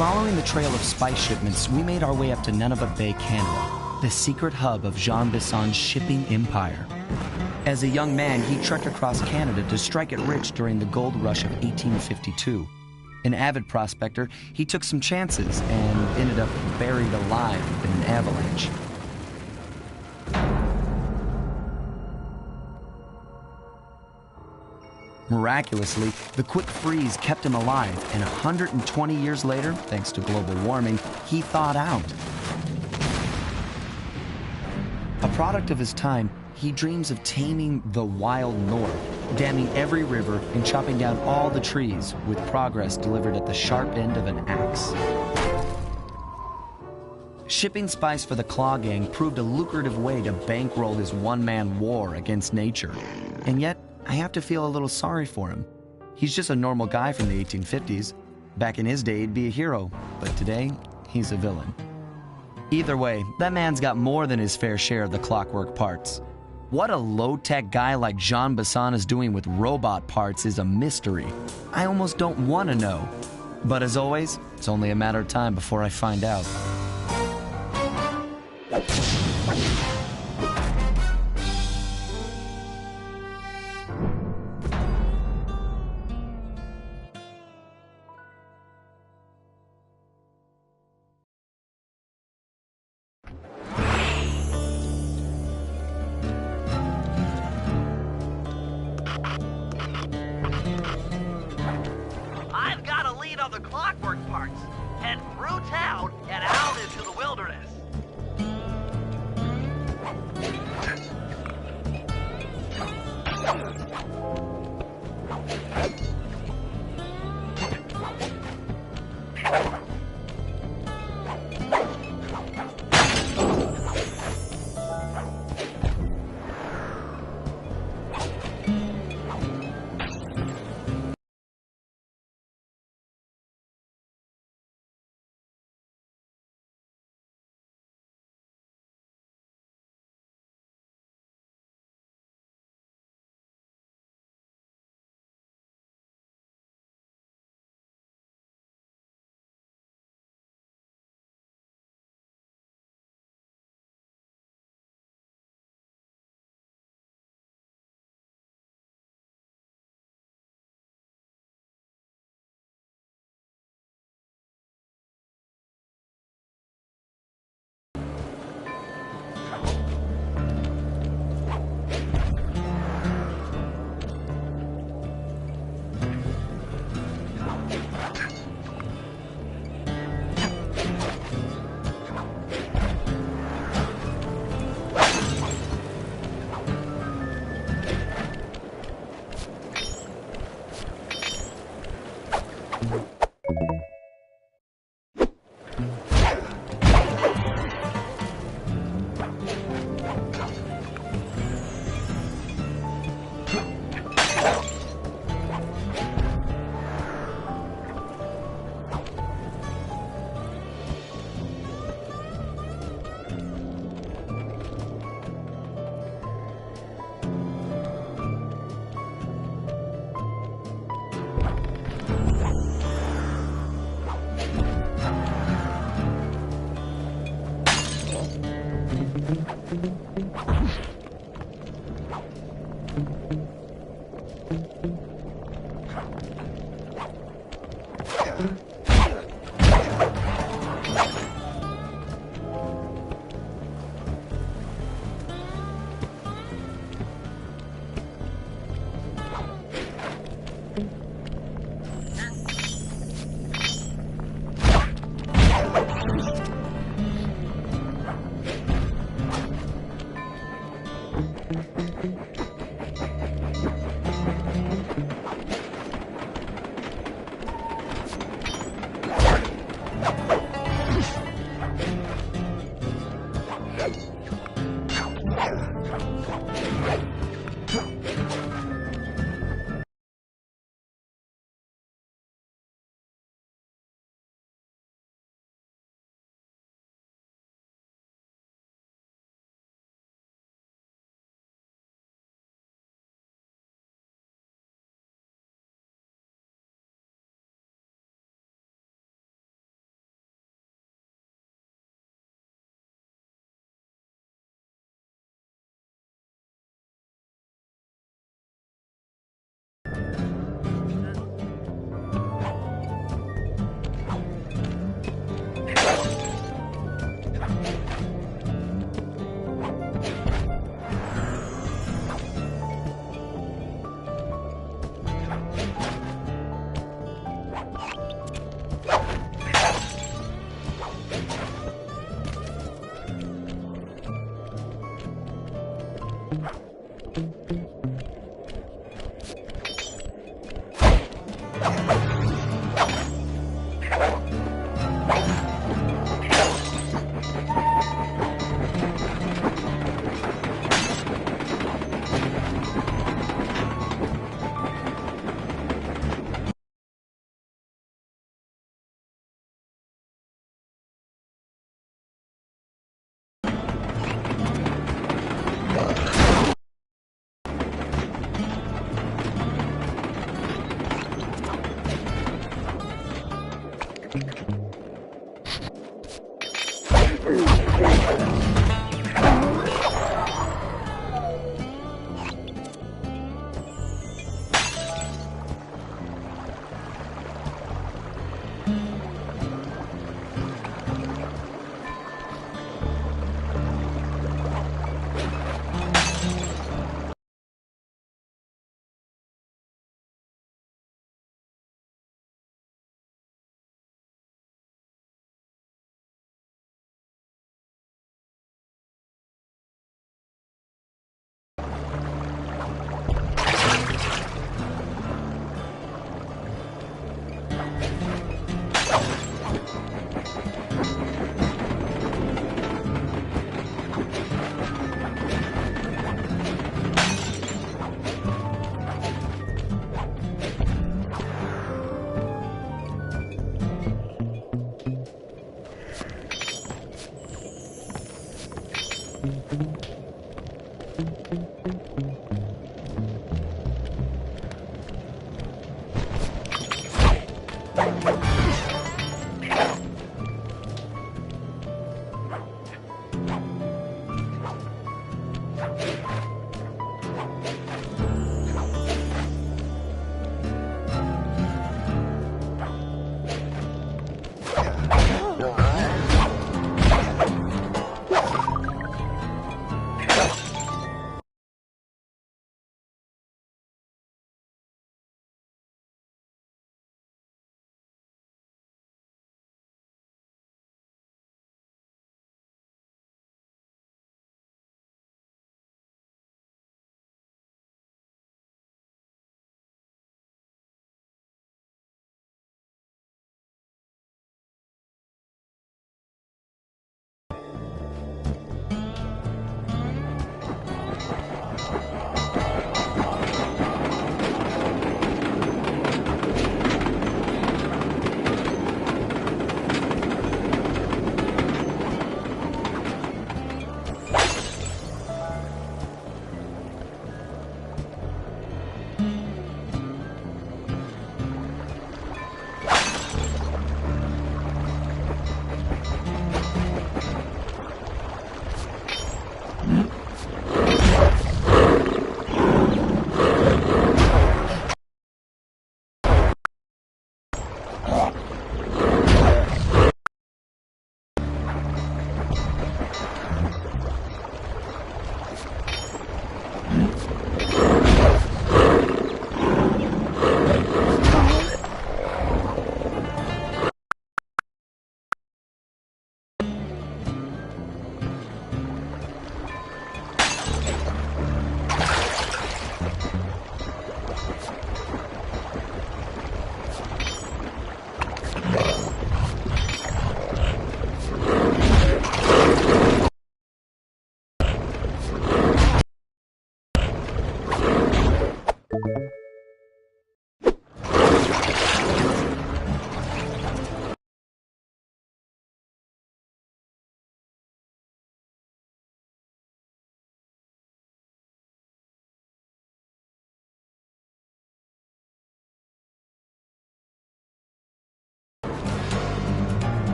Following the trail of spice shipments, we made our way up to Nunavut Bay, Canada, the secret hub of Jean Bisson's shipping empire. As a young man, he trekked across Canada to strike it rich during the gold rush of 1852. An avid prospector, he took some chances and ended up buried alive in an avalanche. Miraculously, the quick freeze kept him alive, and 120 years later, thanks to global warming, he thawed out. A product of his time, he dreams of taming the wild north, damming every river and chopping down all the trees, with progress delivered at the sharp end of an axe. Shipping spice for the Claw Gang proved a lucrative way to bankroll his one-man war against nature. And yet, I have to feel a little sorry for him. He's just a normal guy from the 1850s. Back in his day, he'd be a hero, but today, he's a villain. Either way, that man's got more than his fair share of the clockwork parts. What a low-tech guy like Jean Bisson is doing with robot parts is a mystery. I almost don't want to know. But as always, it's only a matter of time before I find out. I've got a lead on the clockwork parts. Head through town and out into the wilderness.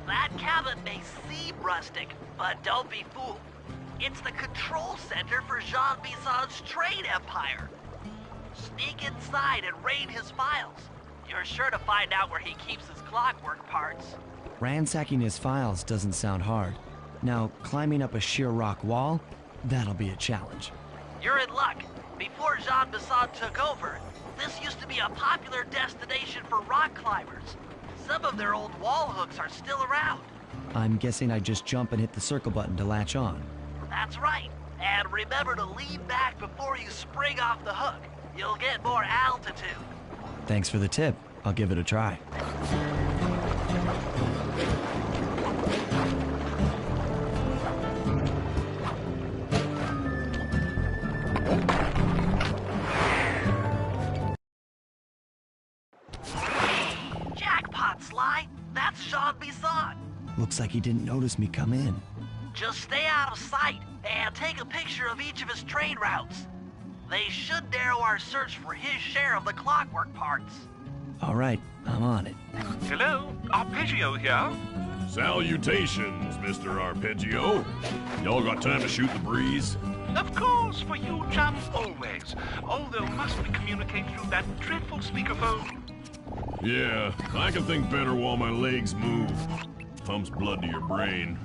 That cabin may seem rustic, but don't be fooled. It's the control center for Jean Bison's trade empire. Sneak inside and raid his files. You're sure to find out where he keeps his clockwork parts. Ransacking his files doesn't sound hard. Now, climbing up a sheer rock wall, that'll be a challenge. You're in luck. Before Jean Bison took over, this used to be a popular destination for rock climbers. Some of their old wall hooks are still around. I'm guessing I just jump and hit the circle button to latch on. That's right. And remember to lean back before you spring off the hook. You'll get more altitude. Thanks for the tip. I'll give it a try. Jackpot, Sly. That's Jean Bison. Looks like he didn't notice me come in. Just stay out of sight and take a picture of each of his trade routes. They should narrow our search for his share of the clockwork parts. All right, I'm on it. Hello, Arpeggio here. Salutations, Mr. Arpeggio. Y'all got time to shoot the breeze? Of course, for you, chum, always. Although must we communicate through that dreadful speakerphone? Yeah, I can think better while my legs move. Pumps blood to your brain.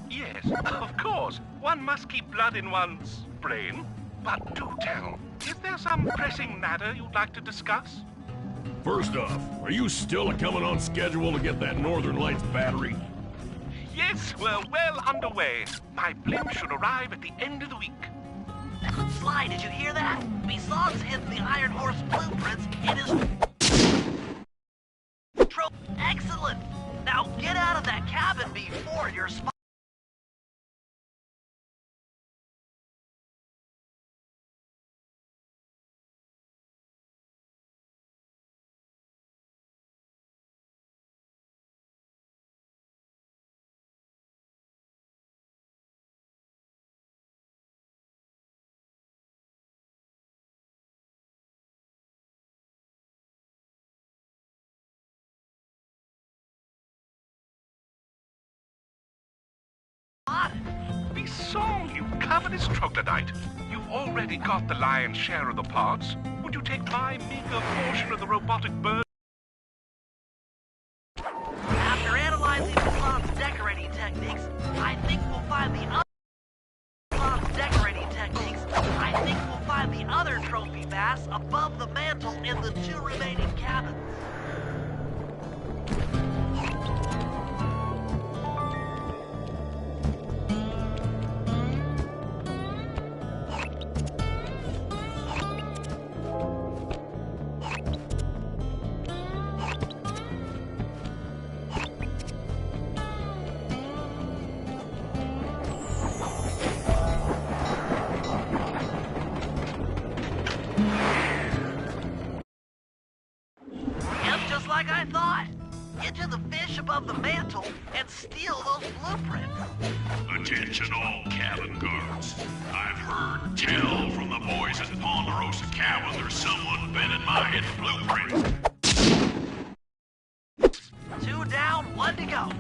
Yes, of course. One must keep blood in one's brain. But do tell, is there some pressing matter you'd like to discuss? First off, are you still coming on schedule to get that Northern Lights battery? Yes, we're well underway. My blimp should arrive at the end of the week. Sly, did you hear that? Bison's hidden the Iron Horse blueprints in his... Excellent! Now get out of that cabin before you're spotted. Bison, you covetous troglodyte. You've already got the lion's share of the parts. Would you take my meager portion of the robotic bird? After analyzing Bison's decorating techniques, I think we'll find the other trophy mass above the mantle in the two remaining cabins. Like I thought. Get to the fish above the mantle and steal those blueprints. Attention all cabin guards. I've heard tell from the boys at Ponderosa Cabin there's someone been in my hidden blueprints. 2 down, 1 to go.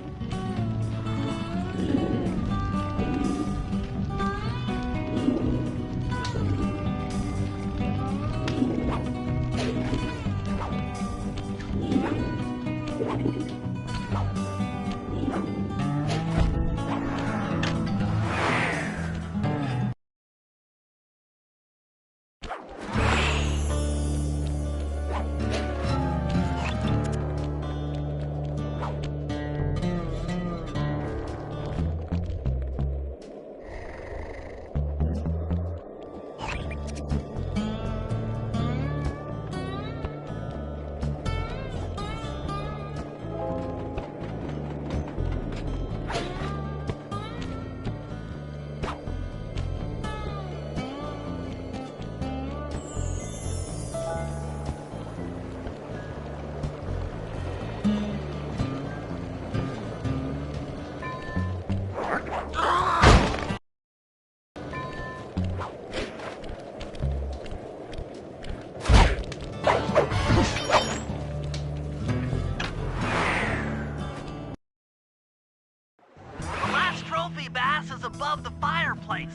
above the fireplace.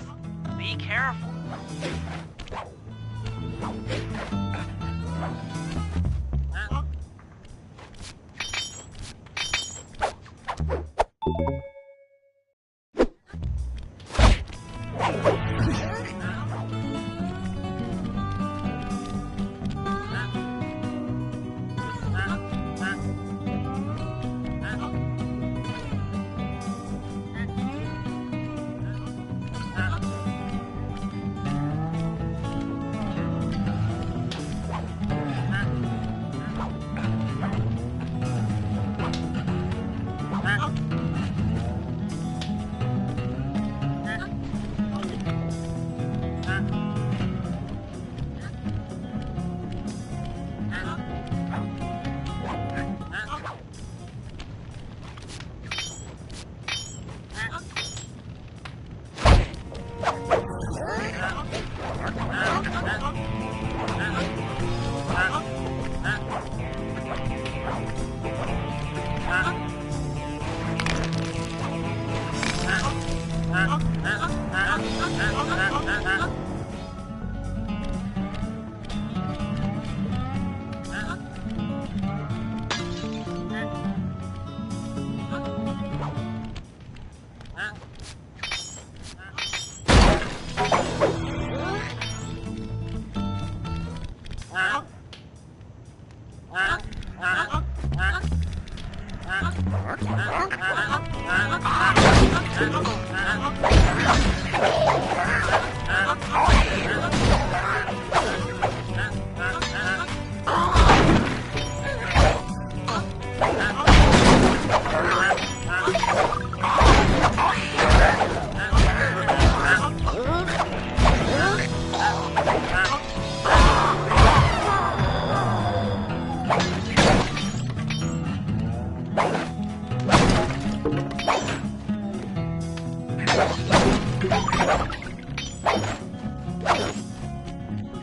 Be careful.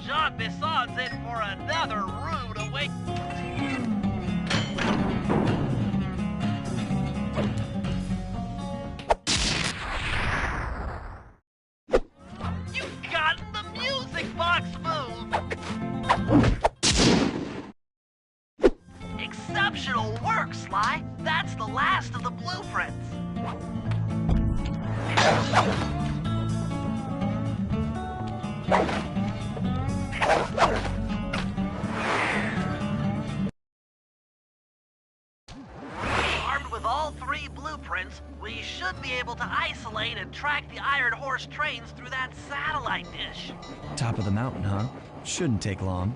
Jean Bisson's in for another rude awakening. You've gotten the music box moved! Exceptional work, Sly! That's the last of the blueprints. Armed with all 3 blueprints, we should be able to isolate and track the Iron Horse trains through that satellite dish. Top of the mountain, huh? Shouldn't take long.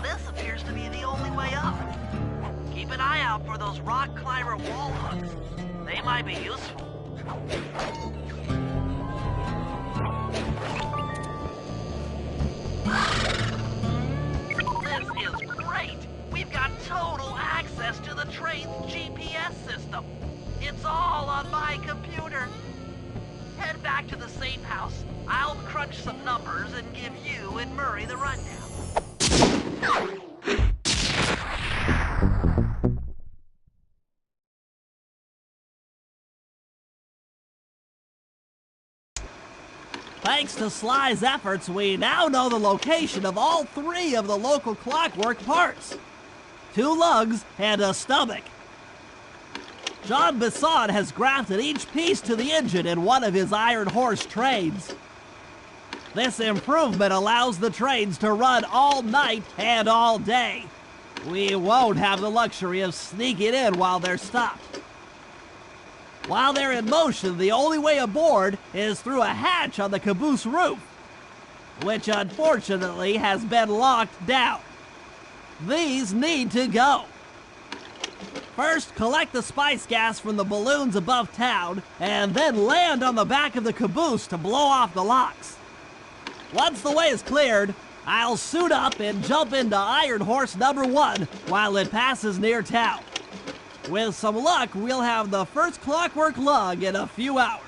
This appears to be the only way up. Keep an eye out for those rock climber wall hooks. They might be useful. Ready the rundown. Thanks to Sly's efforts, we now know the location of all 3 of the local clockwork parts. 2 lugs and a stomach. Jean Bisson has grafted each piece to the engine in one of his iron horse trains. This improvement allows the trains to run all night and all day. We won't have the luxury of sneaking in while they're stopped. While they're in motion, the only way aboard is through a hatch on the caboose roof, which unfortunately has been locked down. These need to go. First, collect the spice gas from the balloons above town, and then land on the back of the caboose to blow off the locks. Once the way is cleared, I'll suit up and jump into Iron Horse number 1 while it passes near town. With some luck, we'll have the first clockwork lug in a few hours.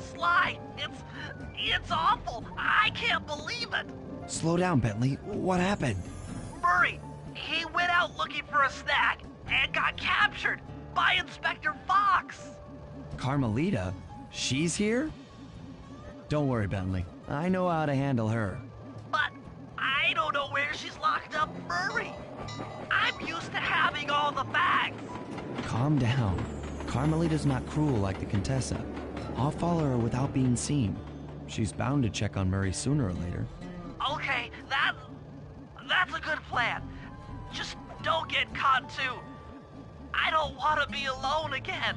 Sly, it's awful. I can't believe it. Slow down, Bentley. What happened? Murray, he went out looking for a snack and got captured by Inspector Fox. Carmelita? She's here? Don't worry, Bentley. I know how to handle her. But I don't know where she's locked up, Murray. I'm used to having all the facts. Calm down. Carmelita's not cruel like the Contessa. I'll follow her without being seen. She's bound to check on Murray sooner or later. Okay, that's a good plan. Just don't get caught too. I don't want to be alone again.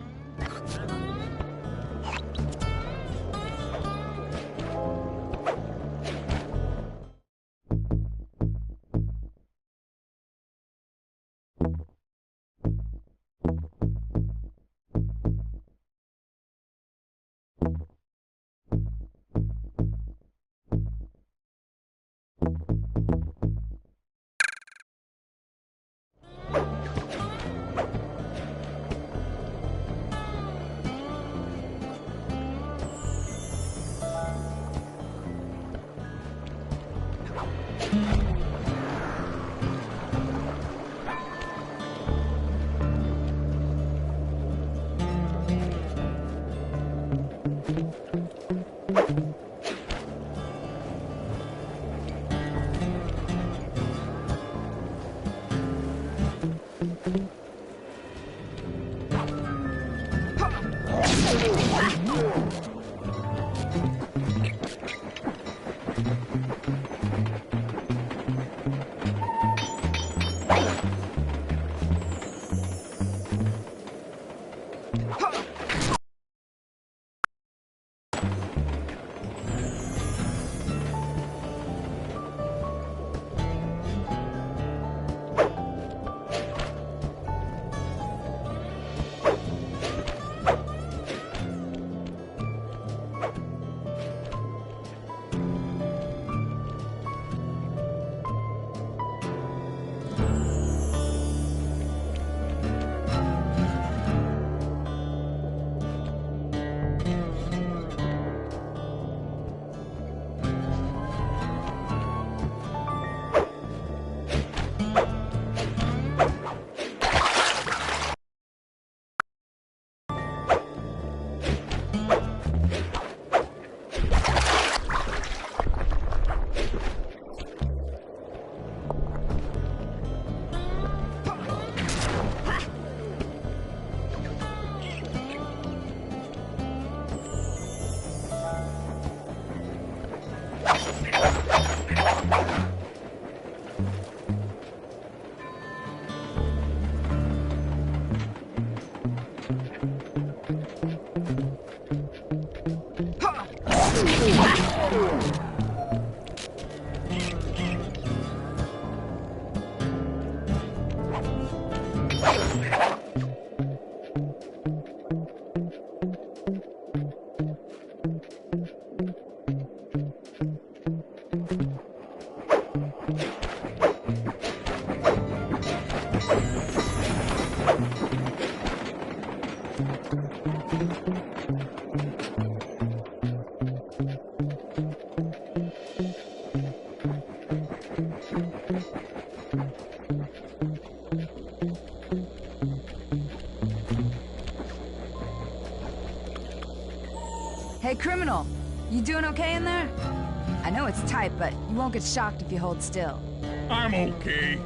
Hey, criminal, you doing okay in there? I know it's tight, but you won't get shocked if you hold still. I'm okay.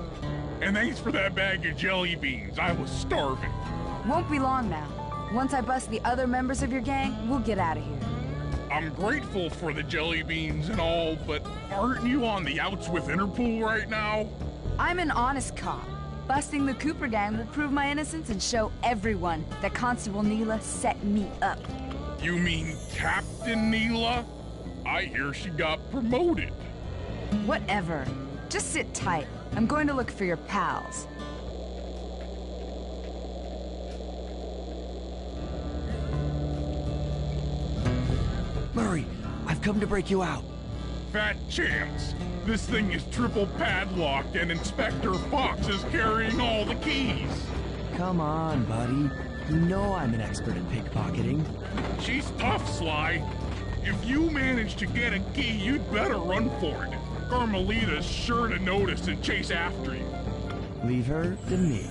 And thanks for that bag of jelly beans. I was starving. Won't be long now. Once I bust the other members of your gang, we'll get out of here. I'm grateful for the jelly beans and all, but aren't you on the outs with Interpol right now? I'm an honest cop. Busting the Cooper gang will prove my innocence and show everyone that Constable Neela set me up. You mean Captain Neela? I hear she got promoted. Whatever. Just sit tight. I'm going to look for your pals. Murray, I've come to break you out. Fat chance. This thing is triple padlocked and Inspector Fox is carrying all the keys. Come on, buddy. You know I'm an expert at pickpocketing. She's tough, Sly. If you manage to get a key, you'd better run for it. Carmelita's sure to notice and chase after you. Leave her to me.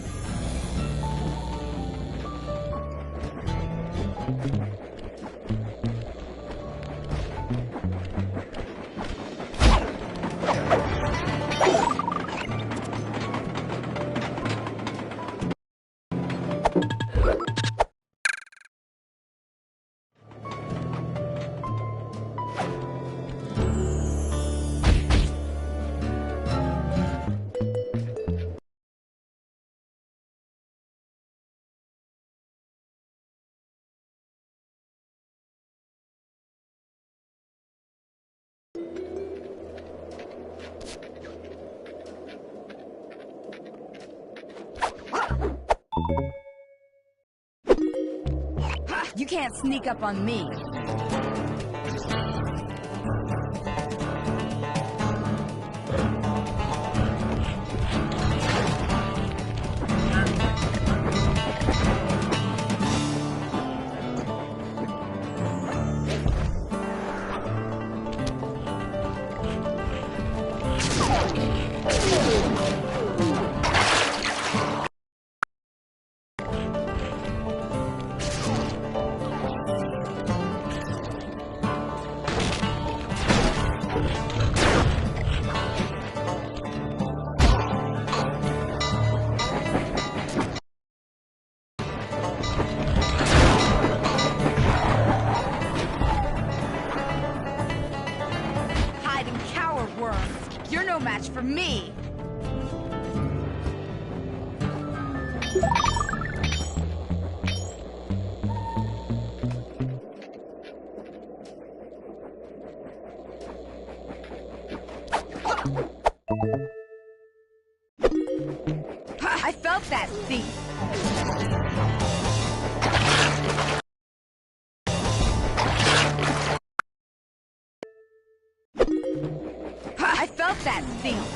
You can't sneak up on me. Hide and cower, worms. You're no match for me. I felt that thief. I felt that thief.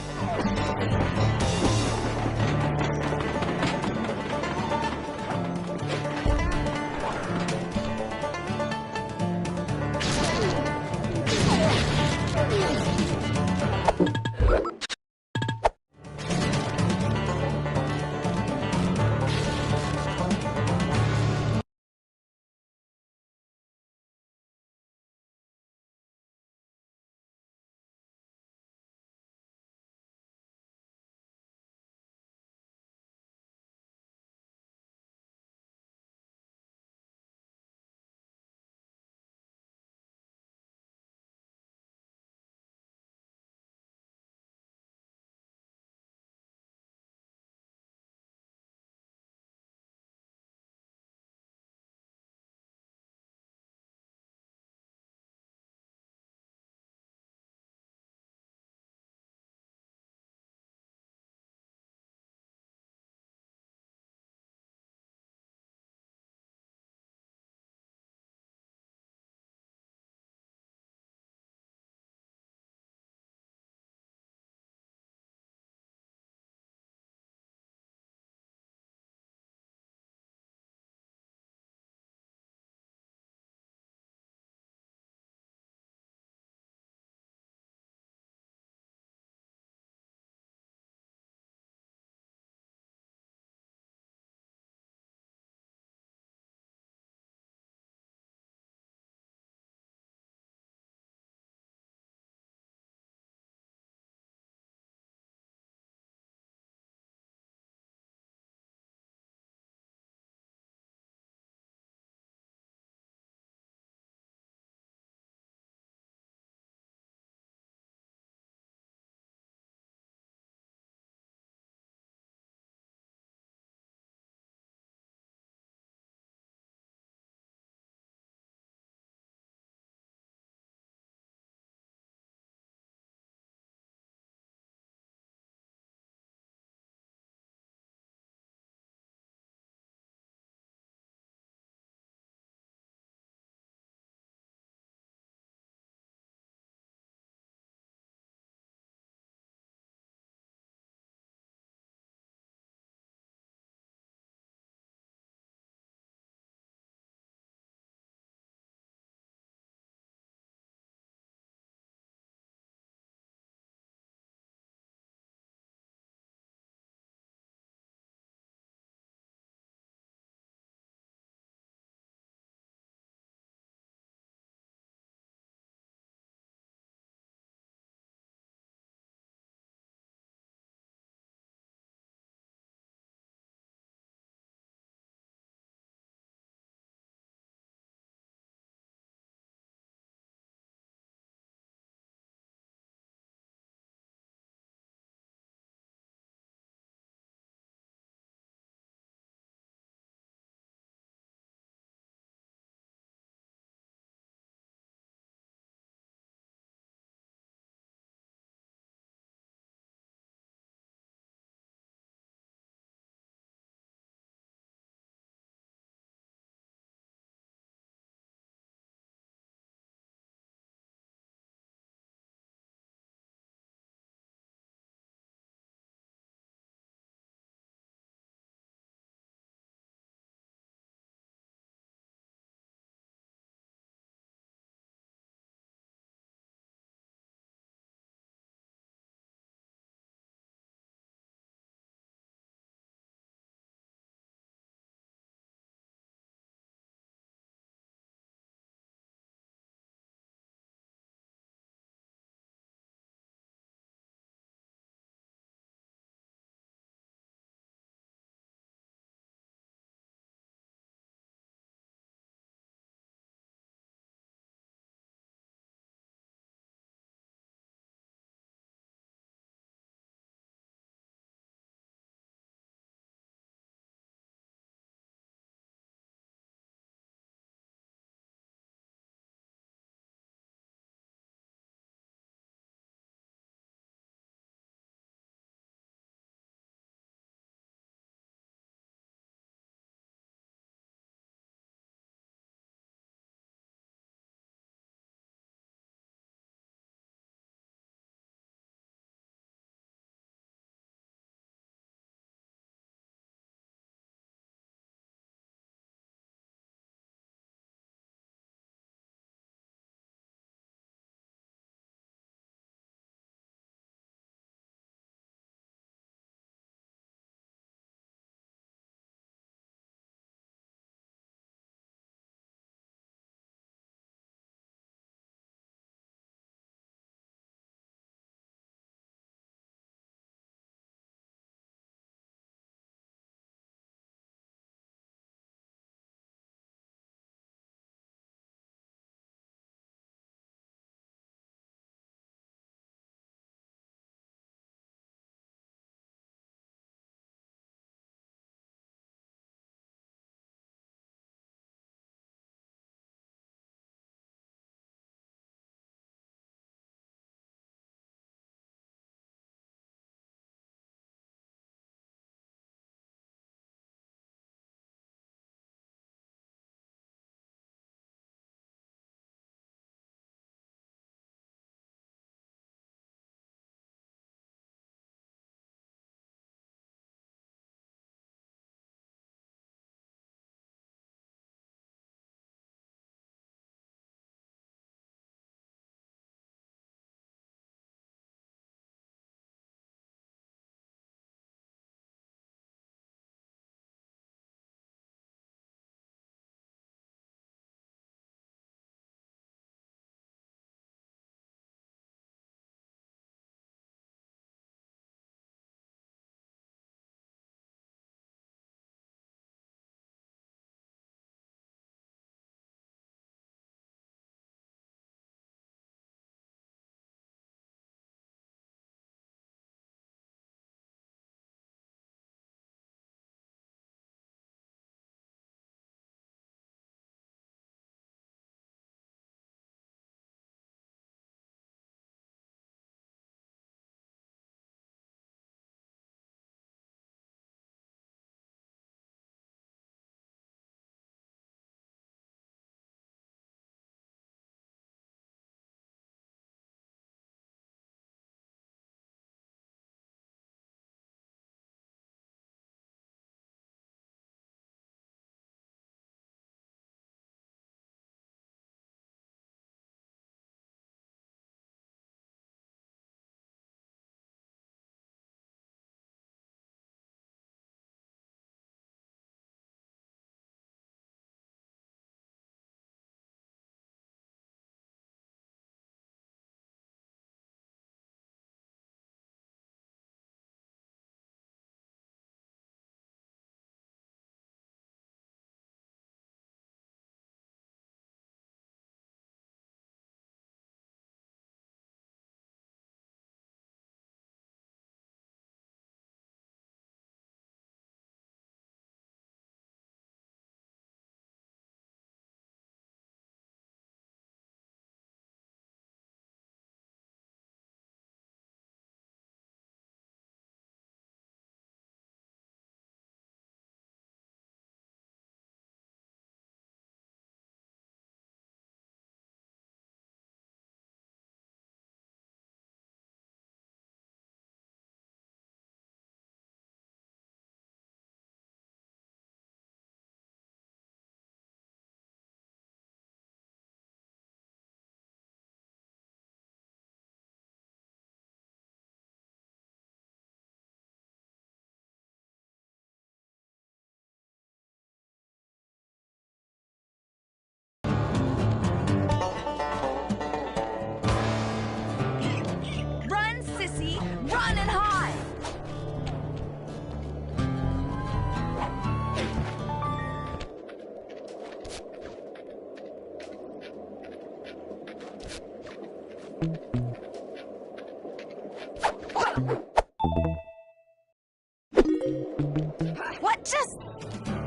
What just...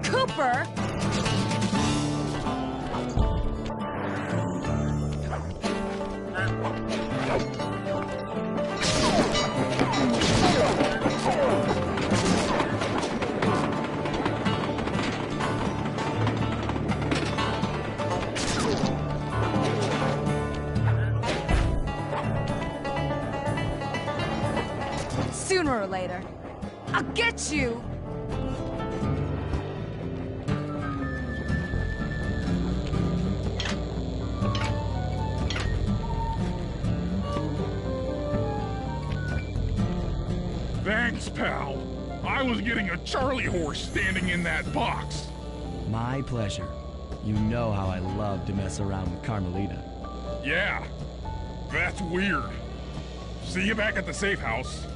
Cooper? Sooner or later, I'll get you! Thanks, pal. I was getting a Charlie horse standing in that box. My pleasure. You know how I love to mess around with Carmelita. Yeah, that's weird. See you back at the safe house.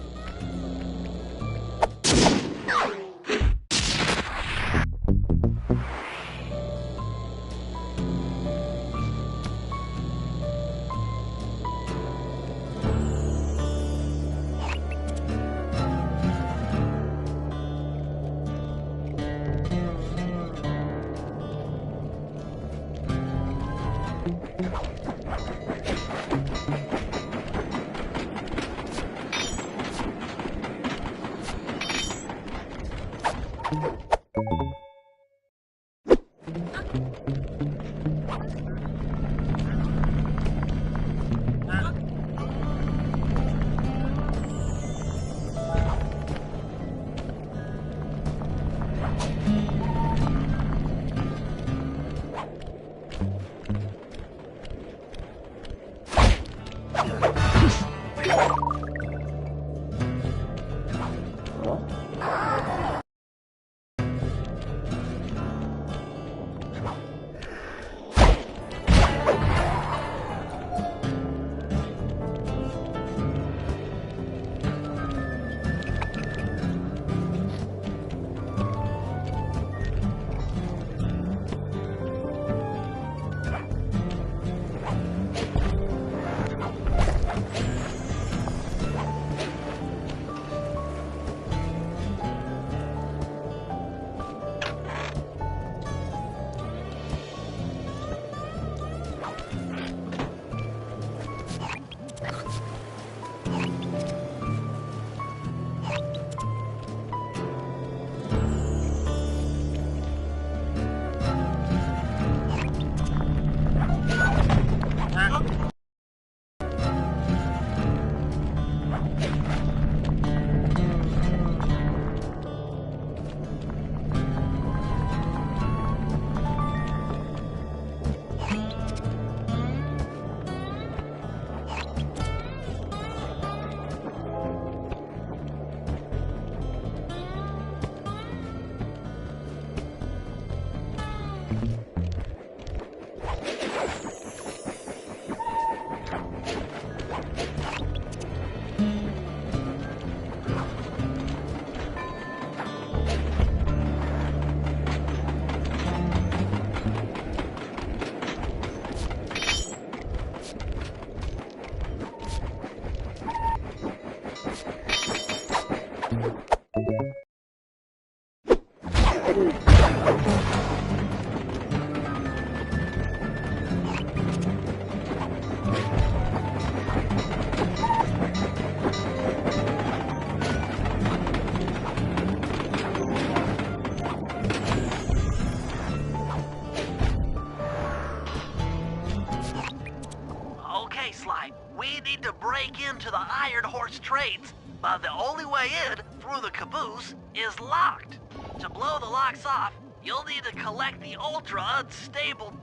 Okay, Sly, we need to break into the Iron Horse trades, but the only way in, through the caboose, is locked. To blow the locks off, you'll need to collect the ultra-unstable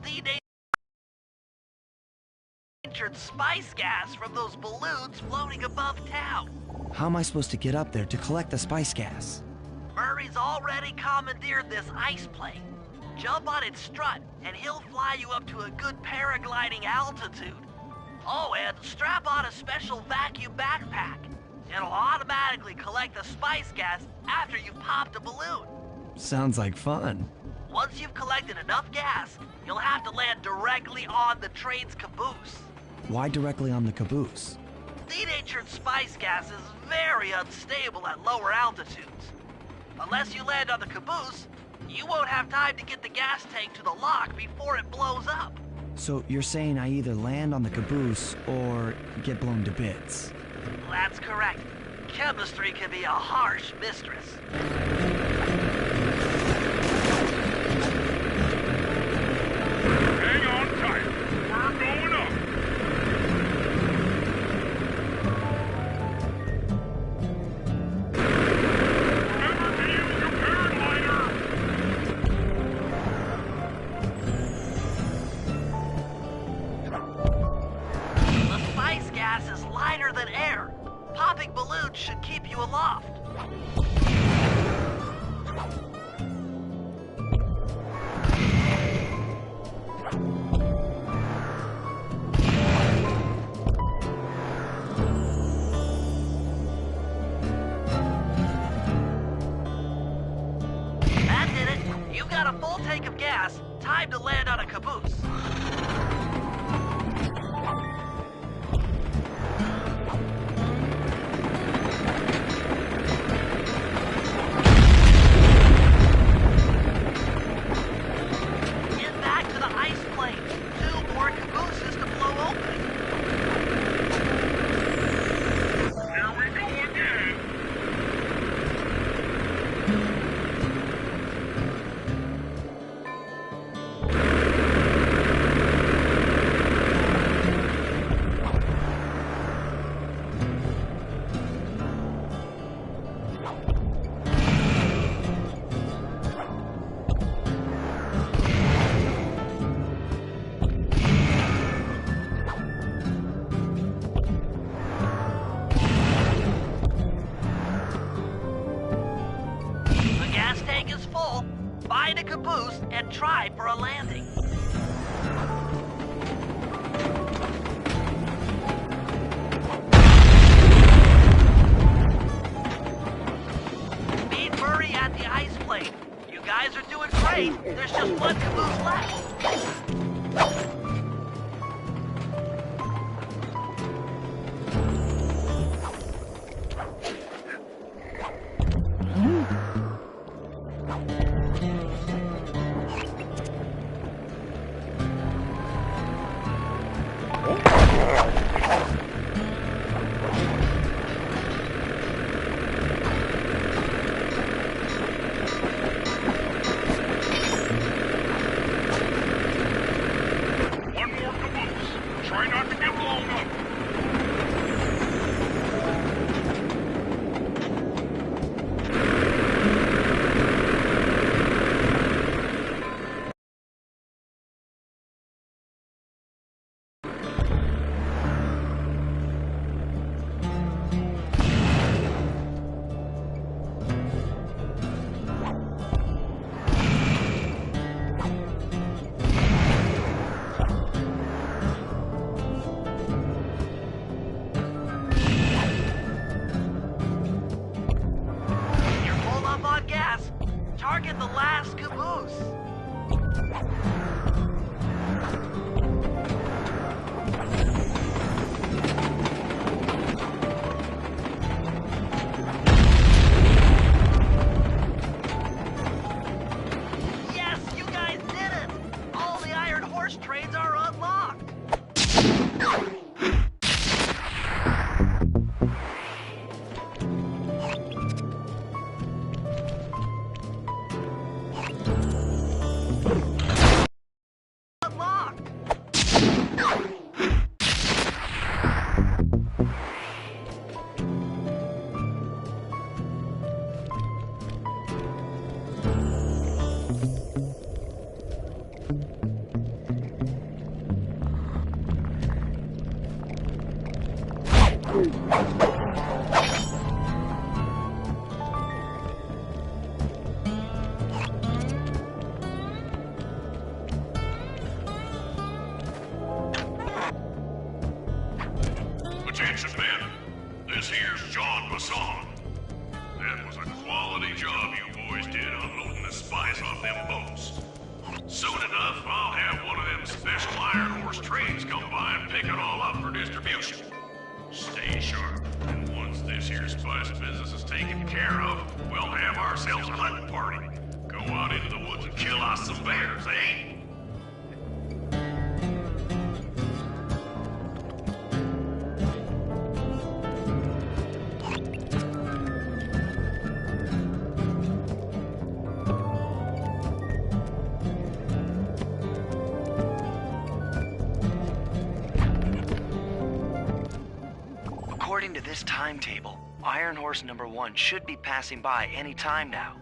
denatured spice gas from those balloons floating above town. How am I supposed to get up there to collect the spice gas? Murray's already commandeered this ice plane. Jump on its strut, and he'll fly you up to a good paragliding altitude. Oh, and strap on a special vacuum backpack. It'll automatically collect the spice gas after you've popped a balloon. Sounds like fun. Once you've collected enough gas, you'll have to land directly on the train's caboose. why directly on the caboose? Denatured spice gas is very unstable at lower altitudes. Unless you land on the caboose, you won't have time to get the gas tank to the lock before it blows up. So you're saying I either land on the caboose or get blown to bits? That's correct. Chemistry can be a harsh mistress. Hang on tight. We're going up. Remember to use your paraglider. The spice gas is lighter than air. Popping balloons should keep you aloft. That did it. You got a full tank of gas. Time to land on a caboose. Get back to the ice plane. 2 more cabooses to blow open. Here we go again. The gas tank is full. Find a caboose and try for a landing. Meet Murray at the ice plane. You guys are doing great. There's just one caboose left. One more caboose. Try not to get blown up. You're full up on gas. Target the last caboose. Yes, you guys did it! All the Iron Horse trains are unlocked. Unlocked. Attention, men. This here's John Basson. That was a quality job you boys did unloading the spice off them boats. Soon enough, I'll have one of them special Iron Horse Horse trains come by and pick it all up for distribution. Stay sharp, and once this here spice business is taken care of, we'll have ourselves a hunting party. Go out into the woods and kill us some bears, eh? According to this timetable, Iron Horse number 1 should be passing by any time now.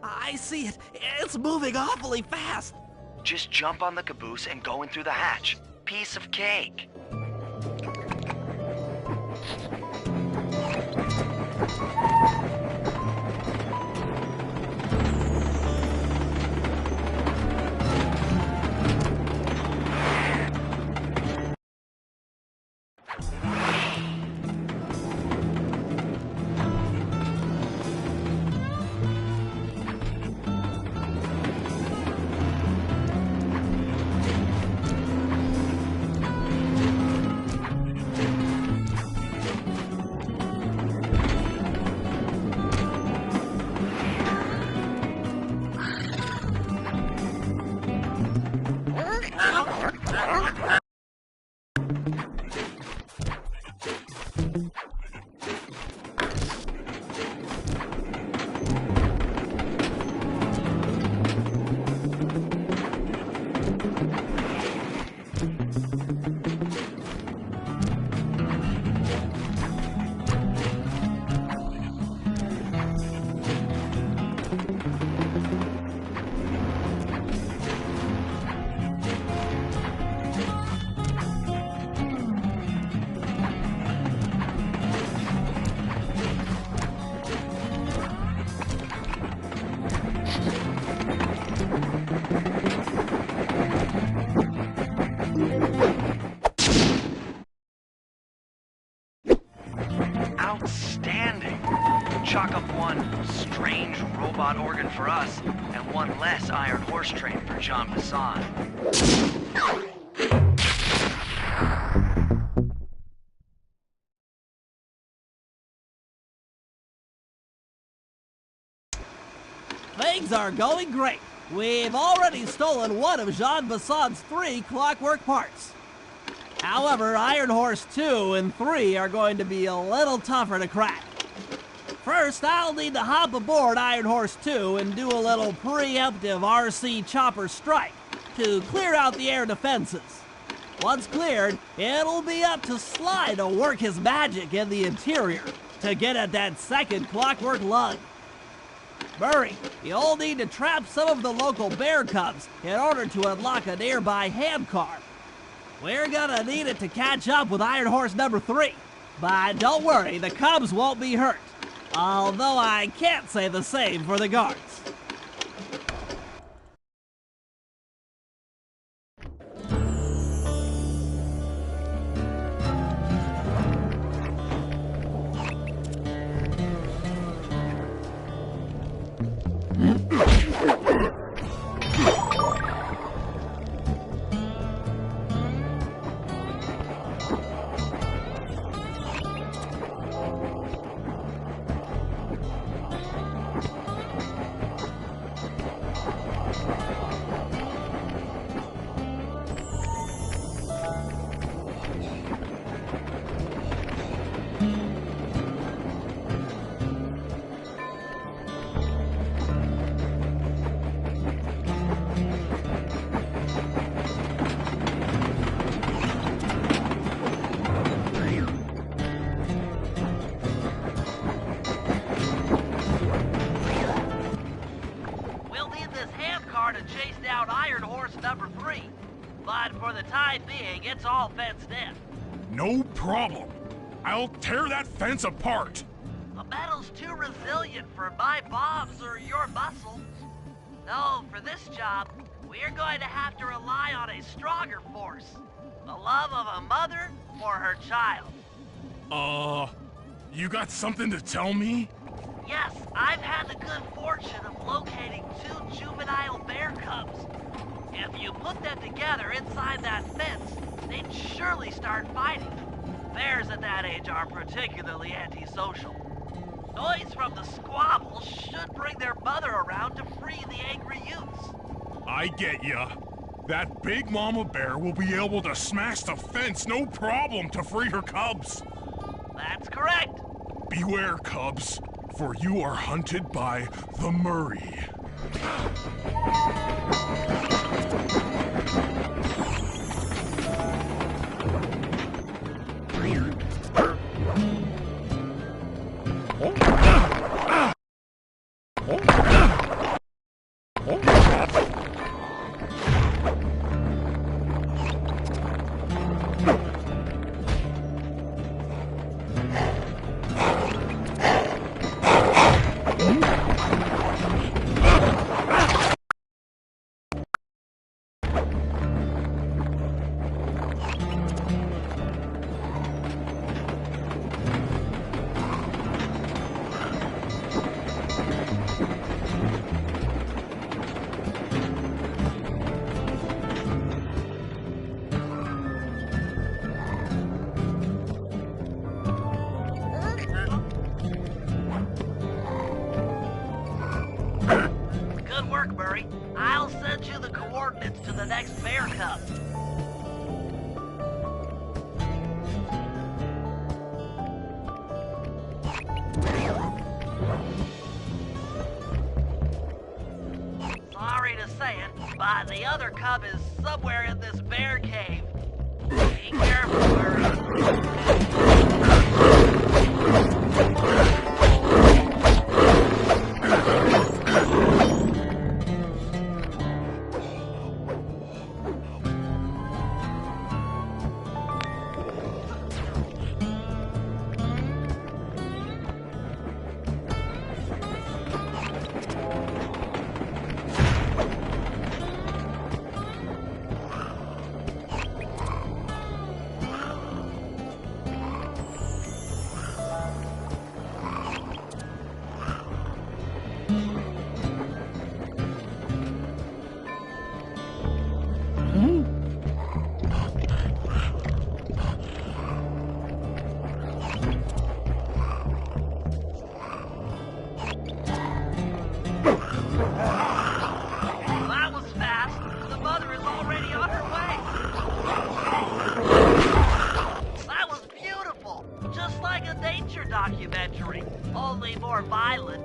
I see it. It's moving awfully fast. Just jump on the caboose and go in through the hatch. Piece of cake. Outstanding! Chalk up one strange robot organ for us, and one less Iron Horse train for John Bassan. Things are going great. We've already stolen one of Jean Bassan's 3 clockwork parts. However, Iron Horse 2 and 3 are going to be a little tougher to crack. First, I'll need to hop aboard Iron Horse 2 and do a little preemptive RC chopper strike to clear out the air defenses. Once cleared, it'll be up to Sly to work his magic in the interior to get at that second clockwork lug. Murray, you'll need to trap some of the local bear cubs in order to unlock a nearby hand car. We're gonna need it to catch up with Iron Horse number 3. But don't worry, the cubs won't be hurt. Although I can't say the same for the guards. number 3. But for the time being, it's all fenced in. No problem. I'll tear that fence apart. The metal's too resilient for my bombs or your muscle. No, for this job, we're going to have to rely on a stronger force. The love of a mother or her child. You got something to tell me? Yes, I've had the good fortune of locating 2 juvenile bear cubs. If you put them together inside that fence, surely start fighting. Bears at that age are particularly antisocial. Noise from the squabble should bring their mother around to free the angry youths. I get ya. That big mama bear will be able to smash the fence no problem to free her cubs. That's correct. Beware, cubs, for you are hunted by the Murray. Good work, Murray. I'll send you the coordinates to the next bear cub. Sorry to say it, but the other cub is somewhere in this bear cave. Be careful, Murray. That was fast. The mother is already on her way. That was beautiful. Just like a nature documentary, only more violent.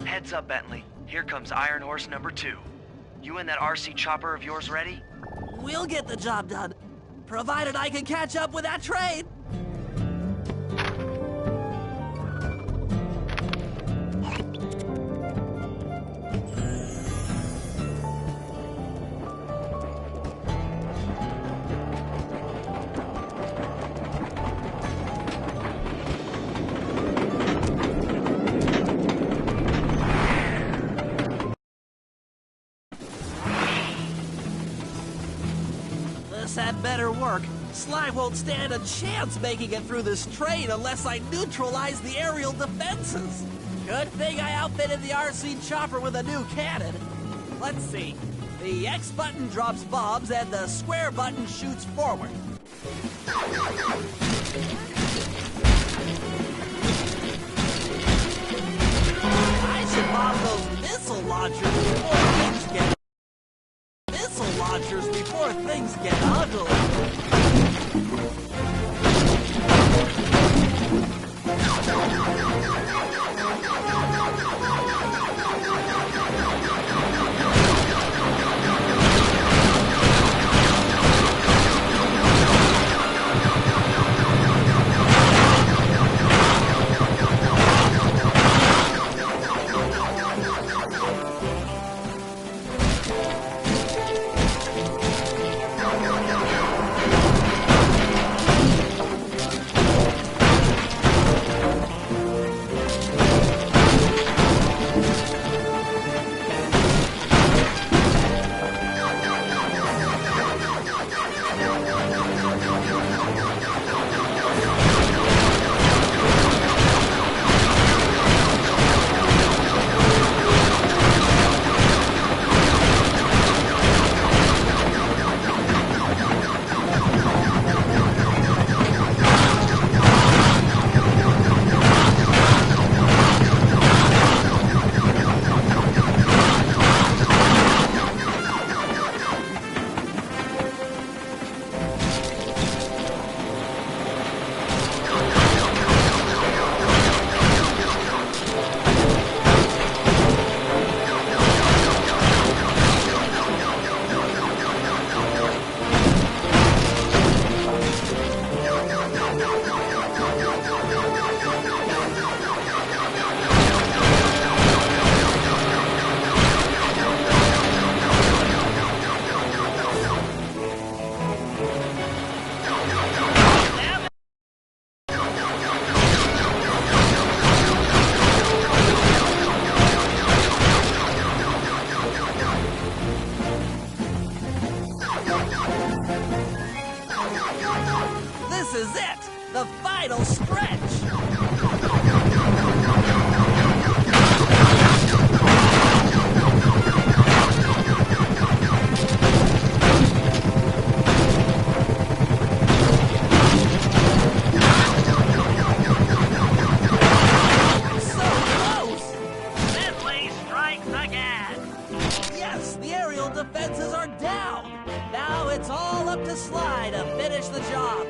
Heads up, Bentley. Here comes Iron Horse number 2. You and that RC chopper of yours ready? We'll get the job done, provided I can catch up with that train. This had better work. Sly won't stand a chance making it through this train unless I neutralize the aerial defenses. Good thing I outfitted the RC chopper with a new cannon. Let's see. The X button drops bombs and the square button shoots forward. I should bomb those missile launchers before things get ugly. This is it! The final stretch! Yes, the aerial defenses are down! Now it's all up to Sly to finish the job.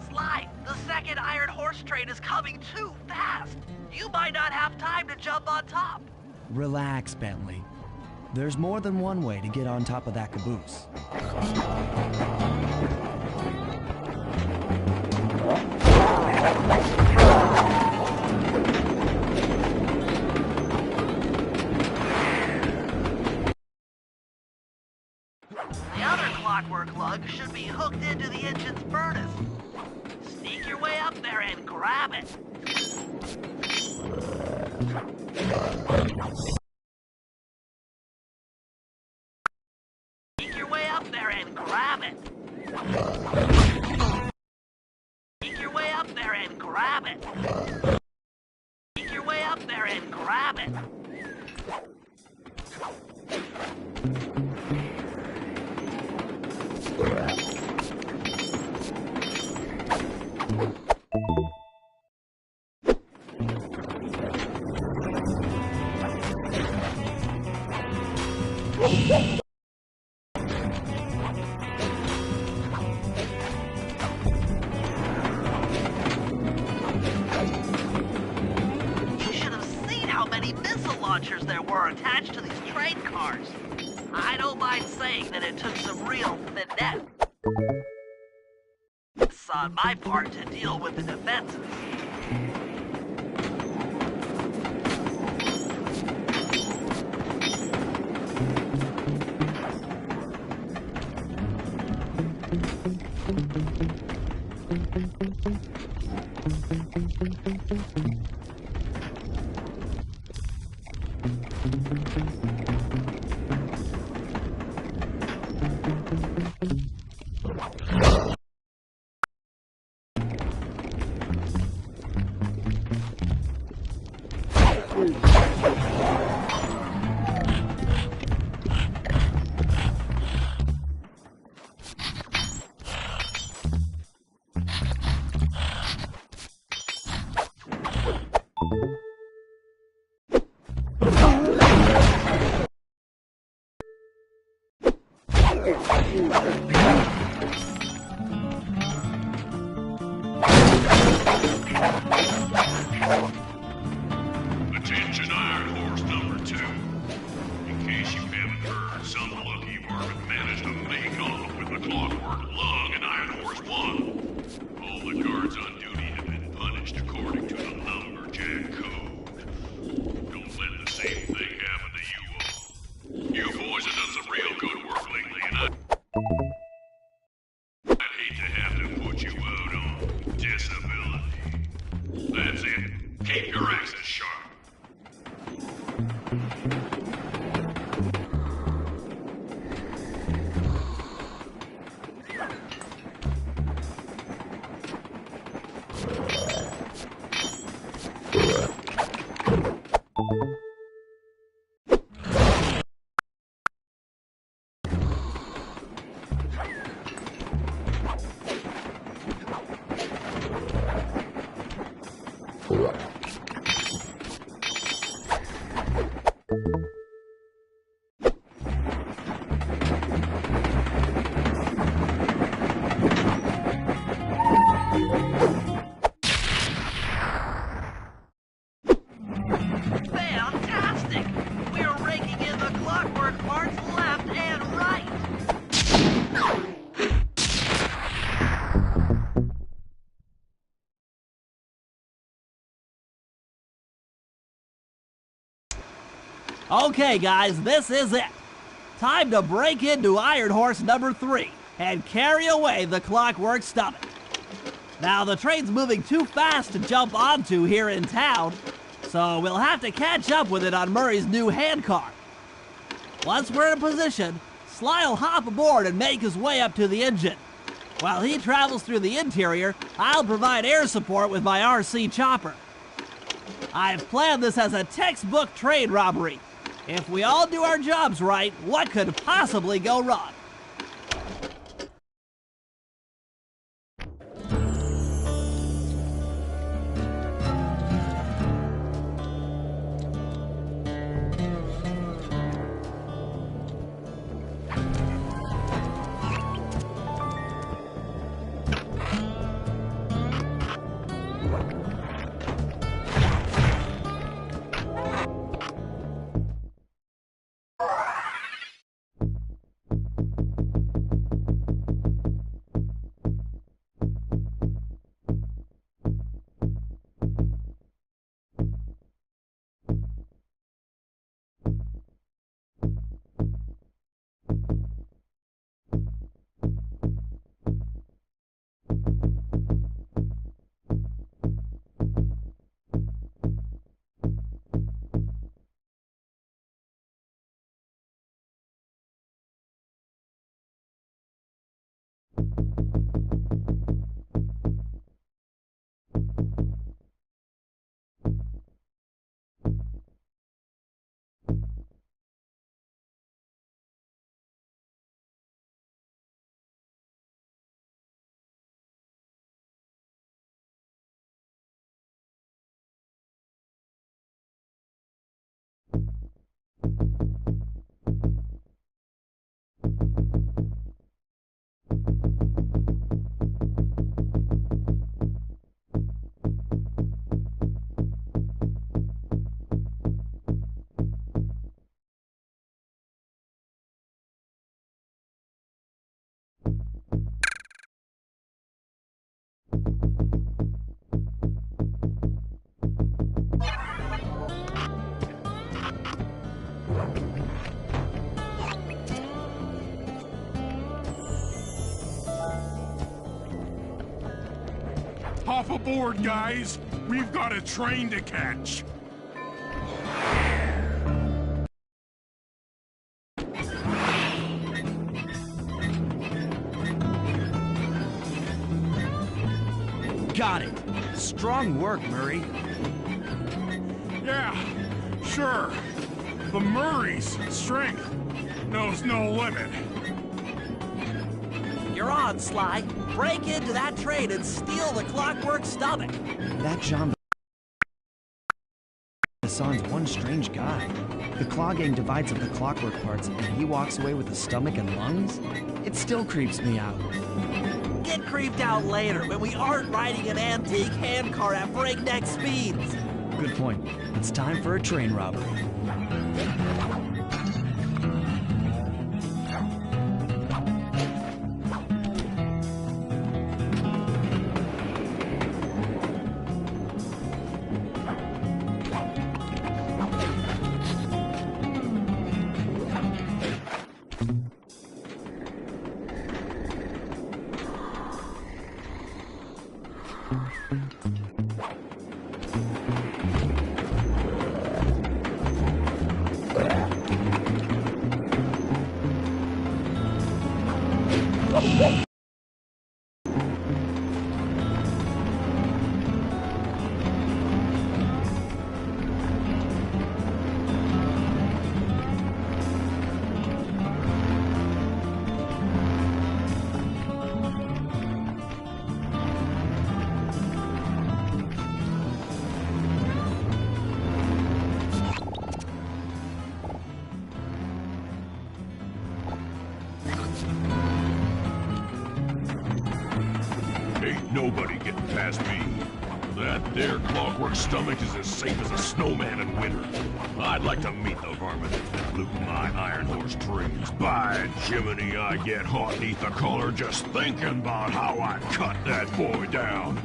Sly, the second iron horse train is coming too fast. You might not have time to jump on top. Relax, Bentley. There's more than one way to get on top of that caboose. The other clockwork lug should be hooked into the engine's furnace. Sneak your way up there and grab it. Sneak your way up there and grab it. Sneak your way up there and grab it. Sneak your way up there and grab it. You should have seen how many missile launchers there were attached to these train cars. I don't mind saying that it took some real finesse on my part to deal with the defenses. Attention Iron Horse number 2. In case you haven't heard, some lucky varmint managed to make off with the clockwork lug in Iron Horse 1. All the guards on duty have been punished according to the Lumberjack Code. Don't let the same thing happen to you all. You boys have done some real good work lately, and I'd hate to have to put you out on disability. That's it. Keep Okay, guys, this is it. Time to break into Iron Horse number 3 and carry away the Clockwork Stomach. Now, the train's moving too fast to jump onto here in town, so we'll have to catch up with it on Murray's new handcar. Once we're in position, Sly'll hop aboard and make his way up to the engine. While he travels through the interior, I'll provide air support with my RC chopper. I've planned this as a textbook train robbery. If we all do our jobs right, what could possibly go wrong? Hop aboard, guys. We've got a train to catch. Got it. Strong work, Murray. Yeah, sure. The Murray's strength knows no limit. You're on, Sly. Break into that train and steal the Clockwork Stomach. That Jean Hassan's one strange guy. The Claw Gang divides up the clockwork parts and he walks away with the stomach and lungs? It still creeps me out. Get creeped out later when we aren't riding an antique handcar at breakneck speeds. Good point. It's time for a train robbery. Ain't nobody getting past me. That there clockwork stomach is as safe as a snowman in winter. I'd like to meet the varmint that's been looting my Iron Horse trains. By Jiminy, I get hot neath the collar just thinking about how I cut that boy down.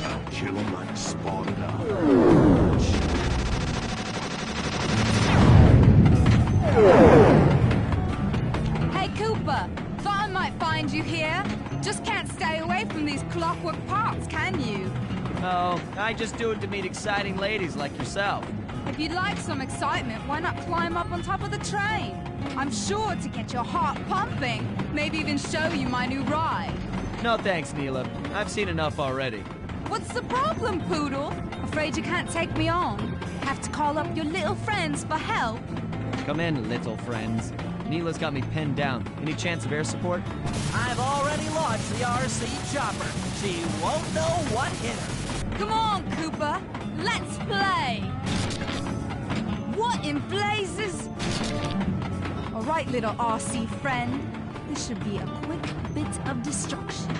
I'll kill him like a spotted owl. Hey, Cooper. Thought I might find you here. Just can't stay away from these clockwork parts, can you? Oh, I just do it to meet exciting ladies like yourself. If you'd like some excitement, why not climb up on top of the train? I'm sure to get your heart pumping. Maybe even show you my new ride. No thanks, Neela. I've seen enough already. What's the problem, Poodle? Afraid you can't take me on? Have to call up your little friends for help? Come in, little friends. Neela's got me pinned down. Any chance of air support? I've already launched the RC chopper. She won't know what hit her. Come on, Cooper. Let's play. What in blazes? All right, little RC friend. This should be a quick bit of destruction.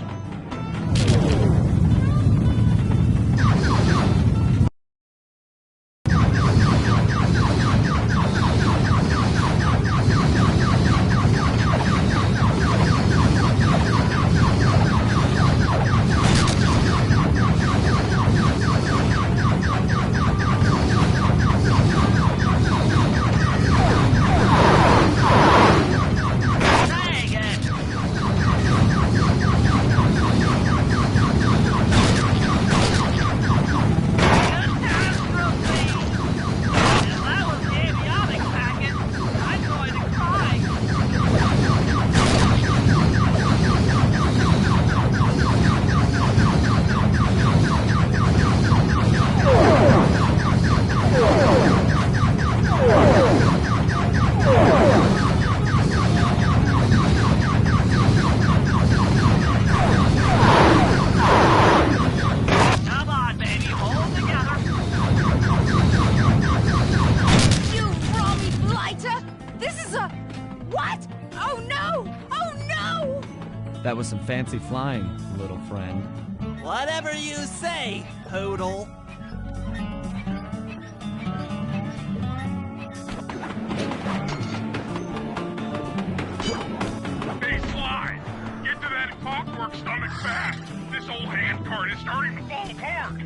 That was some fancy flying, little friend. Whatever you say, Poodle. Hey, Sly! Get to that clockwork stomach fast! This old handcart is starting to fall apart!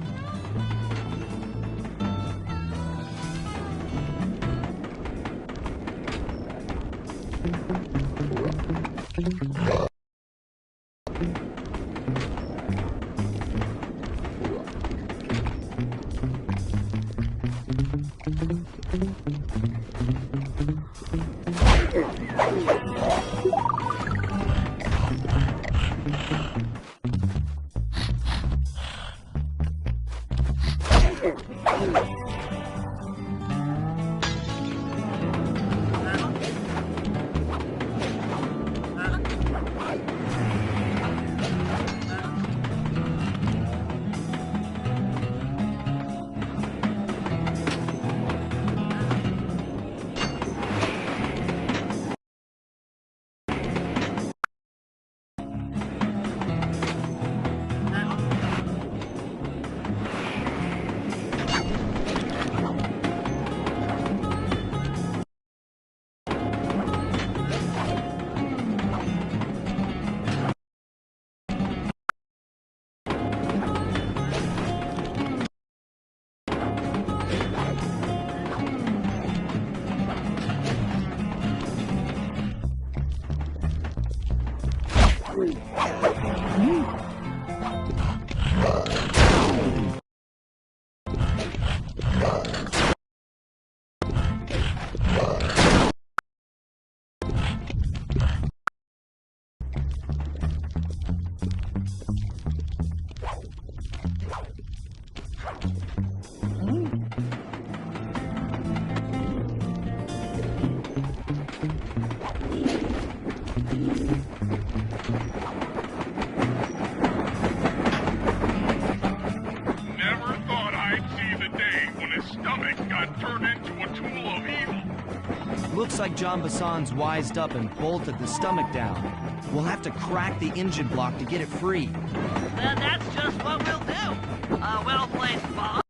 Looks like John Bassan's wised up and bolted the stomach down. We'll have to crack the engine block to get it free. Then that's just what we'll do. A well-placed bomb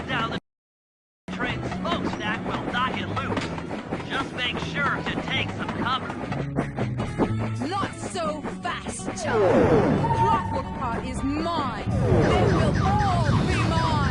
down the train smokestack will knock it loose. Just make sure to take some cover. Not so fast, John. The clockwork part is mine. They will all be mine.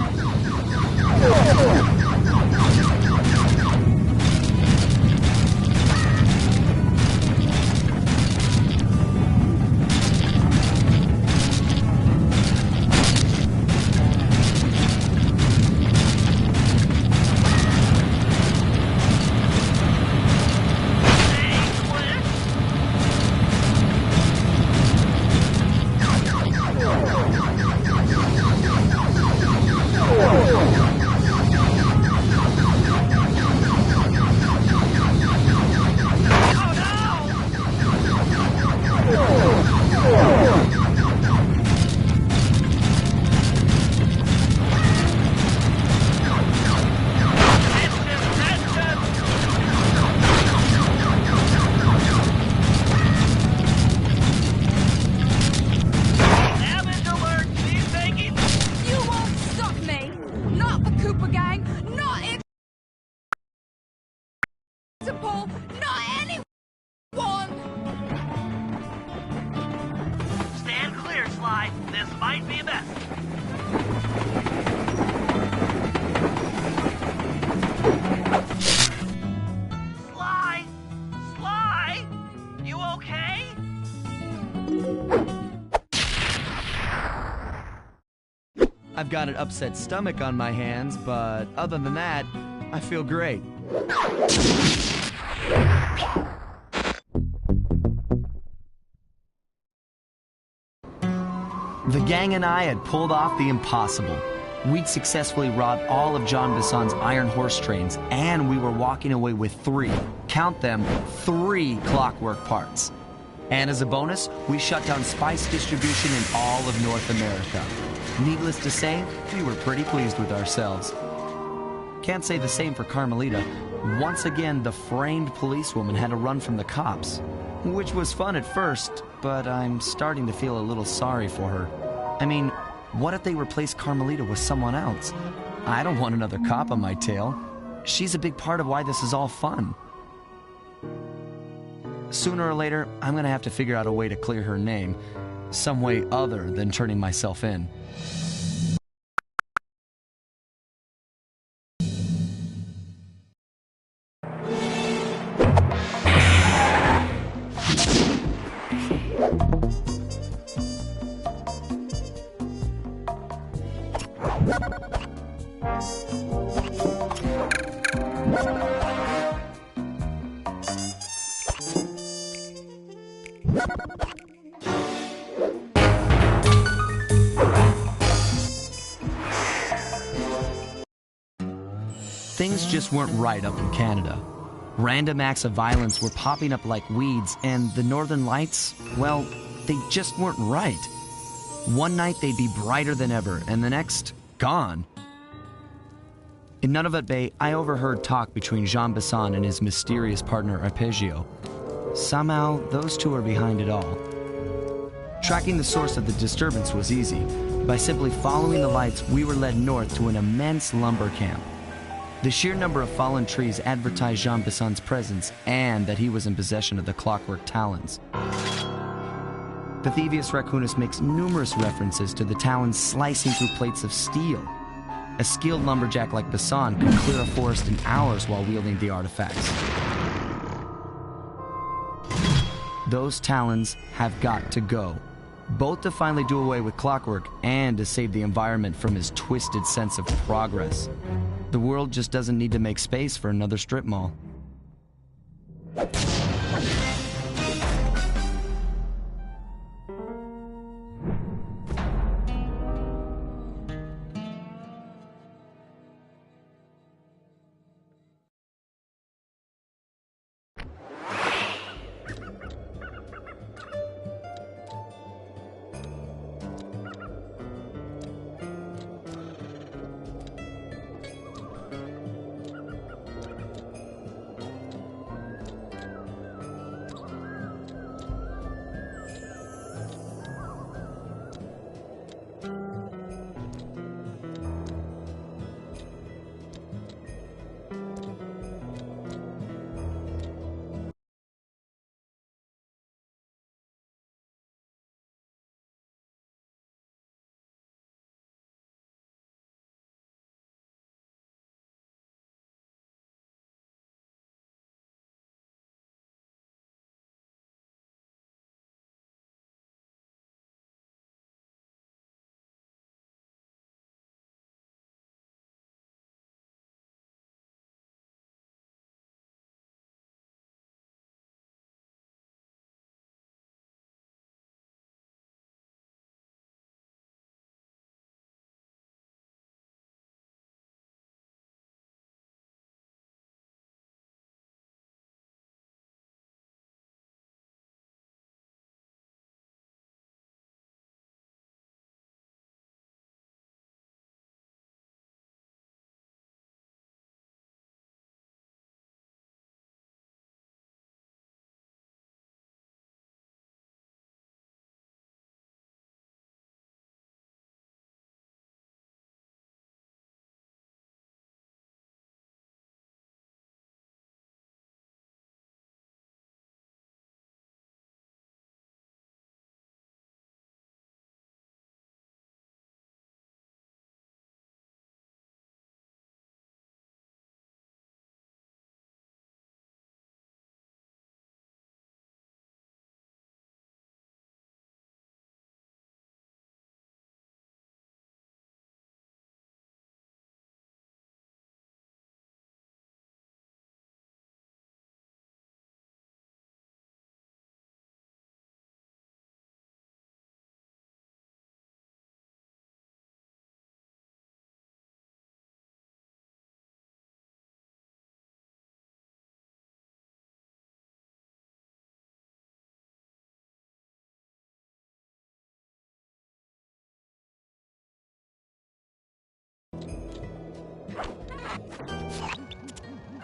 I've got an upset stomach on my hands, but other than that, I feel great. The gang and I had pulled off the impossible. We'd successfully robbed all of Jean Bisson's iron horse trains, and we were walking away with 3, count them, 3 clockwork parts. And as a bonus, we shut down spice distribution in all of North America. Needless to say, we were pretty pleased with ourselves. Can't say the same for Carmelita. Once again, the framed policewoman had to run from the cops, which was fun at first, but I'm starting to feel a little sorry for her. I mean, what if they replace Carmelita with someone else? I don't want another cop on my tail. She's a big part of why this is all fun. Sooner or later, I'm gonna have to figure out a way to clear her name, some way other than turning myself in. Things just weren't right up in Canada. Random acts of violence were popping up like weeds, and the Northern Lights, well, they just weren't right. One night they'd be brighter than ever, and the next, gone. In Nunavut Bay, I overheard talk between Jean Bisson and his mysterious partner Arpeggio. Somehow, those two are behind it all. Tracking the source of the disturbance was easy. By simply following the lights, we were led north to an immense lumber camp. The sheer number of fallen trees advertised Jean Bisson's presence and that he was in possession of the clockwork talons. Pythivius Raccoonus makes numerous references to the talons slicing through plates of steel. A skilled lumberjack like Bisson could clear a forest in hours while wielding the artifacts. Those talons have got to go, both to finally do away with clockwork and to save the environment from his twisted sense of progress. The world just doesn't need to make space for another strip mall.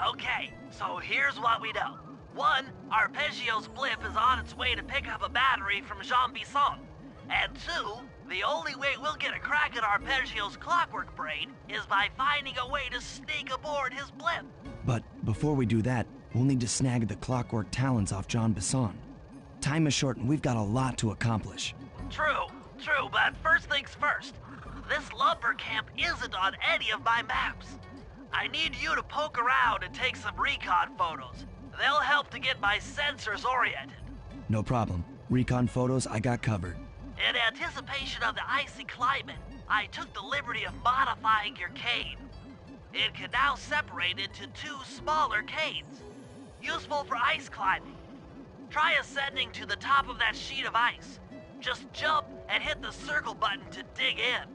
Okay, so here's what we know. 1, Arpeggio's blimp is on its way to pick up a battery from Jean Bisson. And 2, the only way we'll get a crack at Arpeggio's clockwork brain is by finding a way to sneak aboard his blimp. But before we do that, we'll need to snag the clockwork talons off Jean Bisson. Time is short and we've got a lot to accomplish. True, but first things first. This lumber camp isn't on any of my maps. I need you to poke around and take some recon photos. They'll help to get my sensors oriented. No problem. Recon photos I got covered. In anticipation of the icy climate, I took the liberty of modifying your cane. It can now separate into 2 smaller canes, useful for ice climbing. Try ascending to the top of that sheet of ice. Just jump and hit the circle button to dig in.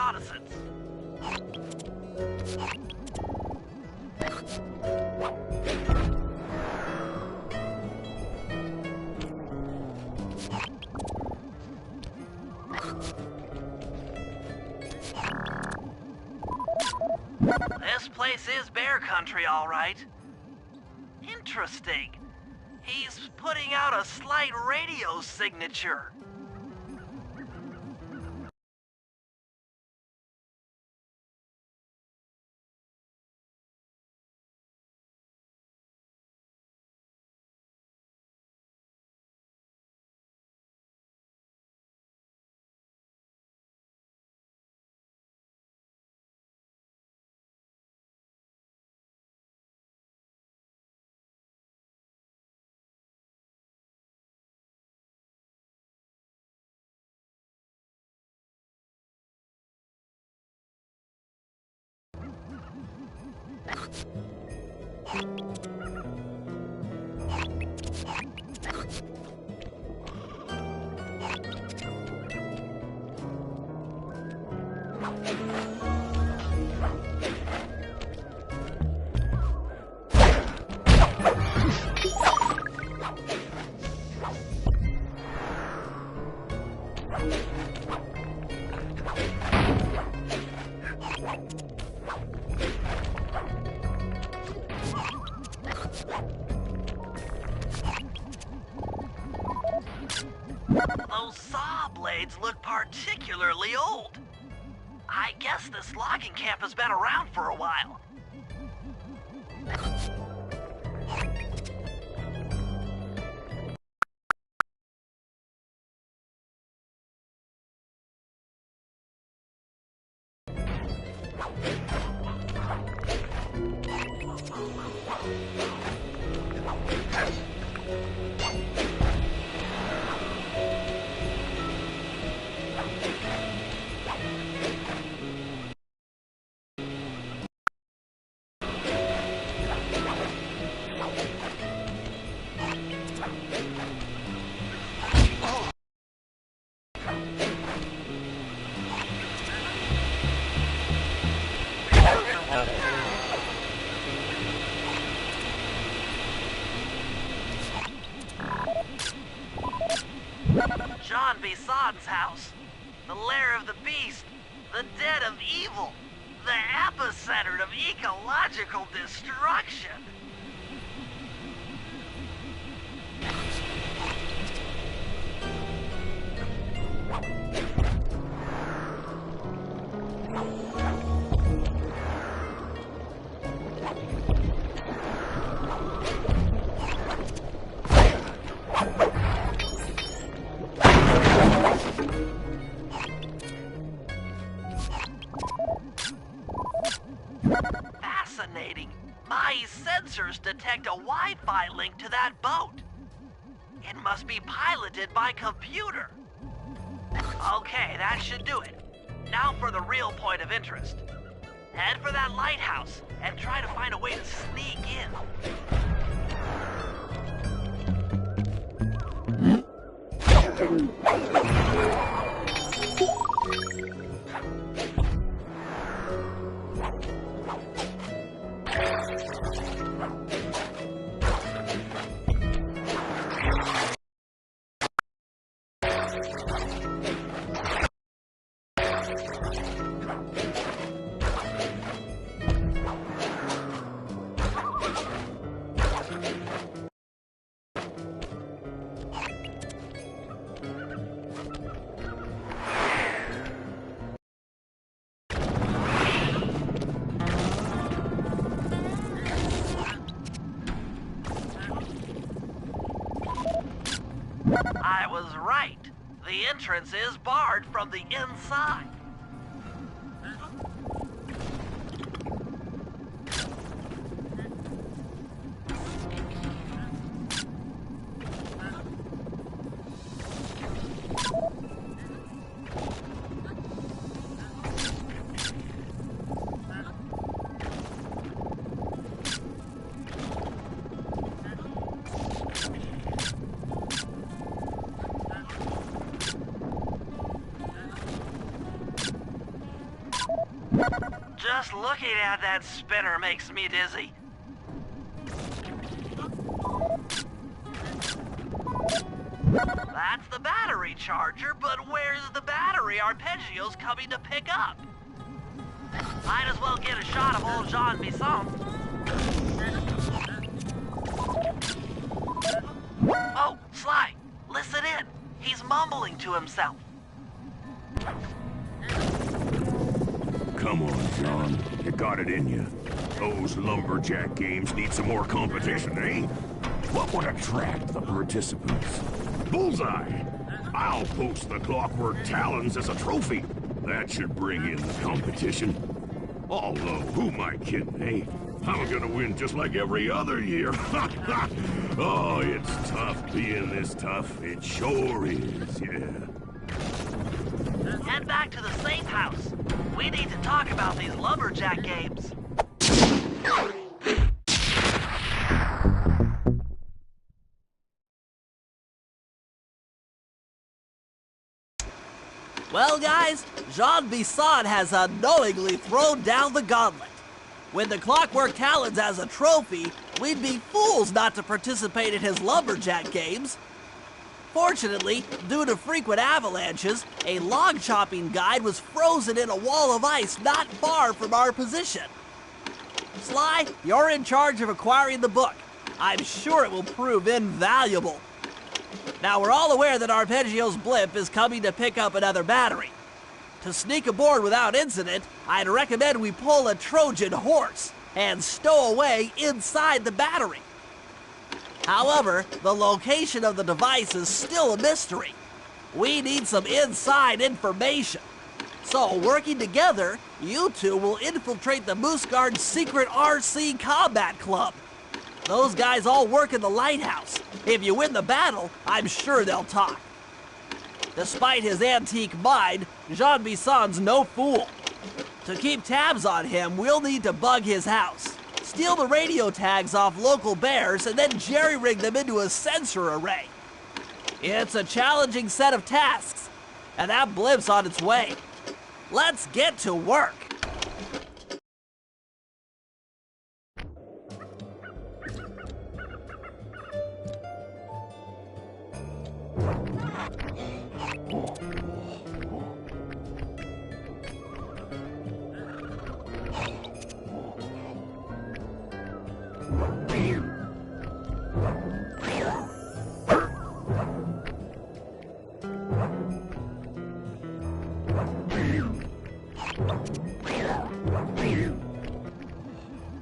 reconnaissance. This place is bear country, all right. Interesting. He's putting out a slight radio signature. Those saw blades look particularly old. I guess this logging camp has been around for a while. John Bison's house. The lair of the beast. The den of evil. The epicenter of ecological destruction. Fascinating. My sensors detect a Wi-Fi link to that boat. It must be piloted by computer. Okay, that should do it. Now for the real point of interest. Head for that lighthouse and try to find a way to sneak in. I was right. The entrance is barred from the inside. Just looking at that spinner makes me dizzy. That's the battery charger, but where's the battery Arpeggio's coming to pick up? Might as well get a shot of old Jean Bisson. Oh, Sly, listen in. He's mumbling to himself. Come on, John. You got it in you. Those lumberjack games need some more competition, eh? What would attract the participants? Bullseye! I'll post the Clockwork Talons as a trophy. That should bring in the competition. Although, who am I kidding, eh? I'm gonna win just like every other year. Oh, it's tough being this tough. It sure is, yeah. Head back to the safe house. We need to talk about these lumberjack games. Well, guys, Jean Bisson has unknowingly thrown down the gauntlet. With the Clockwork Talons as a trophy, we'd be fools not to participate in his lumberjack games. Fortunately, due to frequent avalanches, a log chopping guide was frozen in a wall of ice not far from our position. Sly, you're in charge of acquiring the book. I'm sure it will prove invaluable. Now, we're all aware that Arpeggio's blimp is coming to pick up another battery. To sneak aboard without incident, I'd recommend we pull a Trojan horse and stow away inside the battery. However, the location of the device is still a mystery. We need some inside information. So, working together, you two will infiltrate the Moose Guard's secret RC Combat Club. Those guys all work in the lighthouse. If you win the battle, I'm sure they'll talk. Despite his antique mind, Jean Bisson's no fool. To keep tabs on him, we'll need to bug his house, steal the radio tags off local bears, and then jerry-rig them into a sensor array. It's a challenging set of tasks, and that blimp's on its way. Let's get to work.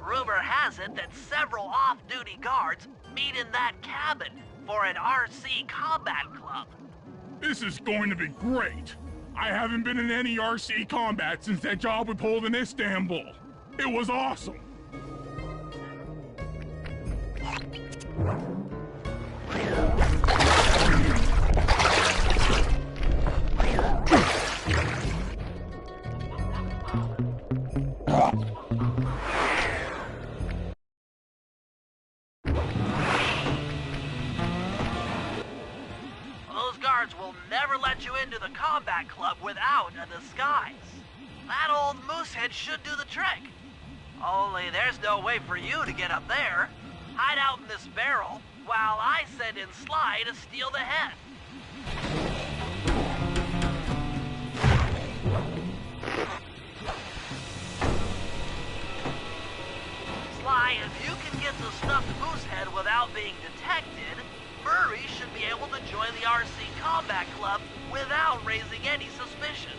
Rumor has it that several off-duty guards meet in that cabin for an RC combat club. This is going to be great. I haven't been in any RC combat since that job we pulled in Istanbul. It was awesome. Those guards will never let you into the combat club without a disguise. That old moosehead should do the trick. Only there's no way for you to get up there. Hide out in this barrel while I send in Sly to steal the head. Sly, if you can get the stuffed moosehead without being detected, Murray should be able to join the RC Combat Club without raising any suspicion.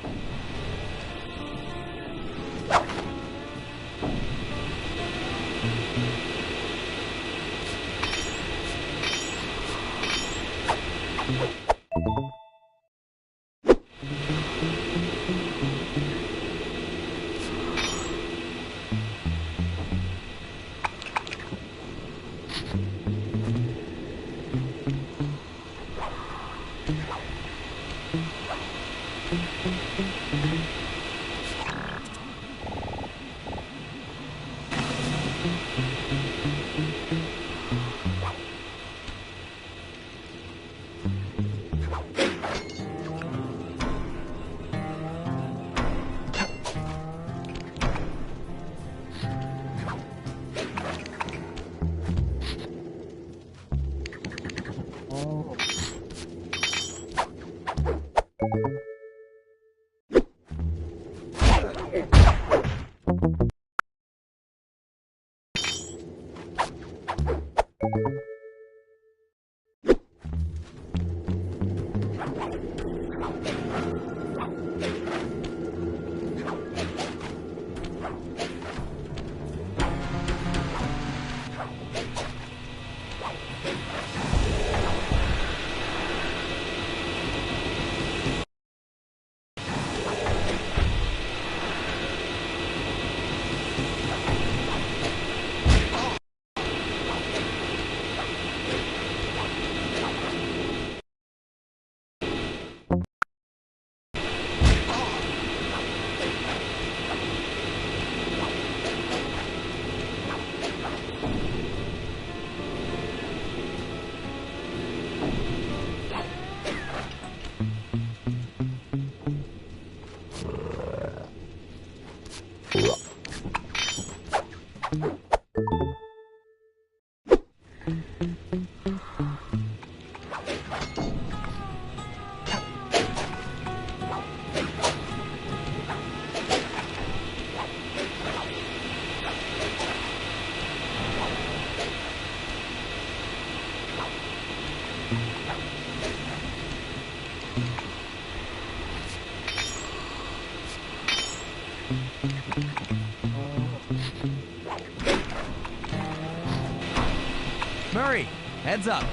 Murray, heads up.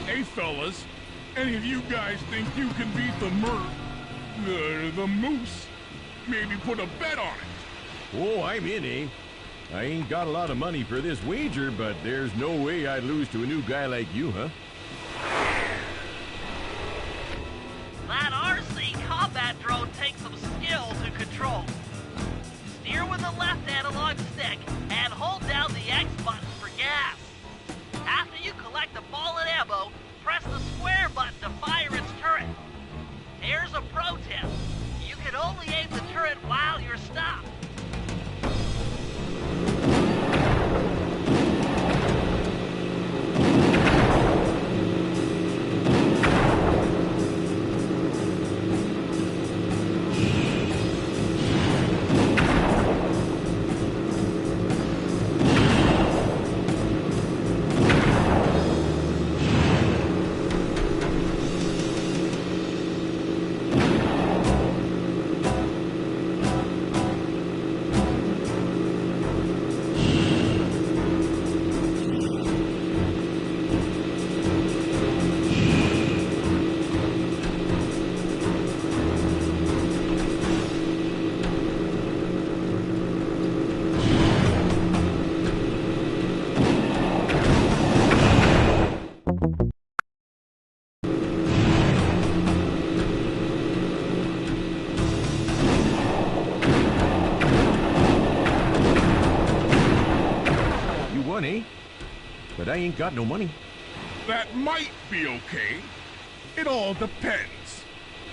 Hey, fellas, any of you guys think you can beat the moose? Maybe put a bet on it. Oh, I'm in, eh? I ain't got a lot of money for this wager, but there's no way I'd lose to a new guy like you, huh? That RC combat drone takes some skill to control. Steer with the left analog stick and hold down the X button for gas. After you collect the ball and ammo, press the square button to fire its turret. Here's a pro tip. You can only aim the turret while you're stopped. Eh? But I ain't got no money. That might be okay. It all depends.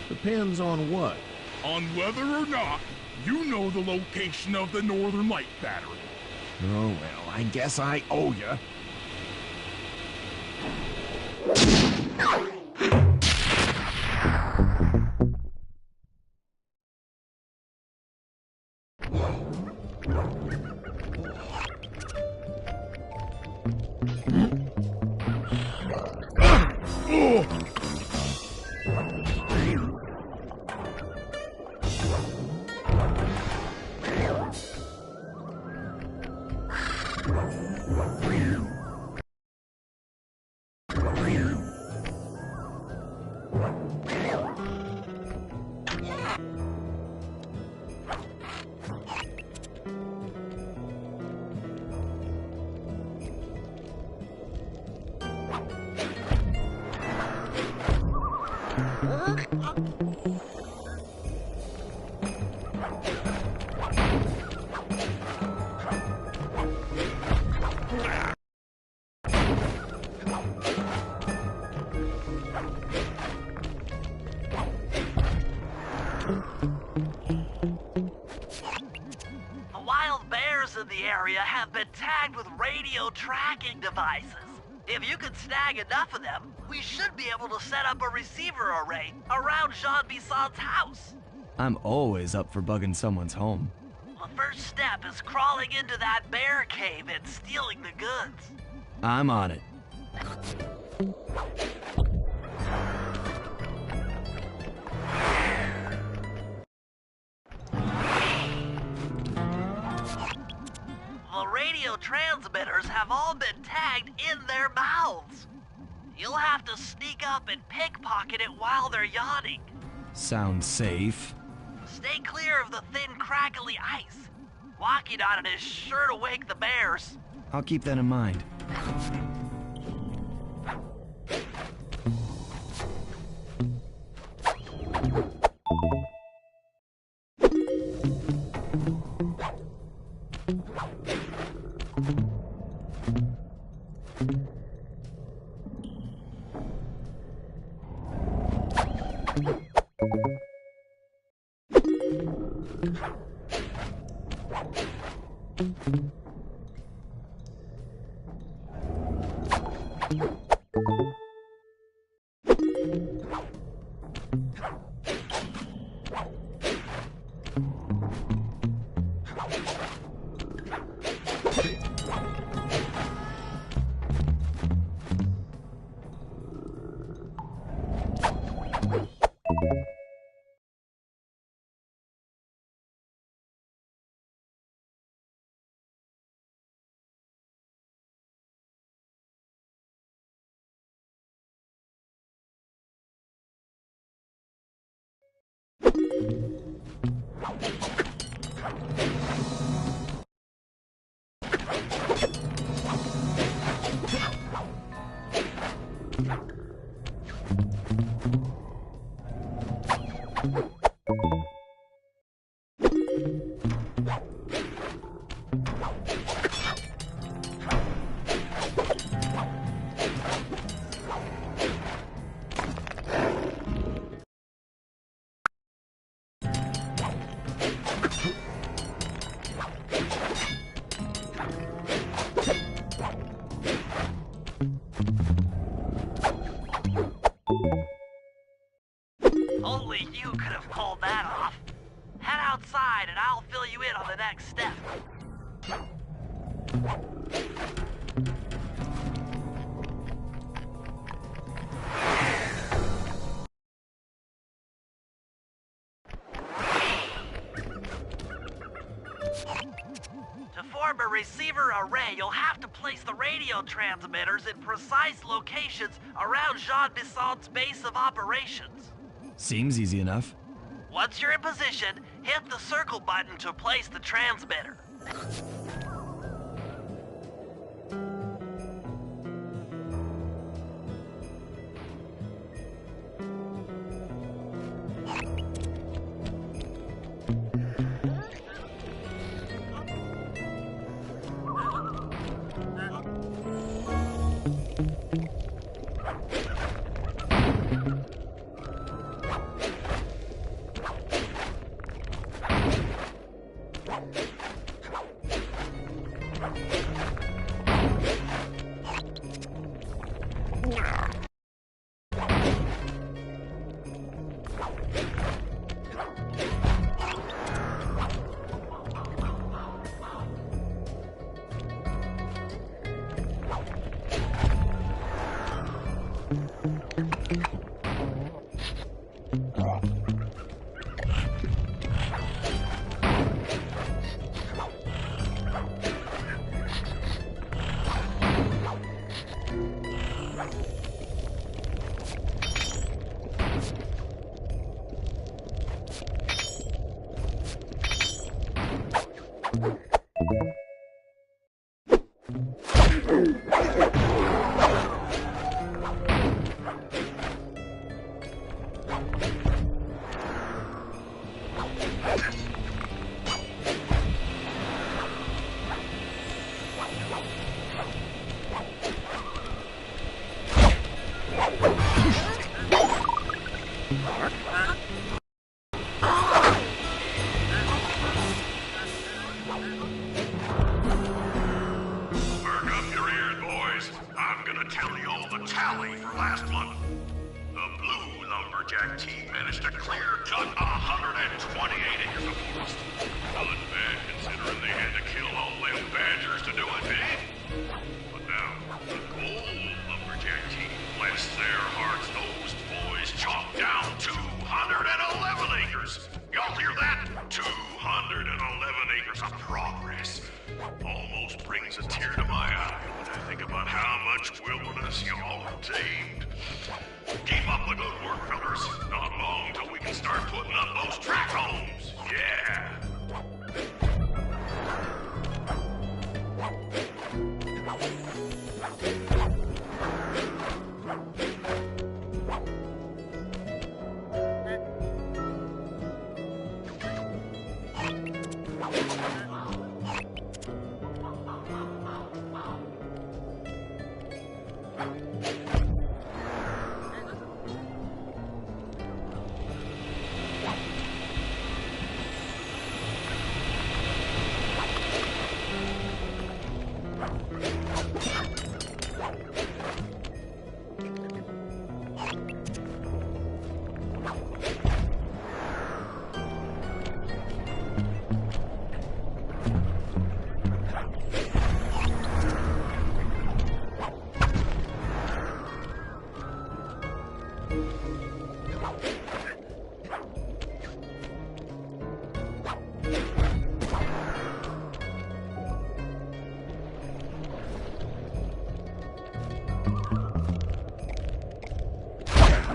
Depends on what? On whether or not you know the location of the Northern Light Battery. Oh, well, I guess I owe ya. The wild bears in the area have been tagged with radio tracking devices. If you can snag enough of them, we should be able to set up a receiver array around Jean Bisson's house. I'm always up for bugging someone's home. The first step is crawling into that bear cave and stealing the goods. I'm on it. The radio transmitters have all been tagged in their mouths. You'll have to sneak up and pickpocket it while they're yawning. Sounds safe. Stay clear of the thin, crackly ice. Walking on it is sure to wake the bears. I'll keep that in mind. Only you could have pulled that off. Head outside and I'll fill you in on the next step. To form a receiver array, you'll have to place the radio transmitters in precise locations around Jean Bison's base of operations. Seems easy enough. Once you're in position, hit the circle button to place the transmitter. Lumberjack team managed to clear cut 128 acres of forest. Not bad considering they had to kill all them badgers to do it, eh? But now, the gold Lumberjack team, bless their hearts, those boys chopped down 211 acres. Y'all hear that? 211 acres of progress. Almost brings a tear to my eye when I think about how much wilderness y'all have tamed. Keep up the good work, fellas. Not long till we can start putting up those track homes. Yeah.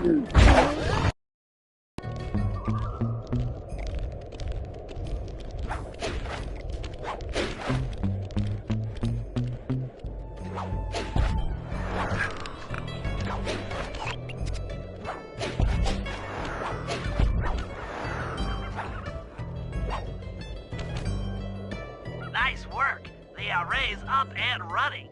Nice work. The array's up and running.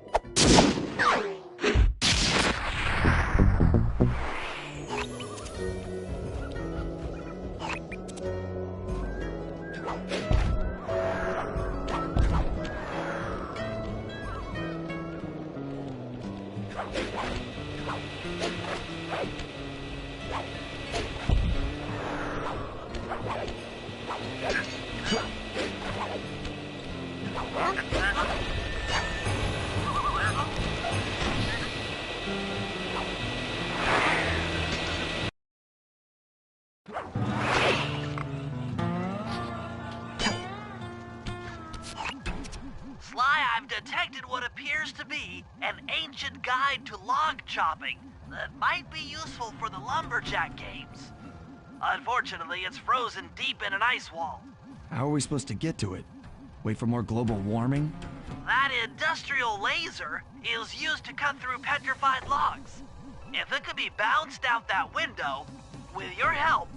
Sly, I've detected what appears to be an ancient guide to log chopping that might be useful for the lumberjack games. Unfortunately, it's frozen deep in an ice wall. How are we supposed to get to it? Wait for more global warming? That industrial laser is used to cut through petrified logs. If it could be bounced out that window, with your help,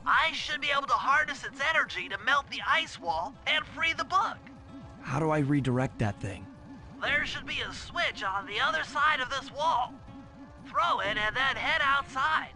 I should be able to harness its energy to melt the ice wall and free the bug. How do I redirect that thing? There should be a switch on the other side of this wall. Throw it and then head outside.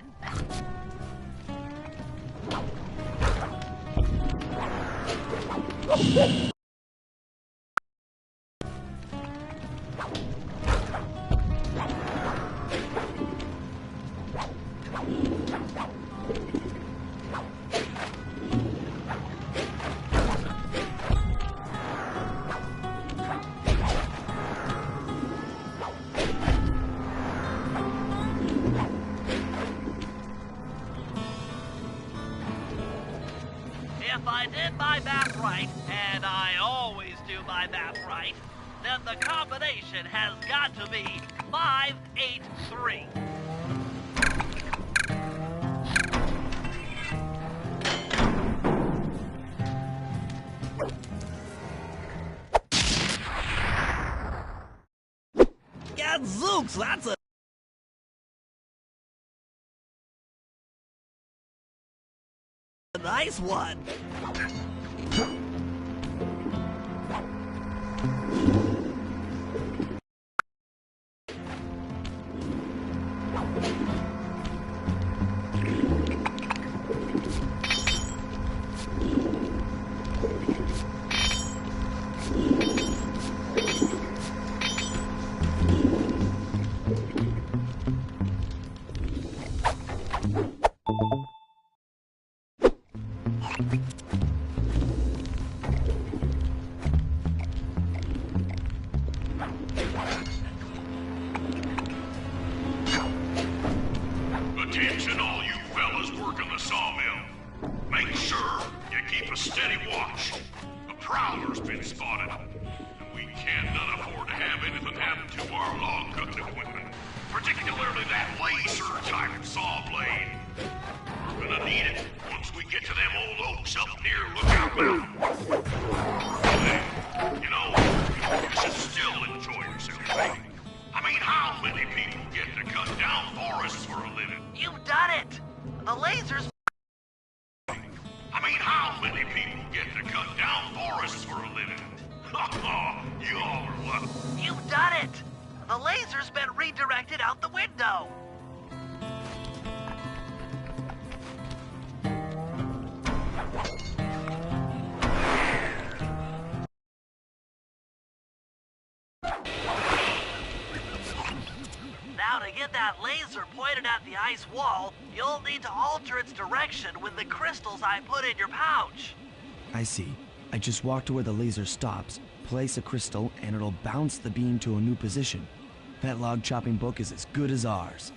If I did my math right, and I always do my math right, then the combination has got to be 583. Gadzooks, that's a nice one. Attention all you fellas working the sawmill. Make sure you keep a steady watch. A prowler's been spotted, and we cannot afford to have anything happen to our log cutting equipment, particularly that laser-type saw blade. We're gonna need it once we get to them old oaks up near Lookout Mountain. Hey, you know, you should still enjoy yourself, baby. I mean, how many people get to cut down forests for a living? You've done it! The laser's... I mean, how many people get to cut down forests for a living? You all are lucky. You've done it! The laser's been redirected out the window. Now to get that laser pointed at the ice wall, you'll need to alter its direction with the crystals I put in your pouch. I see. I just walk to where the laser stops, place a crystal, and it'll bounce the beam to a new position. That log chopping book is as good as ours.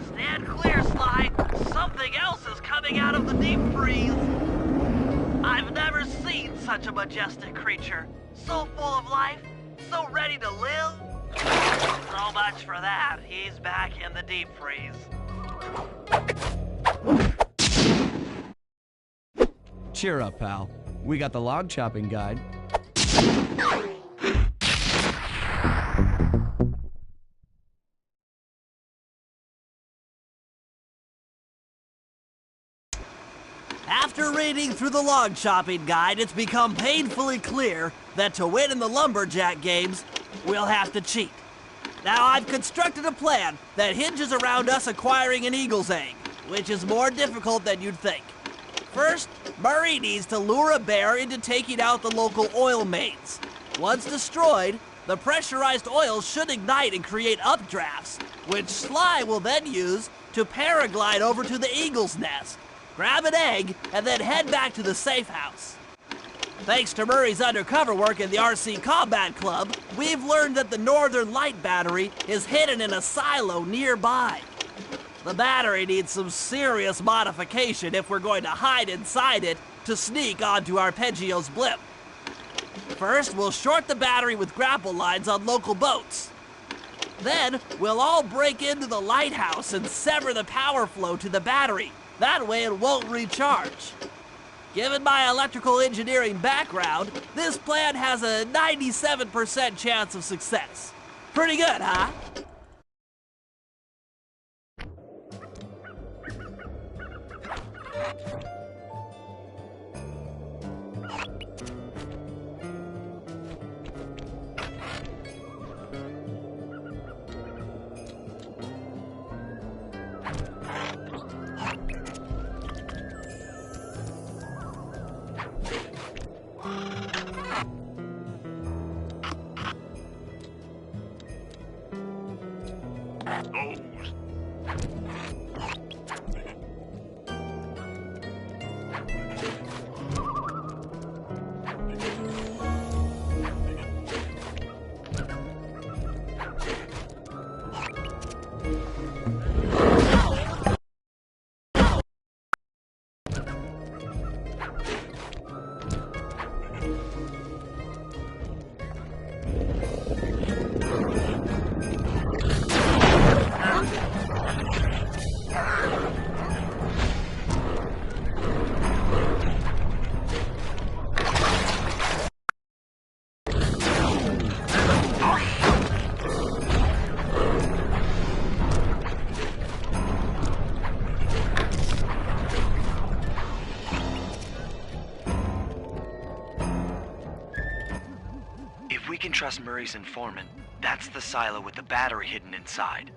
Stand clear, Sly. Something else is coming out of the deep freeze. I've never seen such a majestic creature. So full of life, so ready to live. So much for that. He's back in the deep freeze. Cheer up, pal. We got the log chopping guide. After reading through the log chopping guide, it's become painfully clear that to win in the lumberjack games, we'll have to cheat. Now, I've constructed a plan that hinges around us acquiring an eagle's egg, which is more difficult than you'd think. First, Murray needs to lure a bear into taking out the local oil mains. Once destroyed, the pressurized oil should ignite and create updrafts, which Sly will then use to paraglide over to the eagle's nest, grab an egg, and then head back to the safe house. Thanks to Murray's undercover work in the RC Combat Club, we've learned that the Northern Light Battery is hidden in a silo nearby. The battery needs some serious modification if we're going to hide inside it to sneak onto Arpeggio's blimp. First, we'll short the battery with grapple lines on local boats. Then, we'll all break into the lighthouse and sever the power flow to the battery. That way it won't recharge. Given my electrical engineering background, this plan has a 97% chance of success. Pretty good, huh? Those. trust Murray's informant. That's the silo with the battery hidden inside.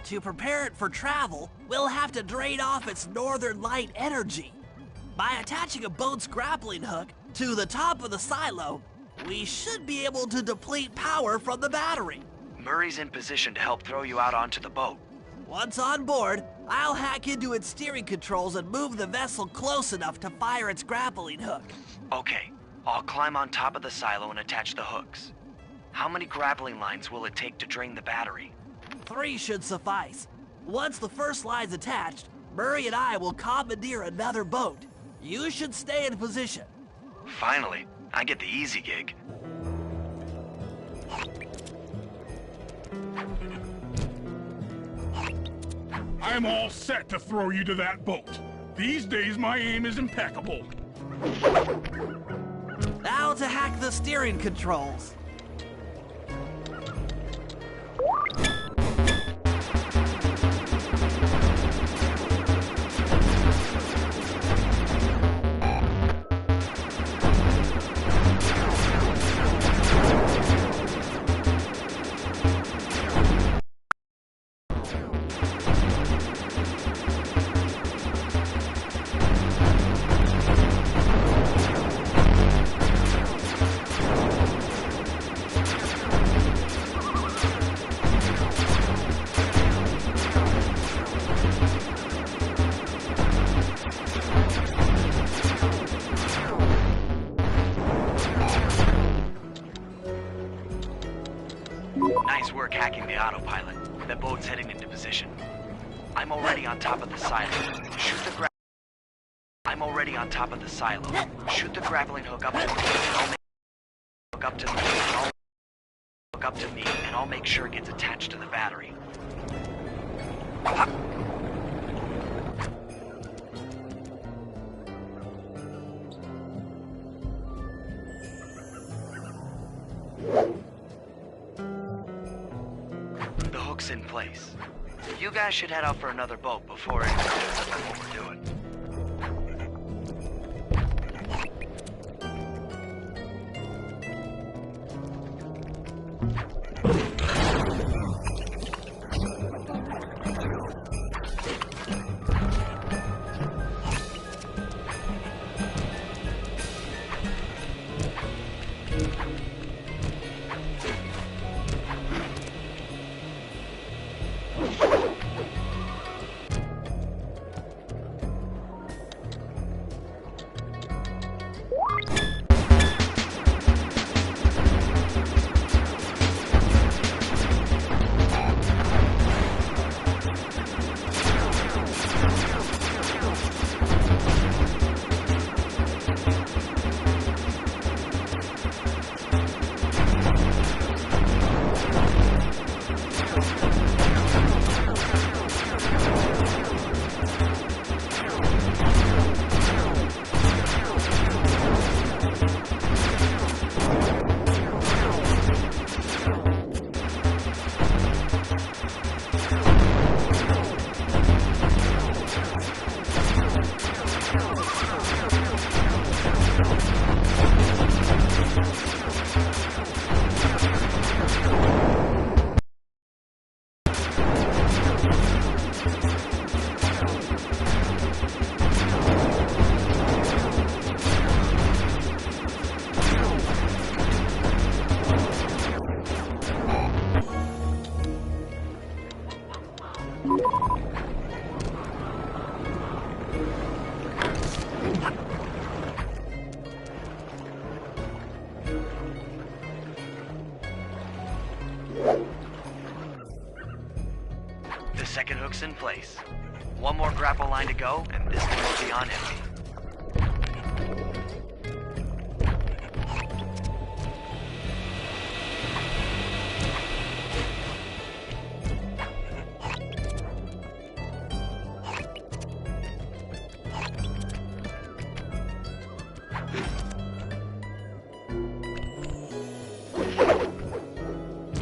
To prepare it for travel, we'll have to drain off its northern light energy. By attaching a boat's grappling hook to the top of the silo, we should be able to deplete power from the battery. Murray's in position to help throw you out onto the boat. Once on board, I'll hack into its steering controls and move the vessel close enough to fire its grappling hook. Okay, I'll climb on top of the silo and attach the hooks. How many grappling lines will it take to drain the battery? 3 should suffice. Once the first line's attached, Murray and I will commandeer another boat. You should stay in position. Finally, I get the easy gig. I'm all set to throw you to that boat. These days, my aim is impeccable. Now to hack the steering controls. Nice work hacking the autopilot. The boat's heading into position. I'm already on top of the silo. I'm already on top of the silo. Shoot the grappling hook up to me, and I'll make hook up to me, and I'll hook up to me, and I'll make sure it gets attached to the battery. The hook's in place. You guys should head out for another boat before it overdo it. The second hook's in place. One more grapple line to go, and this one will be on empty.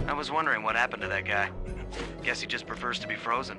I was wondering what happened to that guy. Guess he just prefers to be frozen.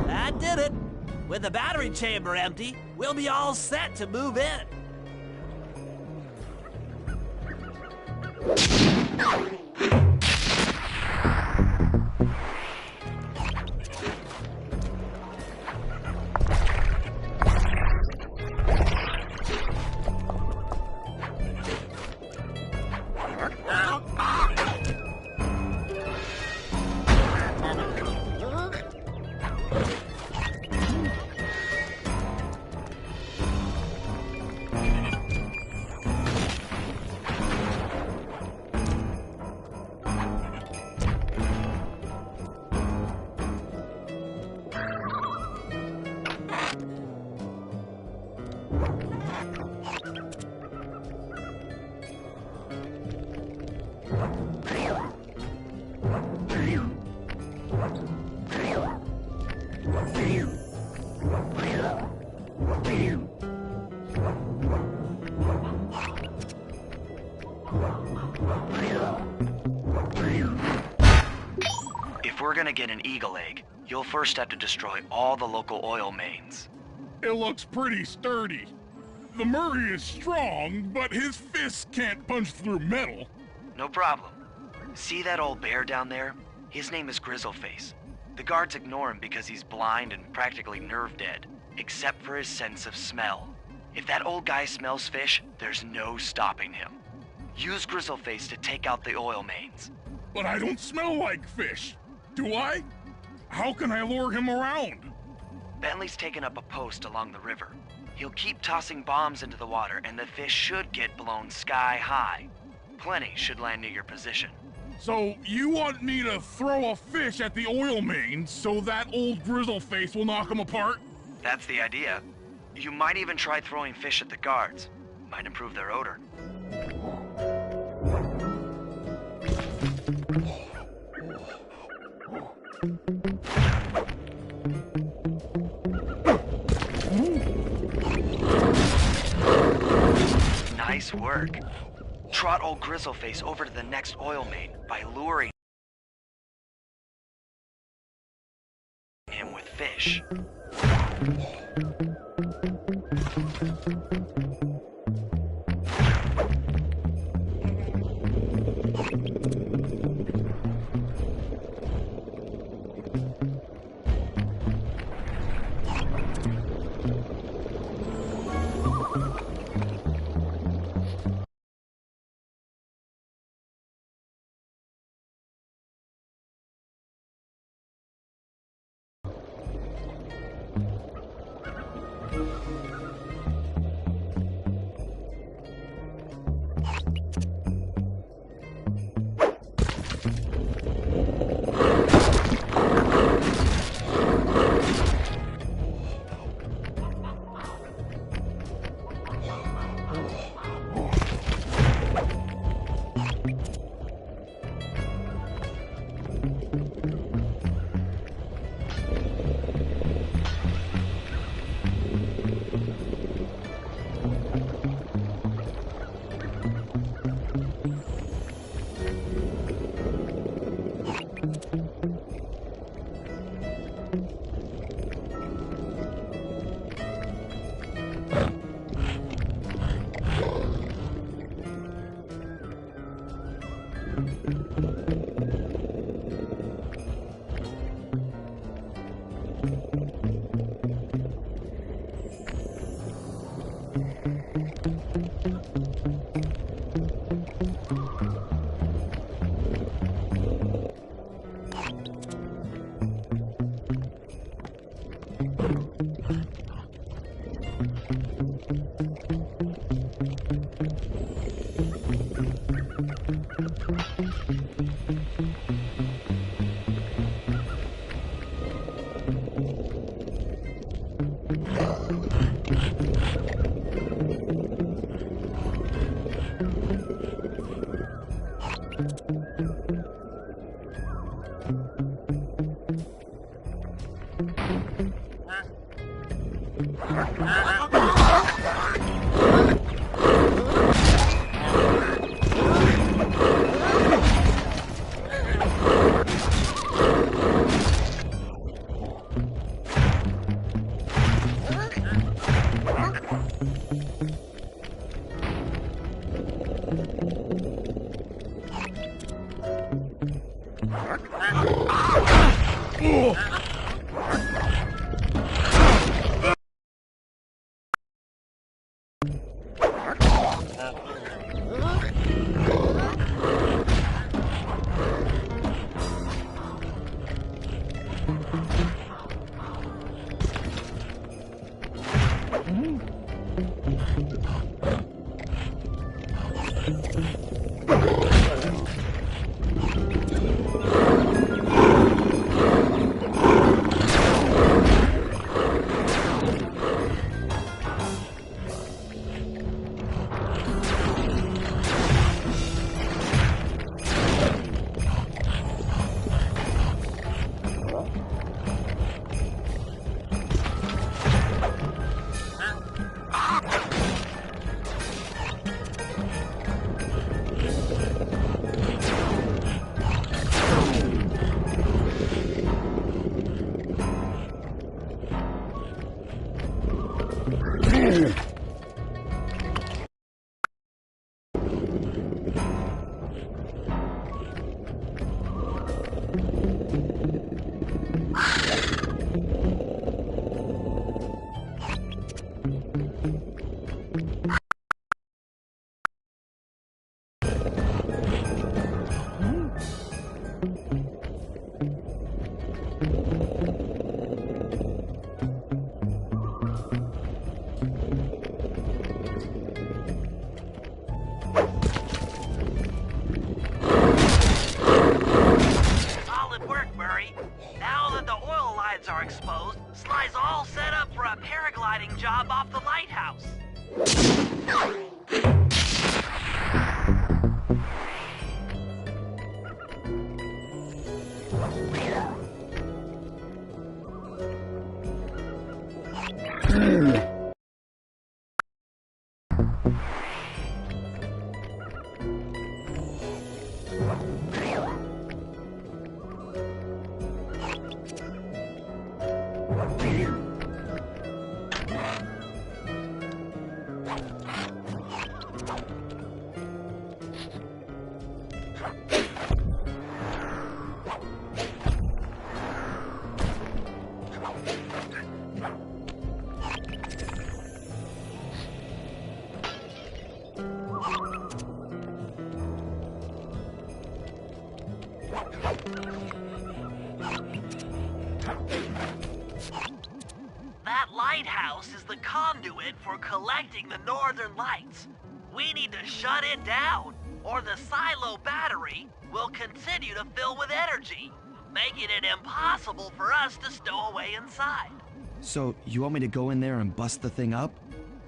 That did it. With the battery chamber empty, we'll be all set to move in. gonna get an eagle egg, you'll first have to destroy all the local oil mains. It looks pretty sturdy. The Murray is strong, but his fists can't punch through metal. No problem. See that old bear down there? His name is Grizzleface. The guards ignore him because he's blind and practically nerve dead, except for his sense of smell. If that old guy smells fish, there's no stopping him. Use Grizzleface to take out the oil mains. But I don't smell like fish, do I? How can I lure him around? Bentley's taken up a post along the river. He'll keep tossing bombs into the water and the fish should get blown sky high. Plenty should land near your position. So you want me to throw a fish at the oil mains so that old Grizzleface will knock him apart? That's the idea. You might even try throwing fish at the guards. Might improve their odor. Nice work. Trot old Grizzleface over to the next oil main by luring him with fish. Solid work, Murray. Now that the oil lines are exposed, Sly's all set up for a paragliding job off the lighthouse. That lighthouse is the conduit for collecting the northern lights. We need to shut it down, or the silo battery will continue to fill with energy, making it impossible for us to stow away inside. So, you want me to go in there and bust the thing up?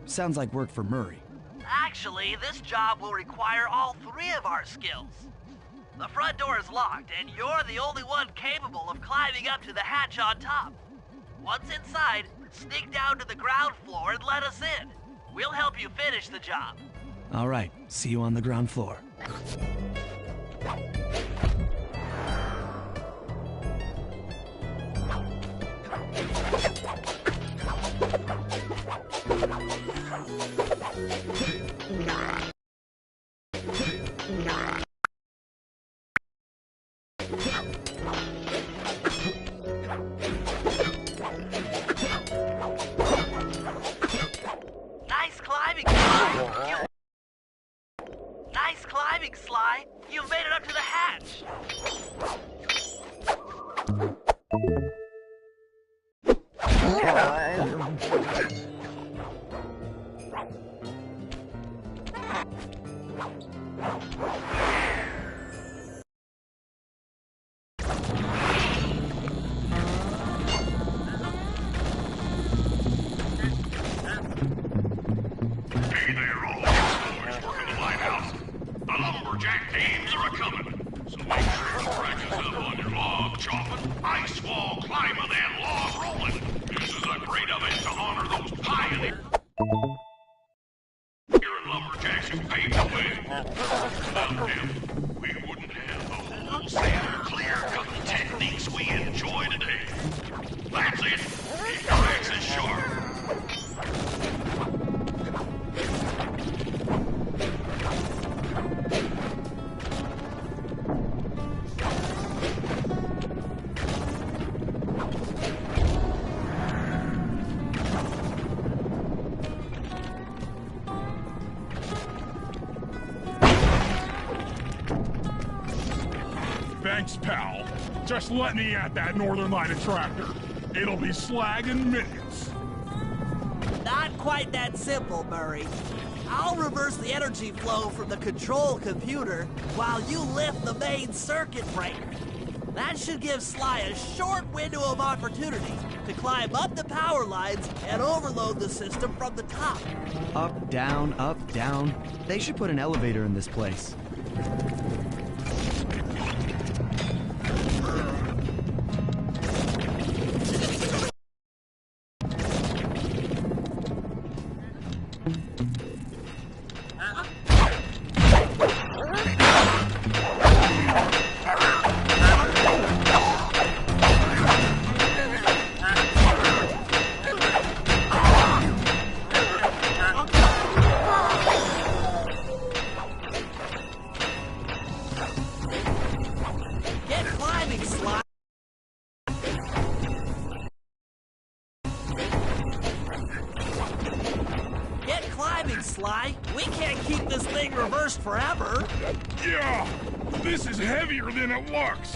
Sounds like work for Murray. Actually, this job will require all three of our skills. The front door is locked, and you're the only one capable of climbing up to the hatch on top. Once inside, sneak down to the ground floor and let us in. We'll help you finish the job. All right, see you on the ground floor. Nice climbing, Sly. Nice climbing, Sly. You've made it up to the hatch. Hey there, all you boys working the lighthouse. The lumberjack teams are a-coming, so make sure to practice up on your log chopping, ice wall climbing, and log rolling. This is a great event to honor those pioneers and lumberjacks who paved the way. Without them, we wouldn't have the wholesale clear-cutting techniques we enjoy today. That's it. Keep your axes sharp. Thanks, pal. Just let me at that Northern Light attractor. It'll be slag in minutes. Not quite that simple, Murray. I'll reverse the energy flow from the control computer while you lift the main circuit breaker. That should give Sly a short window of opportunity to climb up the power lines and overload the system from the top. Up, down, up, down. They should put an elevator in this place. Sly. We can't keep this thing reversed forever. Yeah, this is heavier than it looks.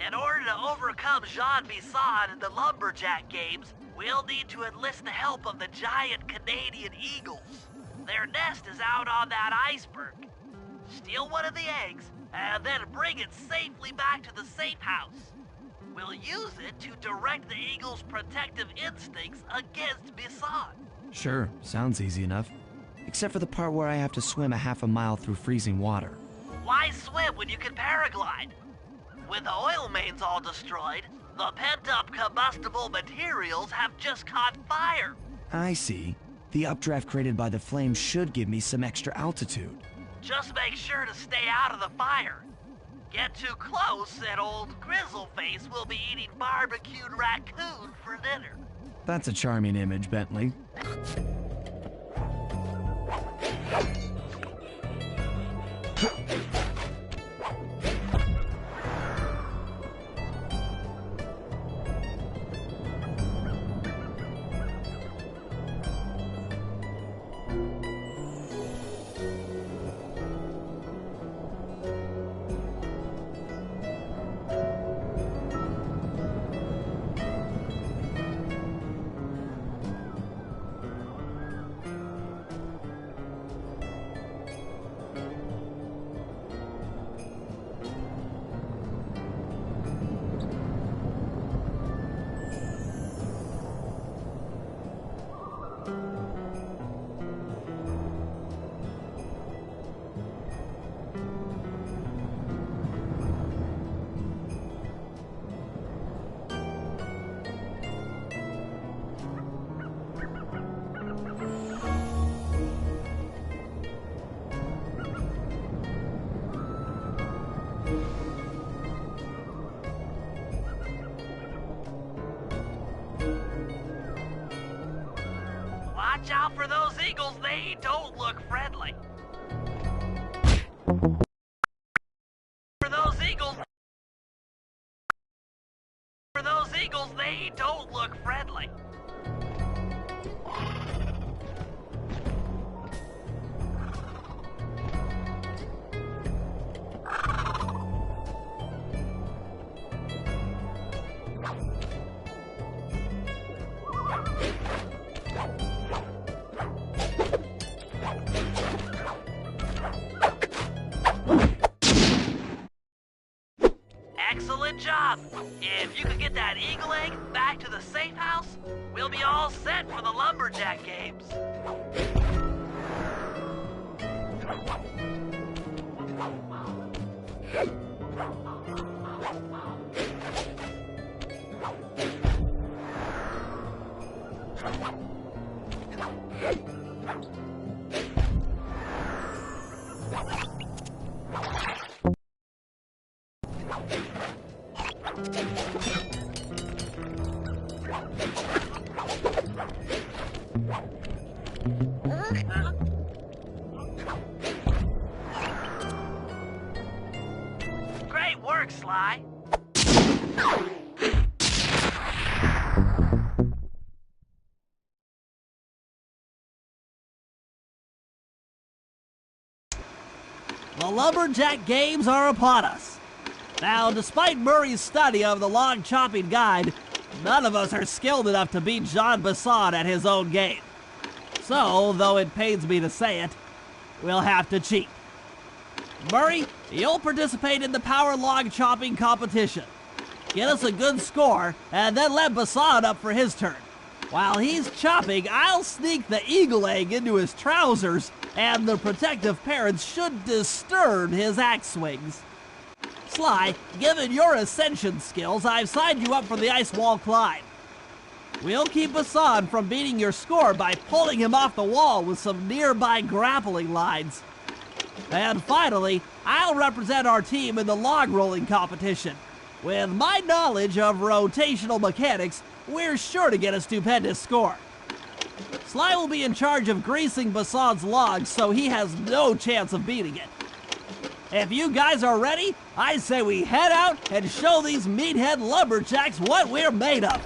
In order to overcome Jean Bison in the Lumberjack games, we'll need to enlist the help of the giant Canadian eagles. Their nest is out on that iceberg. Steal one of the eggs, and then bring it safely back to the safe house. We'll use it to direct the eagle's protective instincts against Bison. Sure, sounds easy enough. Except for the part where I have to swim a half a mile through freezing water. Why swim when you can paraglide? With the oil mains all destroyed, the pent-up combustible materials have just caught fire. I see. The updraft created by the flames should give me some extra altitude. Just make sure to stay out of the fire. Get too close and old Grizzleface will be eating barbecued raccoon for dinner. That's a charming image, Bentley. Watch out for those eagles, they don't look friendly. For those eagles, they don't look friendly. Excellent job! If you could get that eagle egg back to the safe house, we'll be all set for the Lumberjack games. The Lumberjack Games are upon us. Now, despite Murray's study of the log chopping guide, none of us are skilled enough to beat Jean Bassan at his own game. So, though it pains me to say it, we'll have to cheat. Murray, you'll participate in the power log chopping competition. Get us a good score, and then let Bassan up for his turn. While he's chopping, I'll sneak the eagle egg into his trousers, and the protective parents should disturb his axe swings. Sly, given your ascension skills, I've signed you up for the ice wall climb. We'll keep Bassan from beating your score by pulling him off the wall with some nearby grappling lines. And finally, I'll represent our team in the log rolling competition. With my knowledge of rotational mechanics, we're sure to get a stupendous score. Sly will be in charge of greasing Bassan's logs, so he has no chance of beating it. If you guys are ready, I say we head out and show these meathead lumberjacks what we're made of.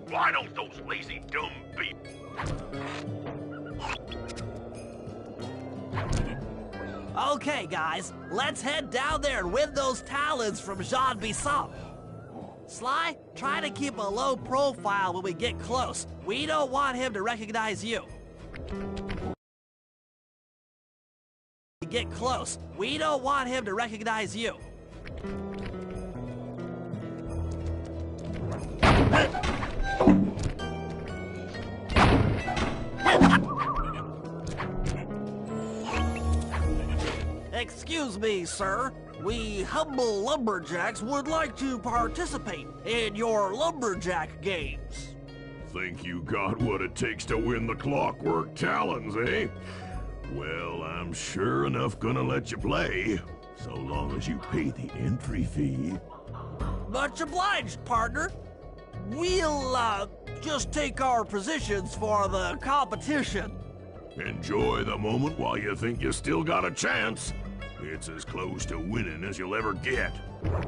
Why don't those lazy, dumb beat? Okay, guys, let's head down there and win those talons from Jean Bissot. Sly, try to keep a low profile when we get close. We don't want him to recognize you. Get close. We don't want him to recognize you. Excuse me, sir. We humble lumberjacks would like to participate in your lumberjack games. Think you got what it takes to win the Clockwork Talons, eh? Well, I'm sure enough gonna let you play, so long as you pay the entry fee. Much obliged, partner. We'll, just take our positions for the competition. Enjoy the moment while you think you still got a chance. It's as close to winning as you'll ever get.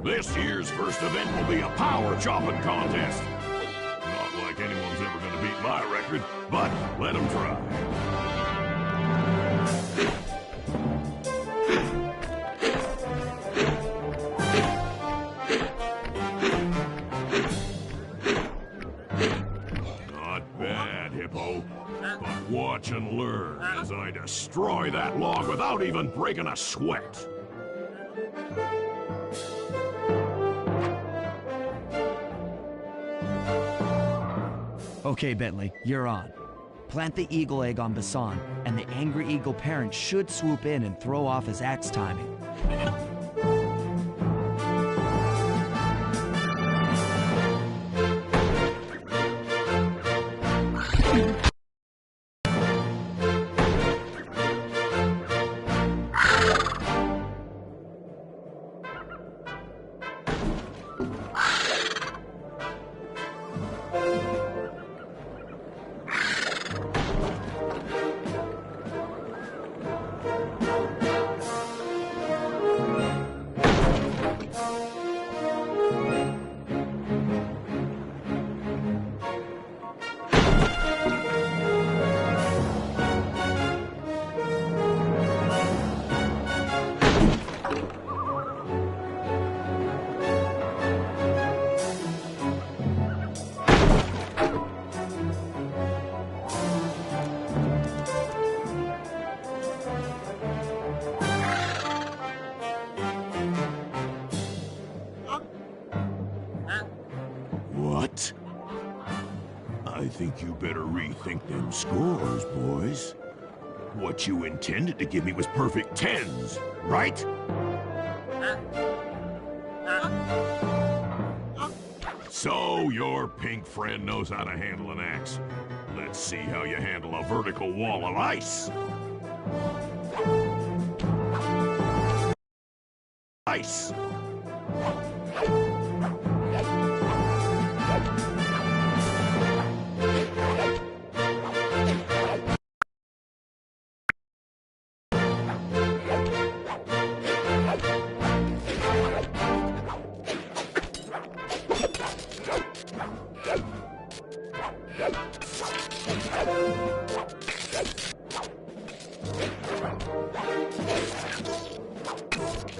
This year's first event will be a power chopping contest. Not like anyone's ever gonna beat my record, but let them try. Not bad, Hippo. But watch and learn as I destroy that log without even breaking a sweat. Okay, Bentley, you're on. Plant the eagle egg on Bassan, and the angry eagle parent should swoop in and throw off his axe timing. What? I think you better rethink them scores, boys. What you intended to give me was perfect tens, right? So your pink friend knows how to handle an axe. Let's see how you handle a vertical wall of ice. Ice.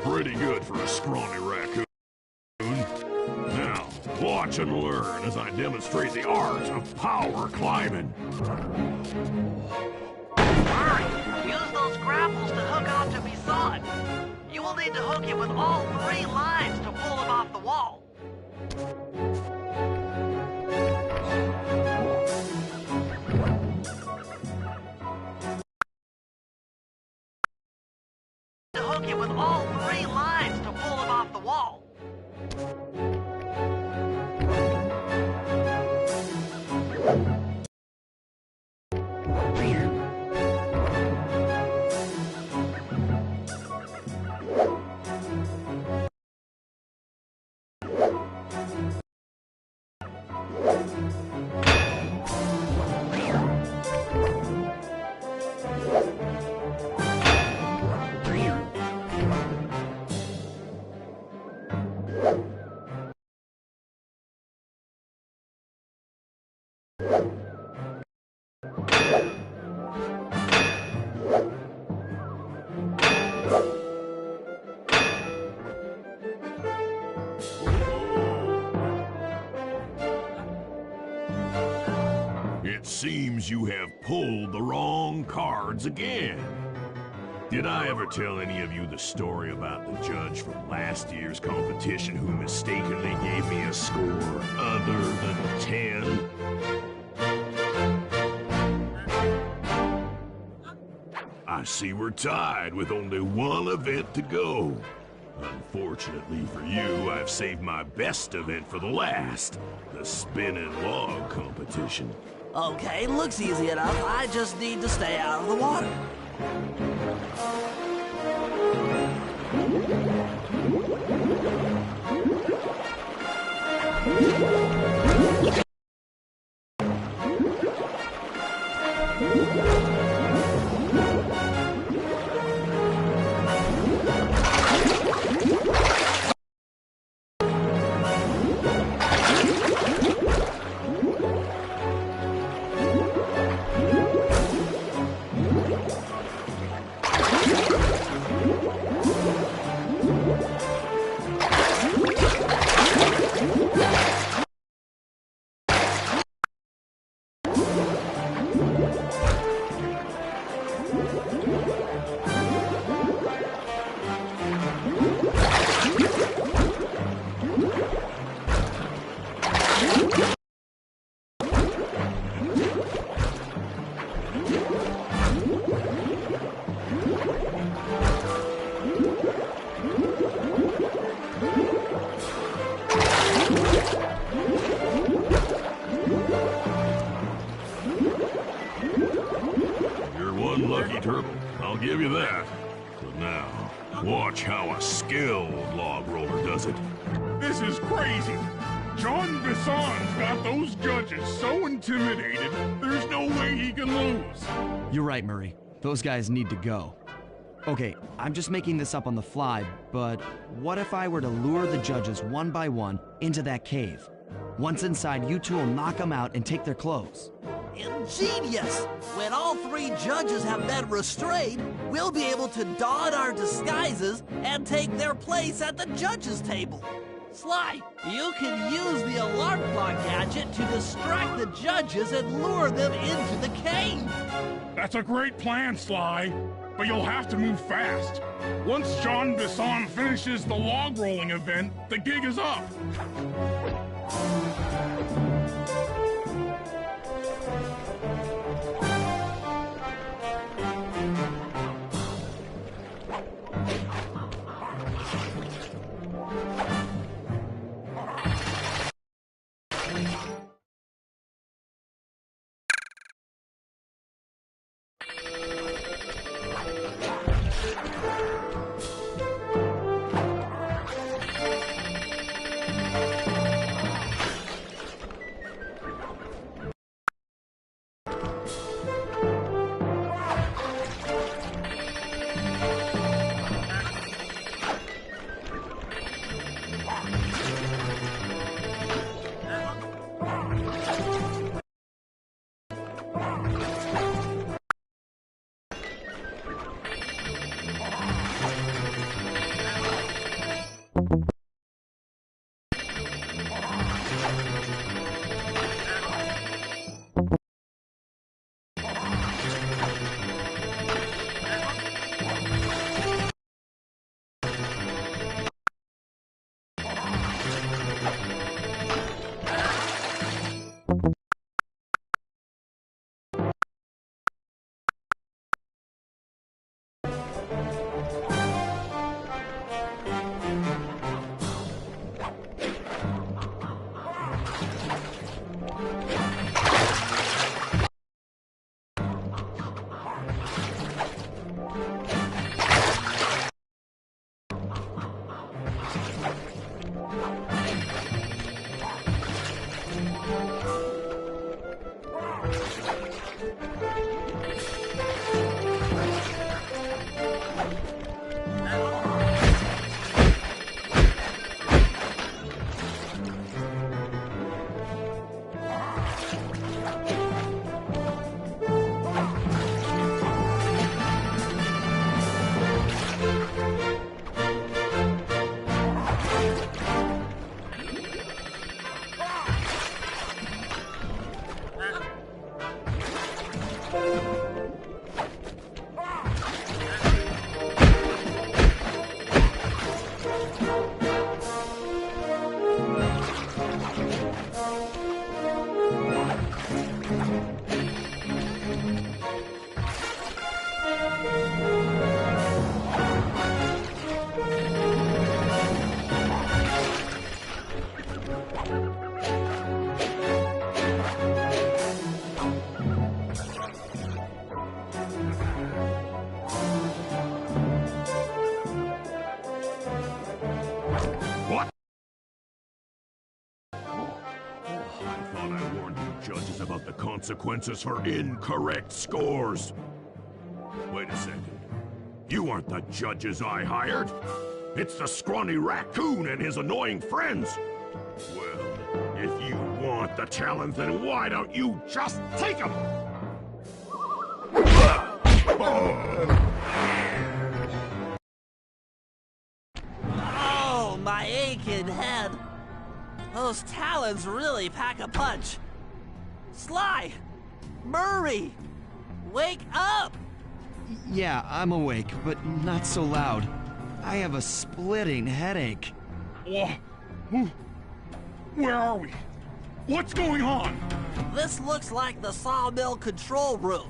Pretty good for a scrawny raccoon. Now, watch and learn as I demonstrate the art of power climbing. Hurry! Use those grapples to hook onto Bisson. You will need to hook him with all 3 lines to pull him off the wall. To hook him with all 3 lines to pull him off the wall. seems you have pulled the wrong cards again. Did I ever tell any of you the story about the judge from last year's competition who mistakenly gave me a score other than 10? I see we're tied with only one event to go. Unfortunately for you, I've saved my best event for the last, the spinning log competition. Okay, looks easy enough. I just need to stay out of the water. Lucky turtle, I'll give you that. But now, watch how a skilled log roller does it. This is crazy. John Bisson's got those judges so intimidated, there's no way he can lose. You're right, Murray. Those guys need to go. Okay, I'm just making this up on the fly, but what if I were to lure the judges one by one into that cave? Once inside, you two will knock them out and take their clothes. Ingenious! When all three judges have been restrained, we'll be able to don our disguises and take their place at the judges' table. Sly, you can use the alarm clock gadget to distract the judges and lure them into the cave. That's a great plan, Sly, but you'll have to move fast. Once John Bisson finishes the log rolling event, the gig is up. about the consequences for incorrect scores. Wait a second. You aren't the judges I hired. It's the scrawny raccoon and his annoying friends. Well, if you want the challenge, then why don't you just take them? Oh, my aching head. Those talons really pack a punch. Sly! Murray! Wake up! Yeah, I'm awake, but not so loud. I have a splitting headache. Where are we? What's going on? This looks like the sawmill control room.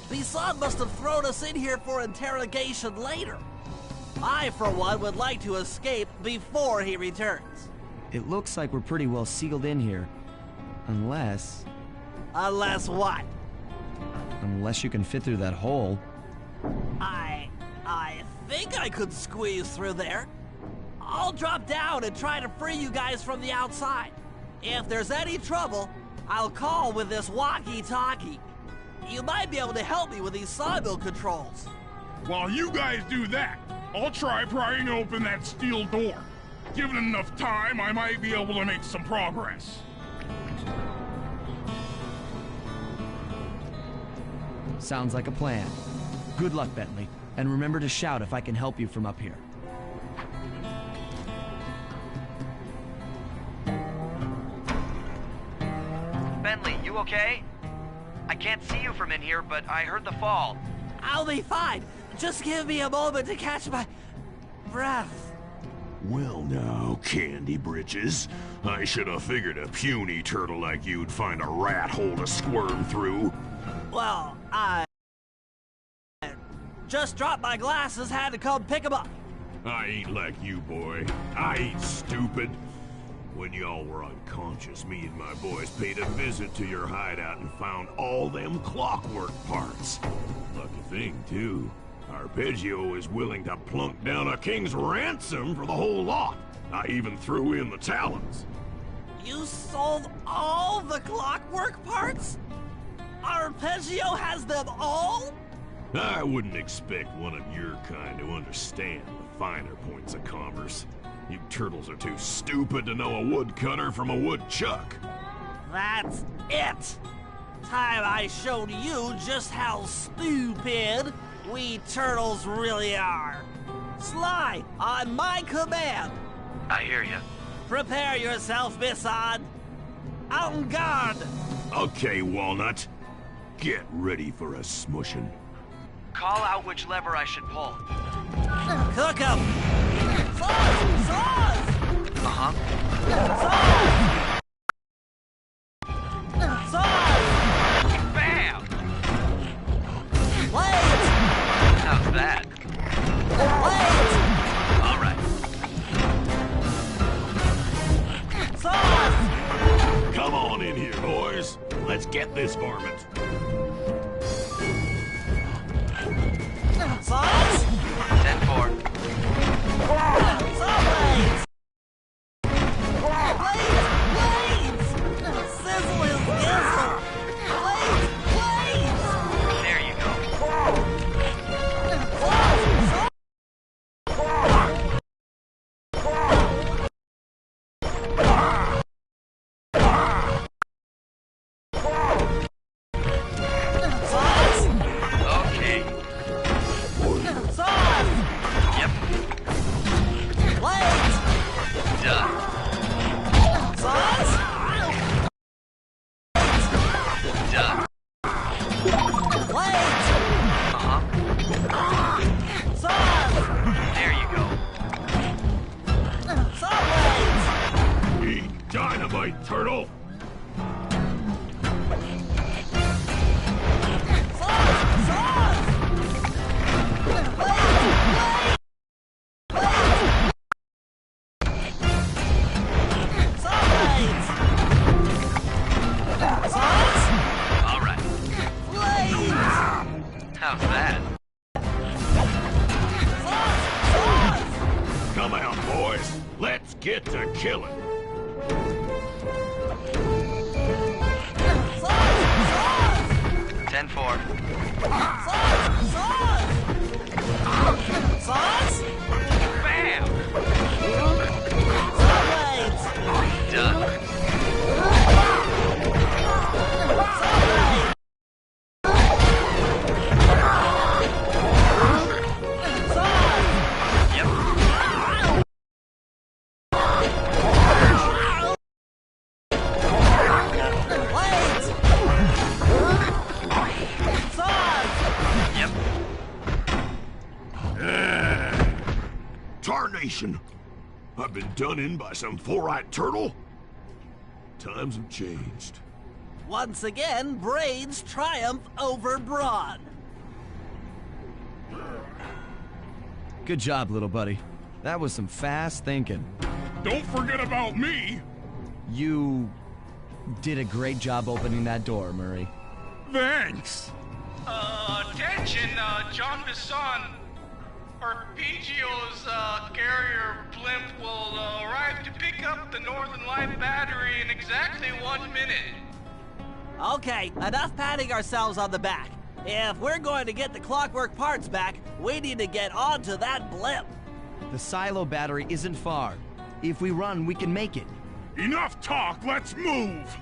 Bisson must have thrown us in here for interrogation later. I, for one, would like to escape before he returns. It looks like we're pretty well sealed in here. Unless... Unless what? Unless you can fit through that hole. I think I could squeeze through there. I'll drop down and try to free you guys from the outside. If there's any trouble, I'll call with this walkie-talkie. You might be able to help me with these sawmill controls. While you guys do that, I'll try prying open that steel door. Given enough time, I might be able to make some progress. Sounds like a plan. Good luck, Bentley. And remember to shout if I can help you from up here. Bentley, you okay? I can't see you from in here, but I heard the fall. I'll be fine. Just give me a moment to catch my breath. Well now, Candy Britches. I should have figured a puny turtle like you'd find a rat hole to squirm through. Well, I just dropped my glasses, had to come pick them up. I ain't like you, boy. I ain't stupid. When y'all were unconscious, me and my boys paid a visit to your hideout and found all them clockwork parts. Lucky thing, too. Arpeggio is willing to plunk down a king's ransom for the whole lot. I even threw in the talons. You sold all the clockwork parts? Arpeggio has them all? I wouldn't expect one of your kind to understand the finer points of commerce. You turtles are too stupid to know a woodcutter from a woodchuck. That's it! Time I showed you just how stupid we turtles really are. Sly, on my command. I hear you. Prepare yourself, Bisson. En garde! Okay, Walnut. Get ready for a smushin'. Call out which lever I should pull. Cook 'em! Saws! Saws! Uh-huh. Saws! Saws! Bam! Blades! How's that? Blades! All right. Saws! Come on in here, boys. Let's get this varmint. Saws! 10-4. Saw blades! Blades! Blades! Sizzle his gizzle! Blades! Blades! There you go. Saws! Saws! Saws! Okay. Saws! Yep. Blades! Done. Saws! Done. Blades! Uh-huh. Saws! There you go. Saw blades! Eat dynamite, turtle. Saws! Saws! Blades! Blades! Saw blades! Saws! All right. Blades! How's that? Saws! Saws! Come out, boys. Let's get to killing. Saws! 10-4. Sauce! Bam! Blades! Done. Tarnation! I've been done in by some four-eyed turtle? Times have changed. Once again, braids triumph over brawn. Good job, little buddy. That was some fast thinking. Don't forget about me. You did a great job opening that door, Murray. Thanks. Attention, John Bisson. Arpeggio's carrier blimp will arrive to pick up the Northern Light battery in exactly 1 minute. Okay, enough patting ourselves on the back. If we're going to get the Clockwork parts back, we need to get onto that blimp. The silo battery isn't far. If we run, we can make it. Enough talk, let's move.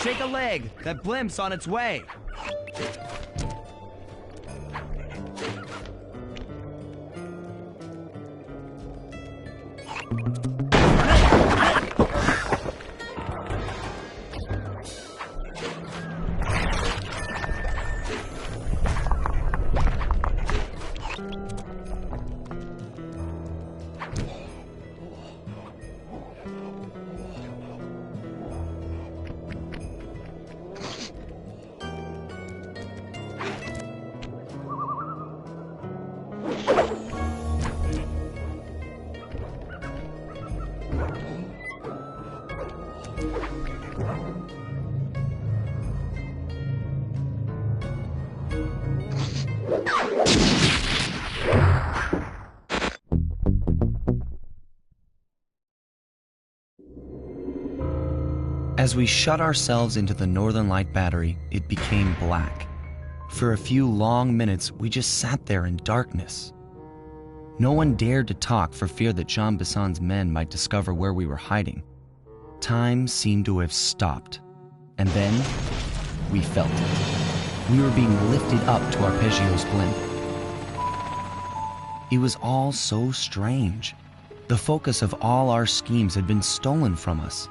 Shake a leg. That blimp's on its way. As we shut ourselves into the Northern Light battery, it became black. For a few long minutes, we just sat there in darkness. No one dared to talk for fear that Jean Bisson's men might discover where we were hiding. Time seemed to have stopped. And then, we felt it. We were being lifted up to Arpeggio's blimp. It was all so strange. The focus of all our schemes had been stolen from us.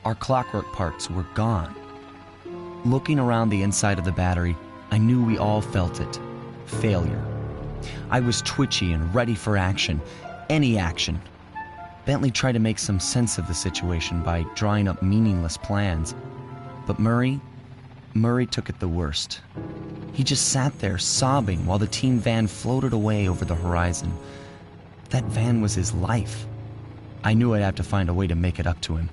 Our clockwork parts were gone. Looking around the inside of the battery, I knew we all felt it. Failure. I was twitchy and ready for action. Any action. Bentley tried to make some sense of the situation by drawing up meaningless plans. But Murray took it the worst. He just sat there sobbing while the team van floated away over the horizon. That van was his life. I knew I'd have to find a way to make it up to him.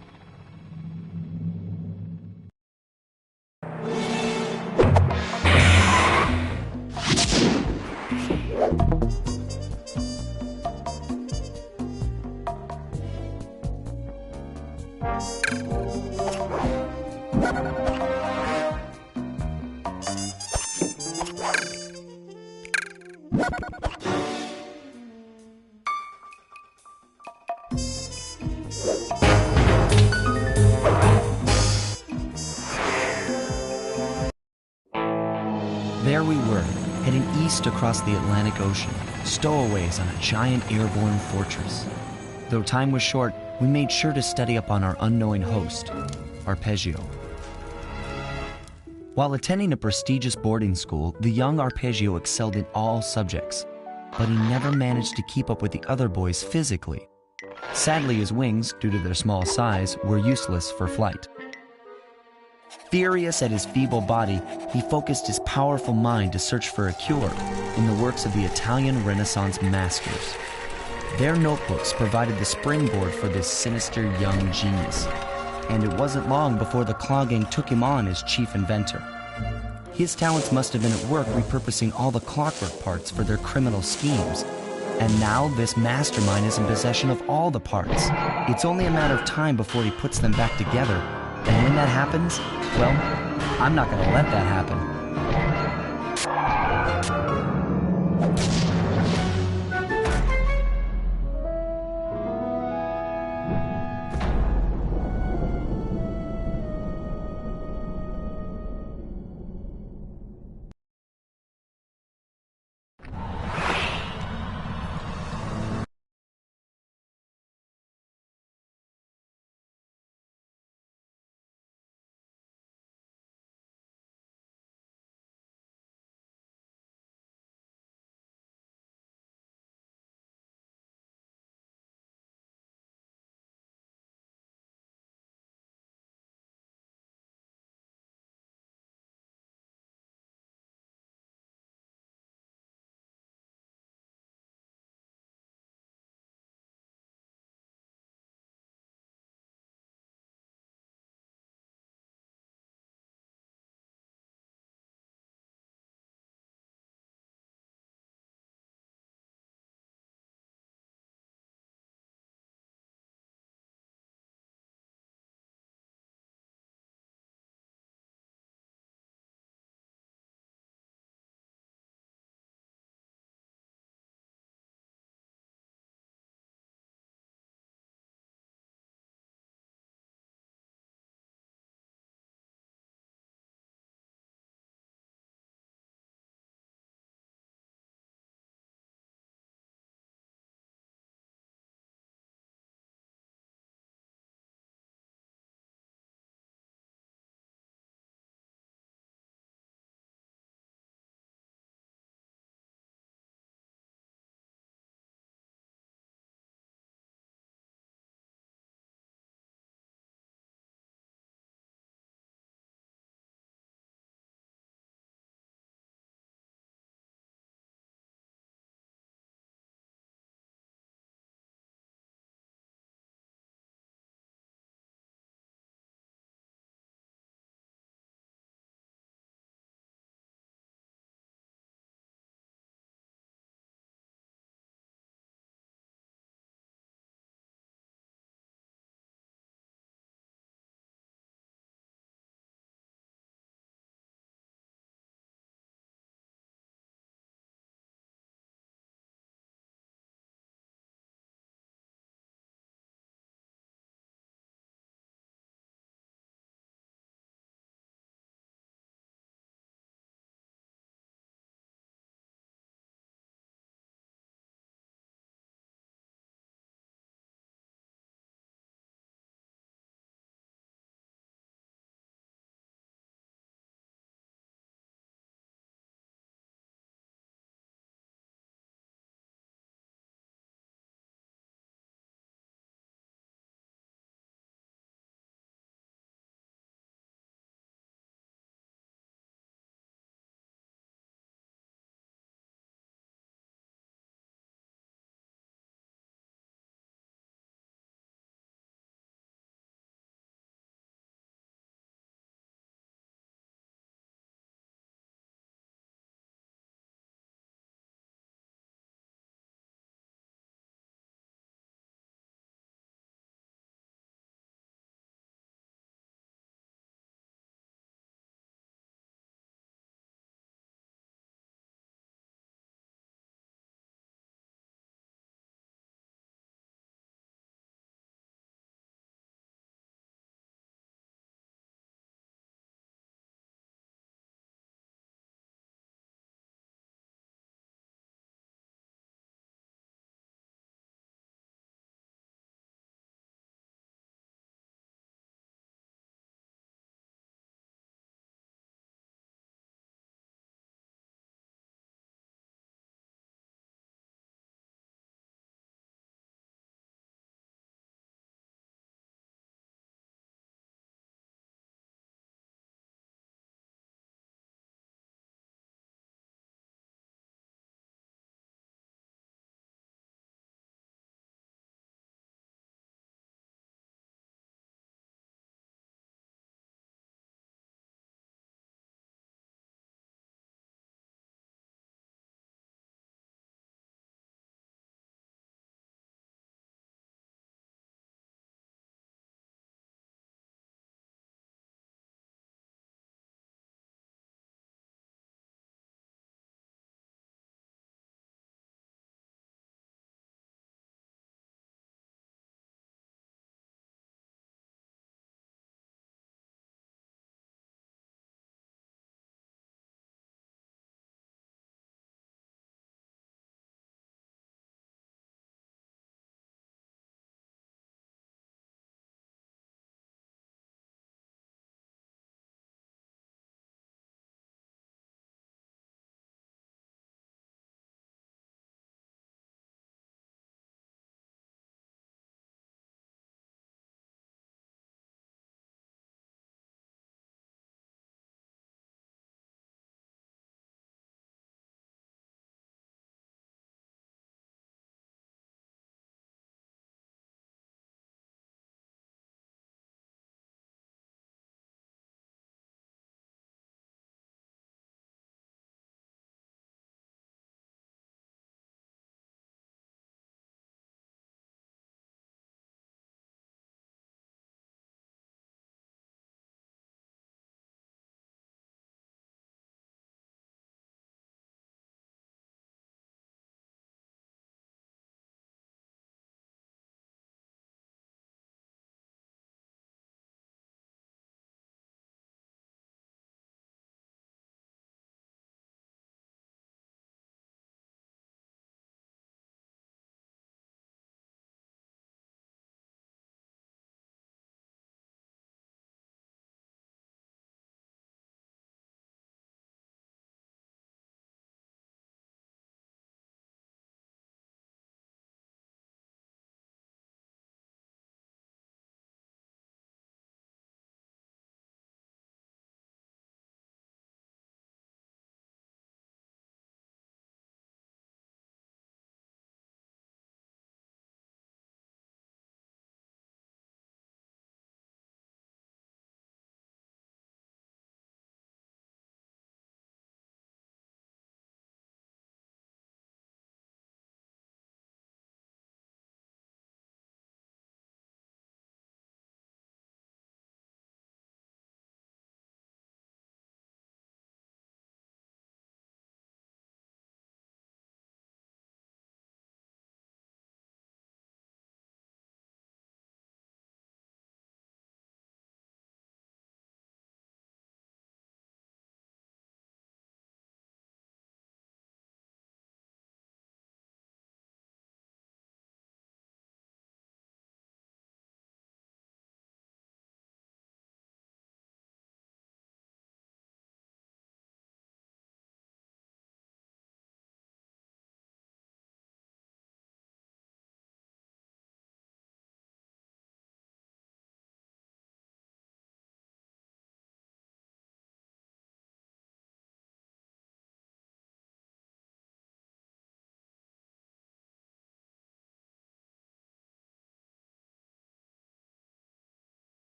There we were, heading east across the Atlantic Ocean, stowaways on a giant airborne fortress. Though time was short, we made sure to study up on our unknowing host, Arpeggio. While attending a prestigious boarding school, the young Arpeggio excelled in all subjects, but he never managed to keep up with the other boys physically. Sadly, his wings, due to their small size, were useless for flight. Furious at his feeble body, he focused his powerful mind to search for a cure in the works of the Italian Renaissance masters. Their notebooks provided the springboard for this sinister young genius, and it wasn't long before the Claw Gang took him on as chief inventor. His talents must have been at work repurposing all the clockwork parts for their criminal schemes, And now this mastermind is in possession of all the parts. It's only a matter of time before he puts them back together. And when that happens, well, I'm not gonna let that happen.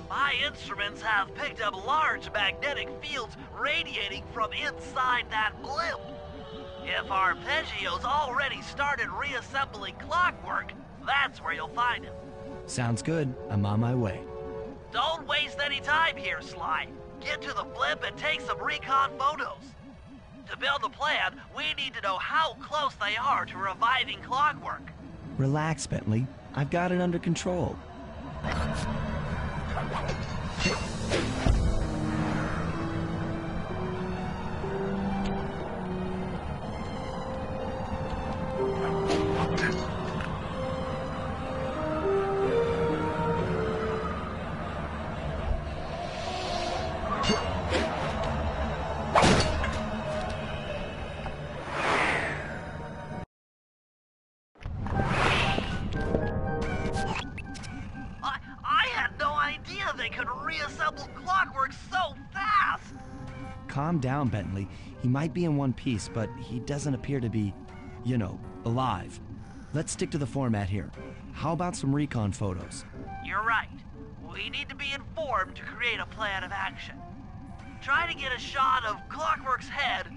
My instruments have picked up large magnetic fields radiating from inside that blimp. If Arpeggio's already started reassembling clockwork, that's where you'll find him. Sounds good. I'm on my way. Don't waste any time here, Sly. Get to the blimp and take some recon photos. To build a plan, we need to know how close they are to reviving clockwork. Relax, Bentley. I've got it under control. I had no idea they could reassemble clockwork so fast! Calm down, Bentley. He might be in one piece, but he doesn't appear to be, you know, alive. Let's stick to the format here. How about some recon photos? You're right. We need to be informed to create a plan of action. Try to get a shot of Clockwork's head,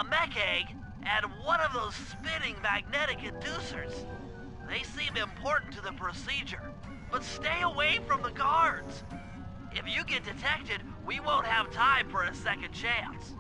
a mech egg, and one of those spinning magnetic inducers. They seem important to the procedure, but stay away from the guards. If you get detected, we won't have time for a second chance.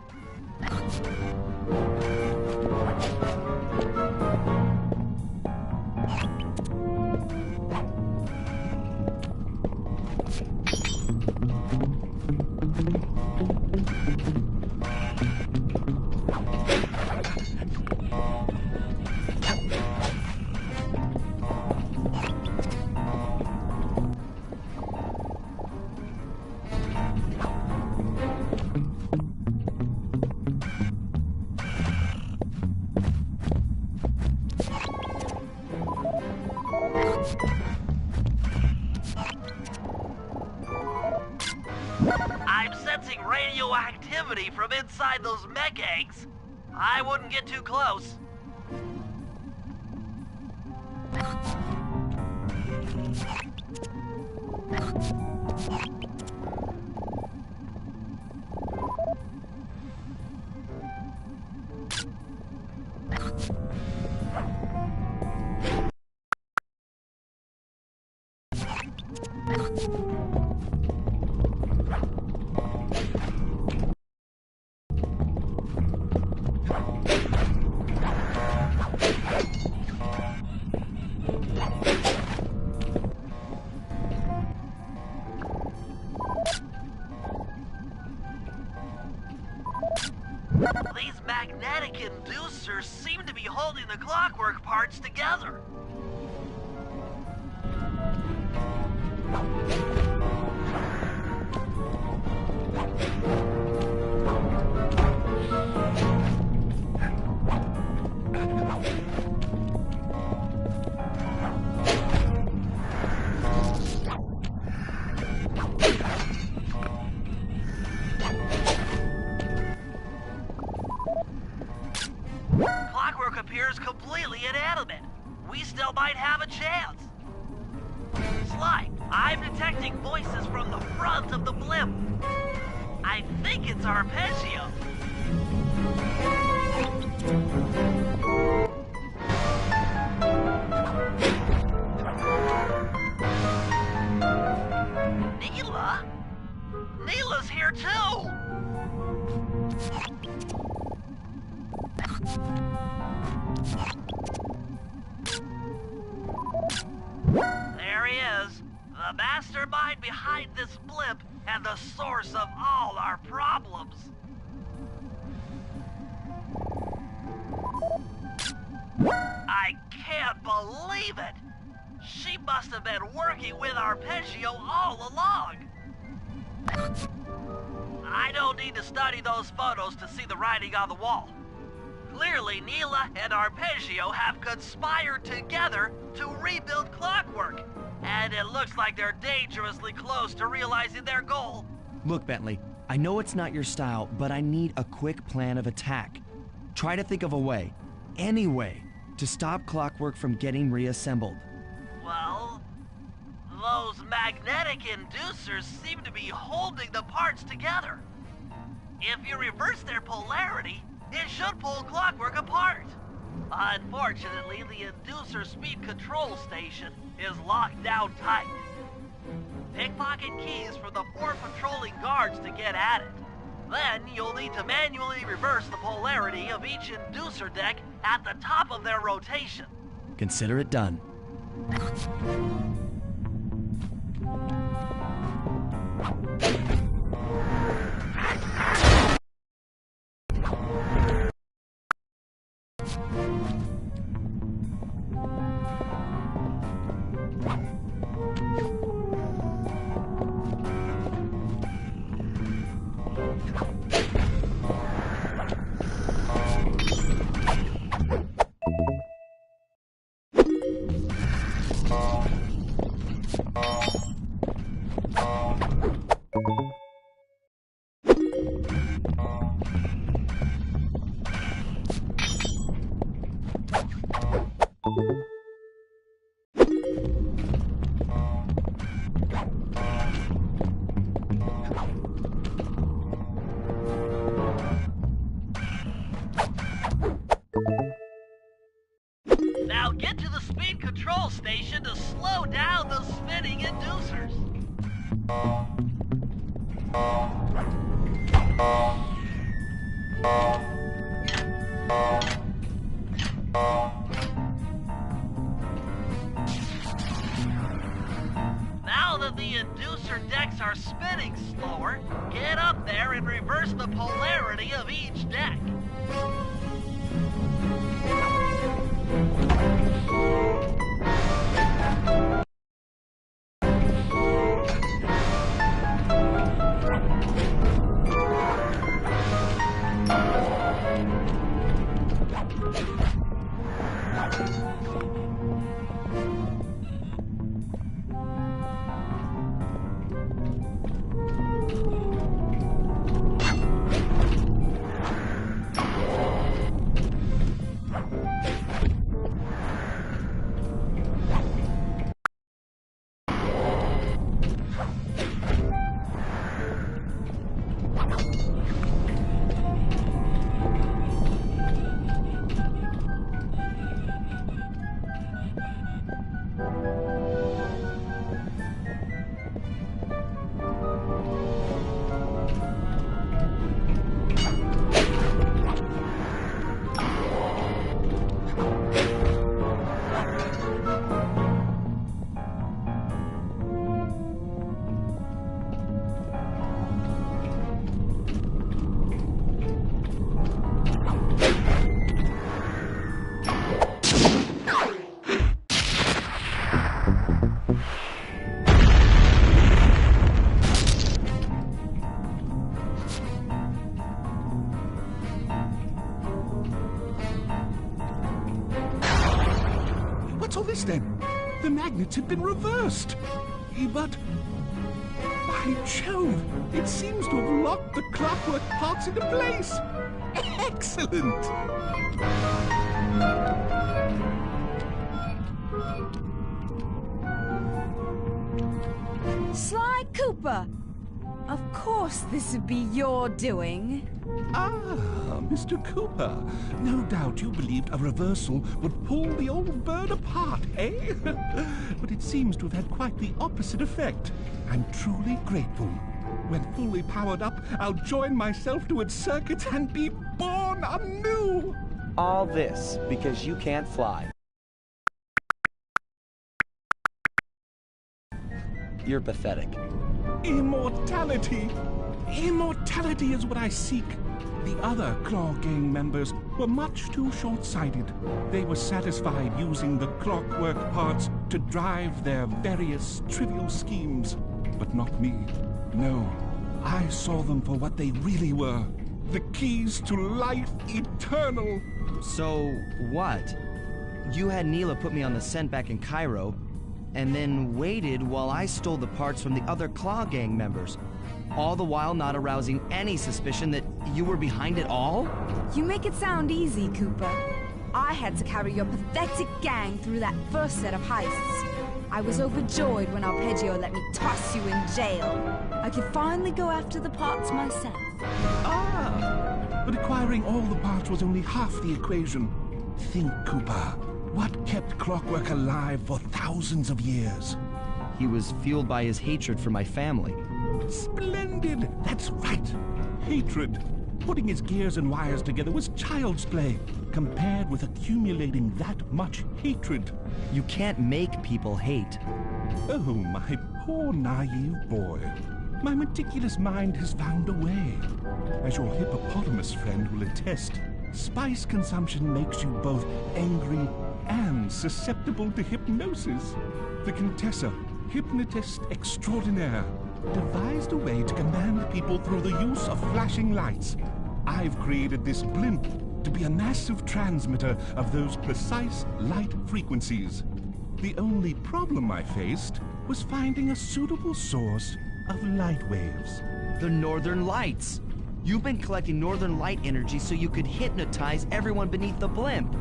I'm sensing radioactivity from inside those mech eggs. I wouldn't get too close. These magnetic inducers seem to be holding the clockwork parts together. Clockwork appears completely inanimate. We still might have a chance. Sly, I'm detecting voices from the front of the blimp. I think it's Arpeggio. Neela? Neela's here too! There he is, the mastermind behind this blimp and the source of all our problems. I can't believe it! She must have been working with Arpeggio all along. I don't need to study those photos to see the writing on the wall. Clearly, Neela and Arpeggio have conspired together to rebuild Clockwork, and it looks like they're dangerously close to realizing their goal. Look, Bentley, I know it's not your style, but I need a quick plan of attack. Try to think of a way, any way, to stop Clockwork from getting reassembled. Well, those magnetic inducers seem to be holding the parts together. If you reverse their polarity, it should pull Clockwork apart. Unfortunately, the inducer speed control station is locked down tight. Pickpocket keys for the 4 patrolling guards to get at it. Then you'll need to manually reverse the polarity of each inducer deck at the top of their rotation. Consider it done. Now get to the speed control station to slow down the spinning inducers. Now that the inducer decks are spinning slower, get up there and reverse the polarity of each deck. What's all this then? The magnets have been reversed. But... by Jove, it seems to have locked the clockwork parts into place. Excellent! Sly Cooper! Of course this would be your doing. Ah, Mr. Cooper. No doubt you believed a reversal would pull the old bird apart, eh? But it seems to have had quite the opposite effect. I'm truly grateful. When fully powered up, I'll join myself to its circuits and be born anew! All this because you can't fly. You're pathetic. Immortality! Immortality is what I seek. The other Claw Gang members were much too short-sighted. They were satisfied using the clockwork parts to drive their various trivial schemes. But not me. No, I saw them for what they really were. The keys to life eternal. So, what? You had Neela put me on the scent back in Cairo, and then waited while I stole the parts from the other Claw Gang members, all the while not arousing any suspicion that you were behind it all? You make it sound easy, Cooper. I had to carry your pathetic gang through that first set of heists. I was overjoyed when Arpeggio let me toss you in jail. I could finally go after the parts myself. Ah! But acquiring all the parts was only half the equation. Think, Cooper. What kept Clockwork alive for thousands of years? He was fueled by his hatred for my family. Splendid! That's right. Hatred. Putting his gears and wires together was child's play, compared with accumulating that much hatred. You can't make people hate. Oh, my poor naive boy. My meticulous mind has found a way. As your hippopotamus friend will attest, spice consumption makes you both angry and susceptible to hypnosis. The Contessa, hypnotist extraordinaire, devised a way to command people through the use of flashing lights. I've created this blimp to be a massive transmitter of those precise light frequencies. The only problem I faced was finding a suitable source of light waves. The Northern Lights. You've been collecting Northern Light energy so you could hypnotize everyone beneath the blimp.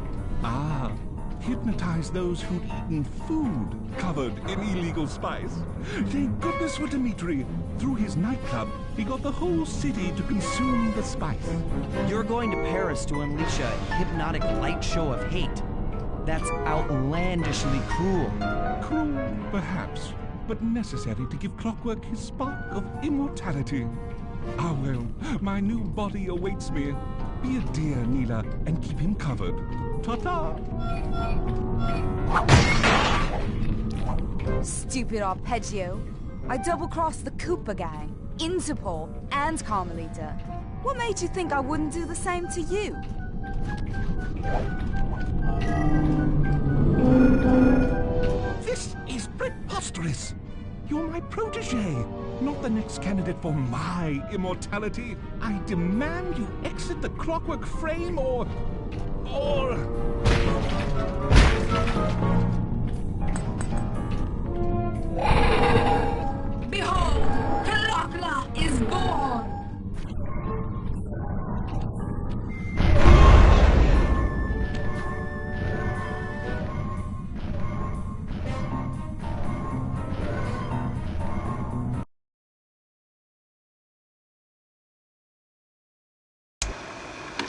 Ah, hypnotize those who'd eaten food covered in illegal spice. Thank goodness for Dimitri. Through his nightclub, he got the whole city to consume the spice. You're going to Paris to unleash a hypnotic light show of hate. That's outlandishly cruel. Cruel, perhaps, but necessary to give Clockwork his spark of immortality. Ah well, my new body awaits me. Be a dear, Neela, and keep him covered. Ta-ta! Stupid Arpeggio. I double-crossed the Cooper gang, Interpol, and Carmelita. What made you think I wouldn't do the same to you? This is preposterous! You're my protege, not the next candidate for my immortality. I demand you exit the Clockwork frame or... Behold, Kalakla is born!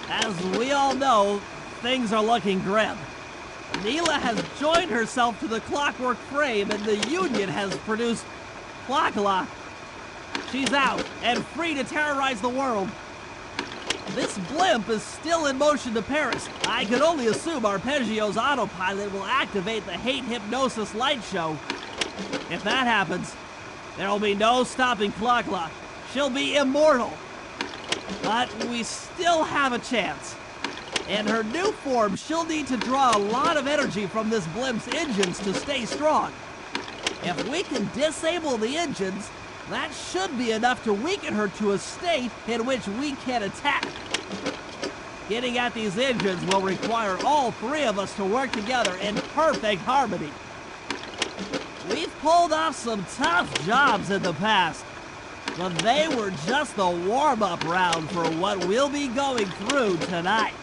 As we all know, things are looking grim. Neela has joined herself to the Clockwork frame, and the Union has produced Clockla. She's out and free to terrorize the world. This blimp is still in motion to Paris. I could only assume Arpeggio's autopilot will activate the hate hypnosis light show. If that happens, there'll be no stopping Clockla. She'll be immortal. But we still have a chance. In her new form, she'll need to draw a lot of energy from this blimp's engines to stay strong. If we can disable the engines, that should be enough to weaken her to a state in which we can attack. Getting at these engines will require all three of us to work together in perfect harmony. We've pulled off some tough jobs in the past, but they were just the warm-up round for what we'll be going through tonight.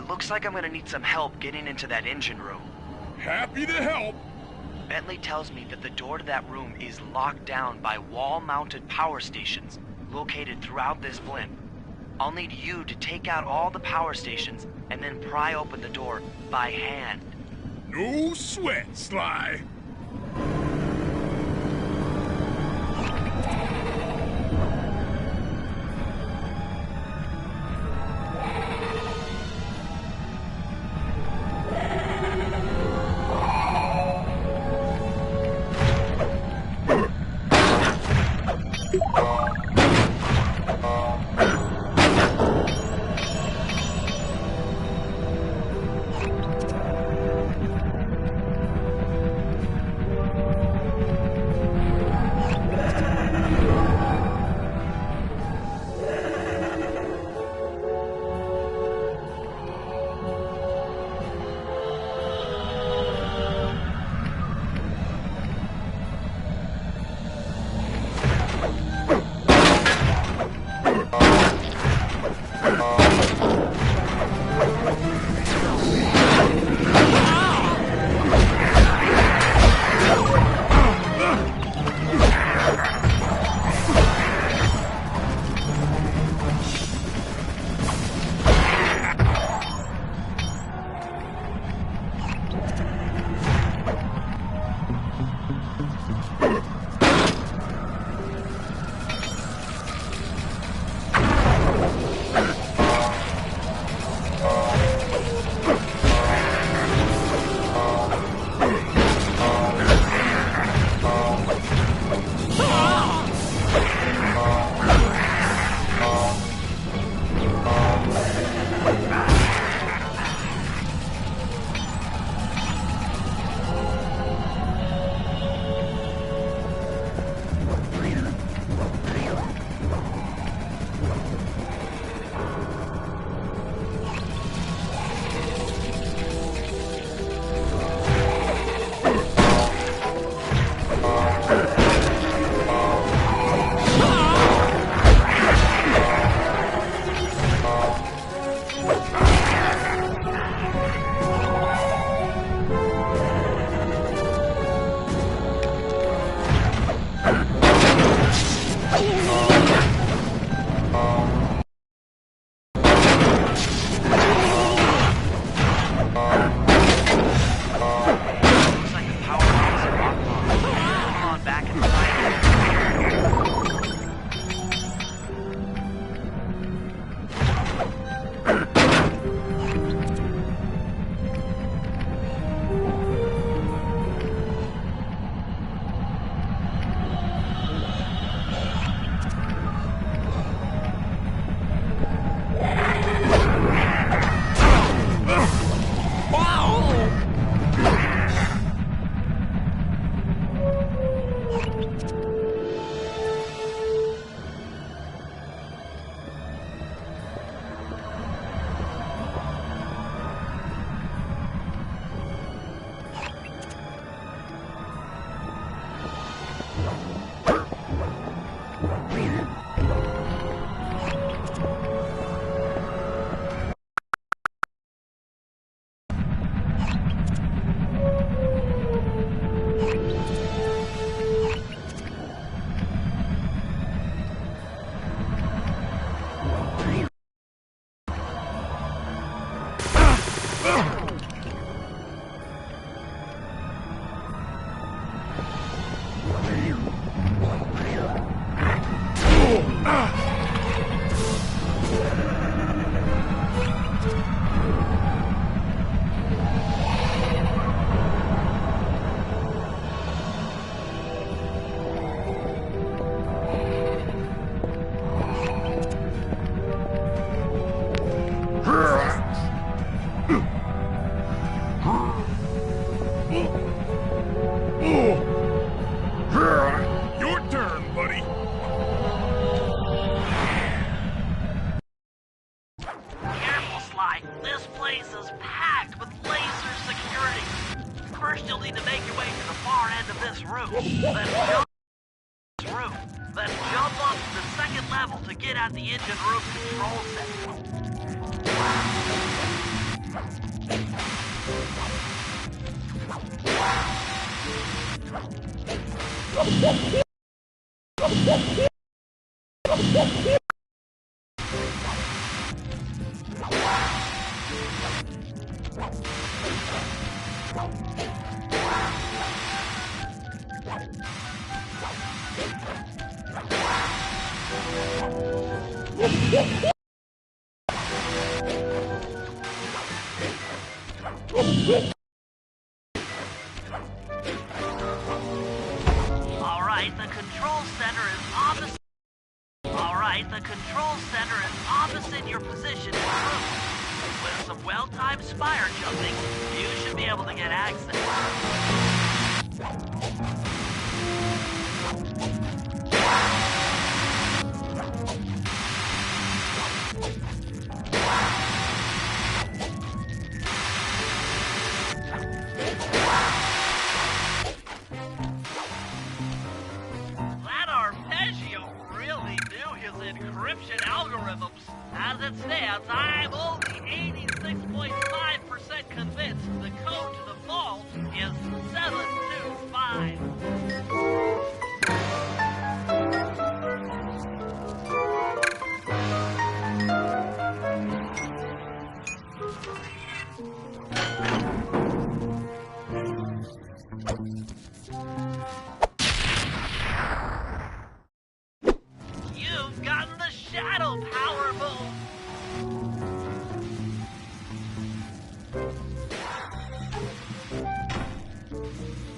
Looks like I'm gonna need some help getting into that engine room. Happy to help. Bentley tells me that the door to that room is locked down by wall-mounted power stations located throughout this blimp. I'll need you to take out all the power stations and then pry open the door by hand. No sweat, Sly. Your turn, buddy. Careful, Sly. This place is packed with laser security. First, you'll need to make your way to the far end of this room. Then jump up to the second level to get at the engine room control center. All right, the control center is on the right, the control center is opposite your position in the room. With some well-timed spire jumping, you should be able to get access. That arpeggio really knew his encryption algorithms. As it stands, I'm only 86.5% convinced the code to the vault is 725. You've gotten the shadow power move.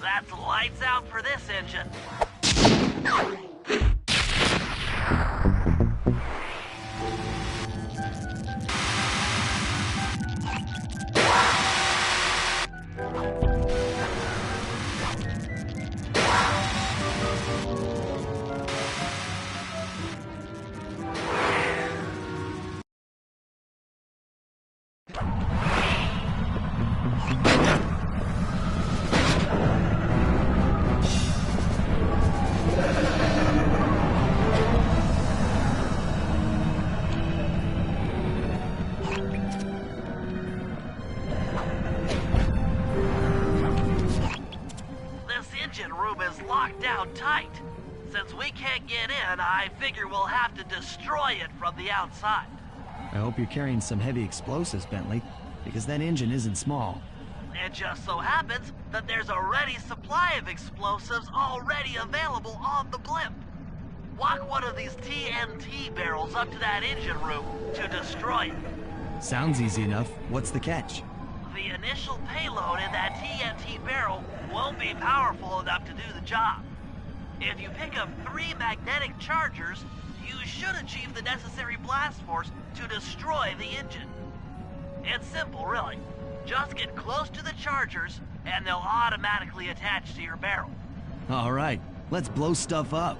That's lights out for this engine. Room is locked down tight. Since we can't get in, I figure we'll have to destroy it from the outside. I hope you're carrying some heavy explosives, Bentley, because that engine isn't small. It just so happens that there's a ready supply of explosives already available on the blimp. Walk one of these TNT barrels up to that engine room to destroy it. Sounds easy enough. What's the catch? The initial payload in that TNT barrel won't be powerful enough to do the job. If you pick up 3 magnetic chargers, you should achieve the necessary blast force to destroy the engine. It's simple, really. Just get close to the chargers, and they'll automatically attach to your barrel. All right, let's blow stuff up.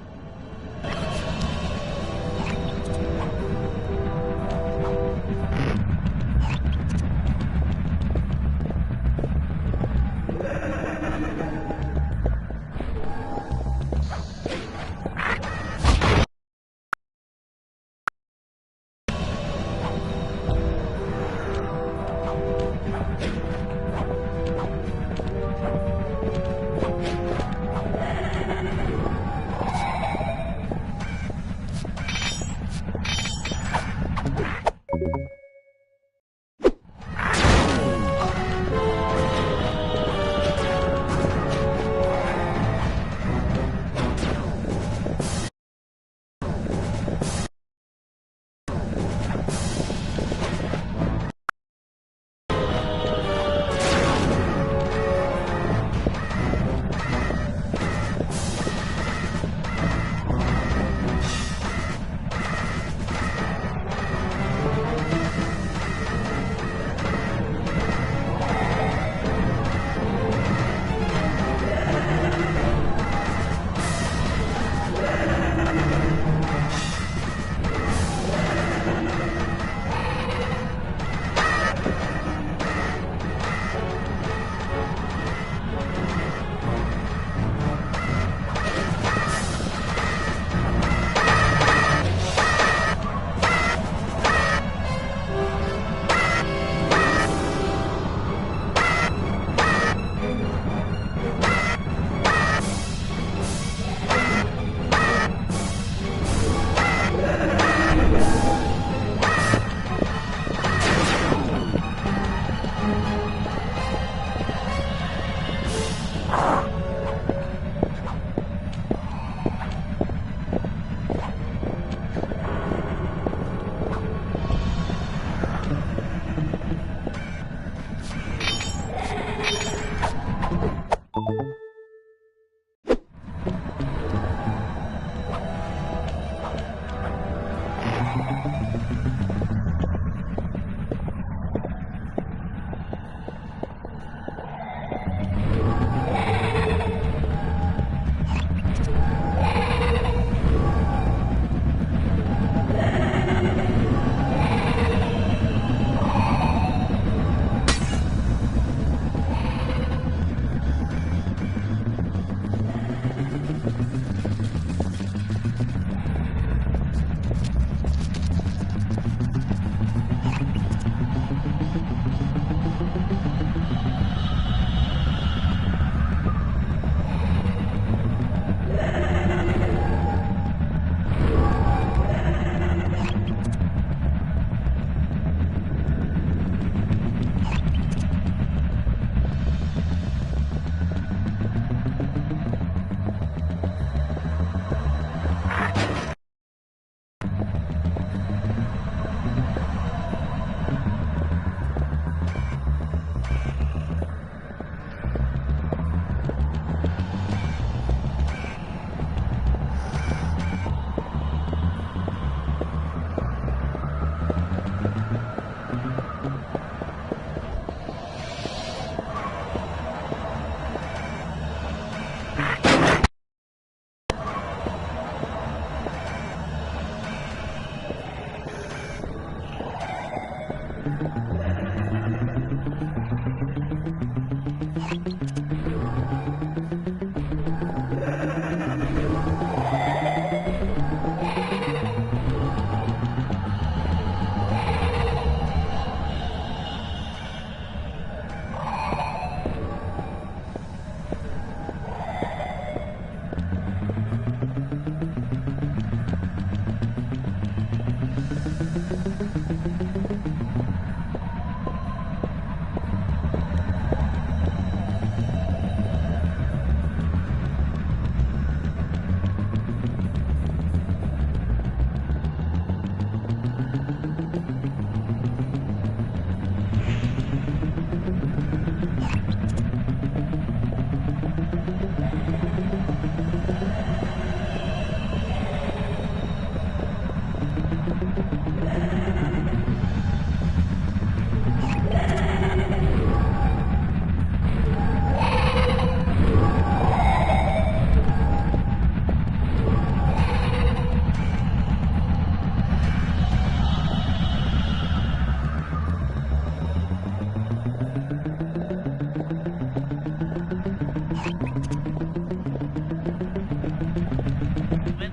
With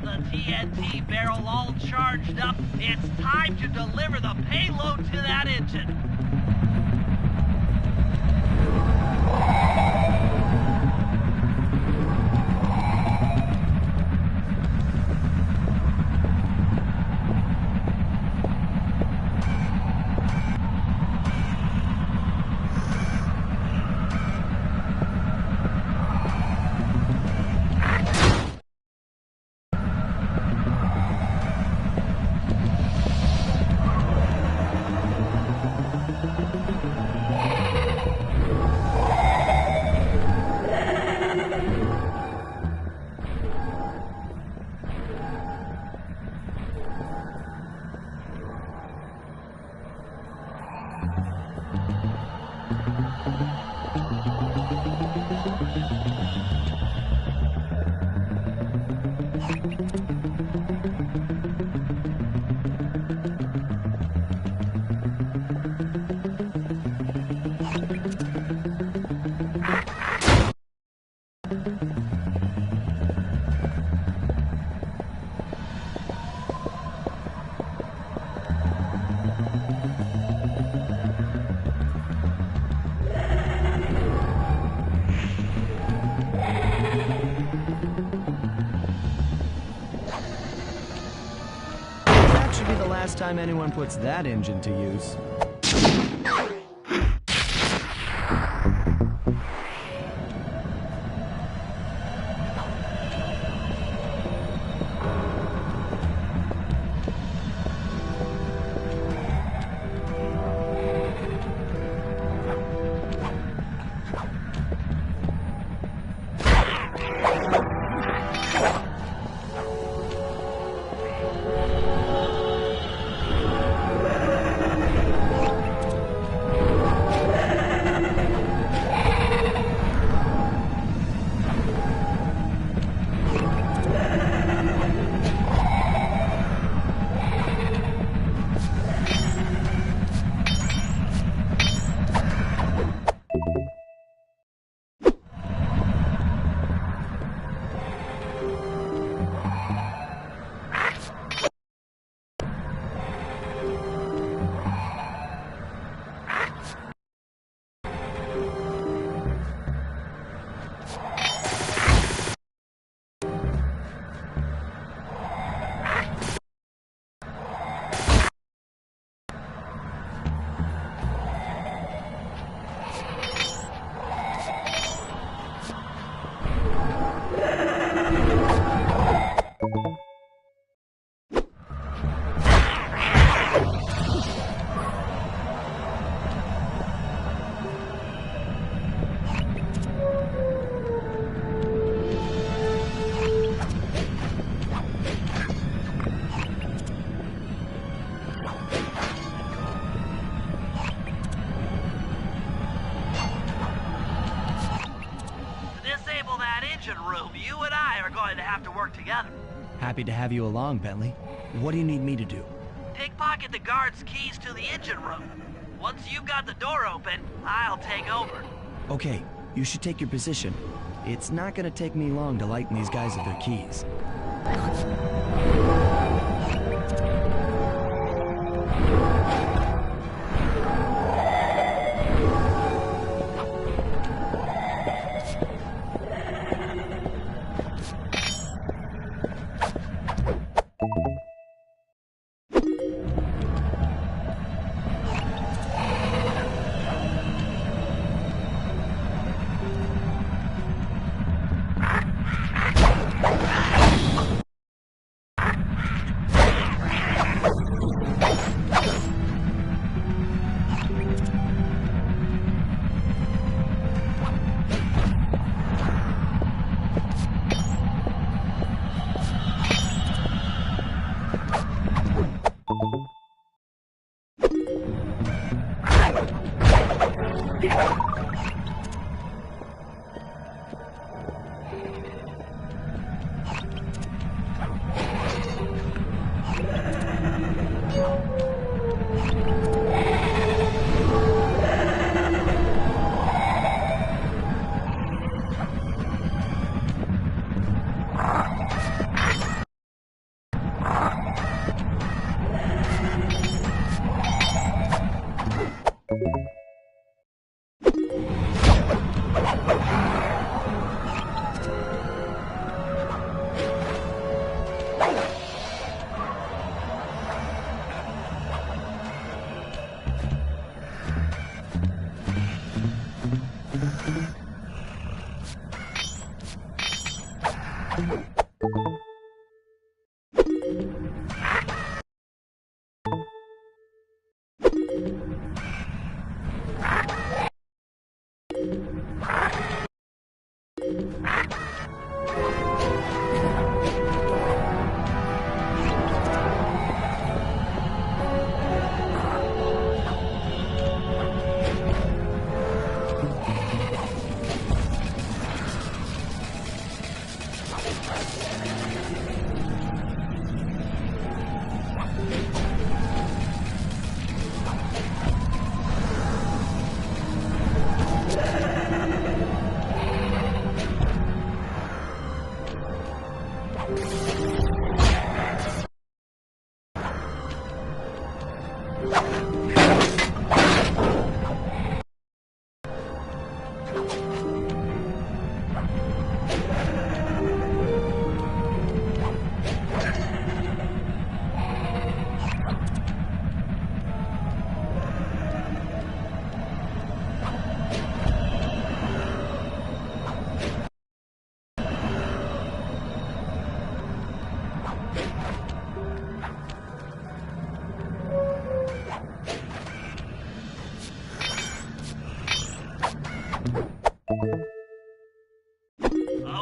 the TNT barrel all charged up, it's time to deliver the payload to that engine. That should be the last time anyone puts that engine to use. You and I are going to have to work together. Happy to have you along, Bentley. What do you need me to do? Pickpocket the guard's keys to the engine room. Once you've got the door open, I'll take over. Okay, you should take your position. It's not gonna take me long to lighten these guys of their keys.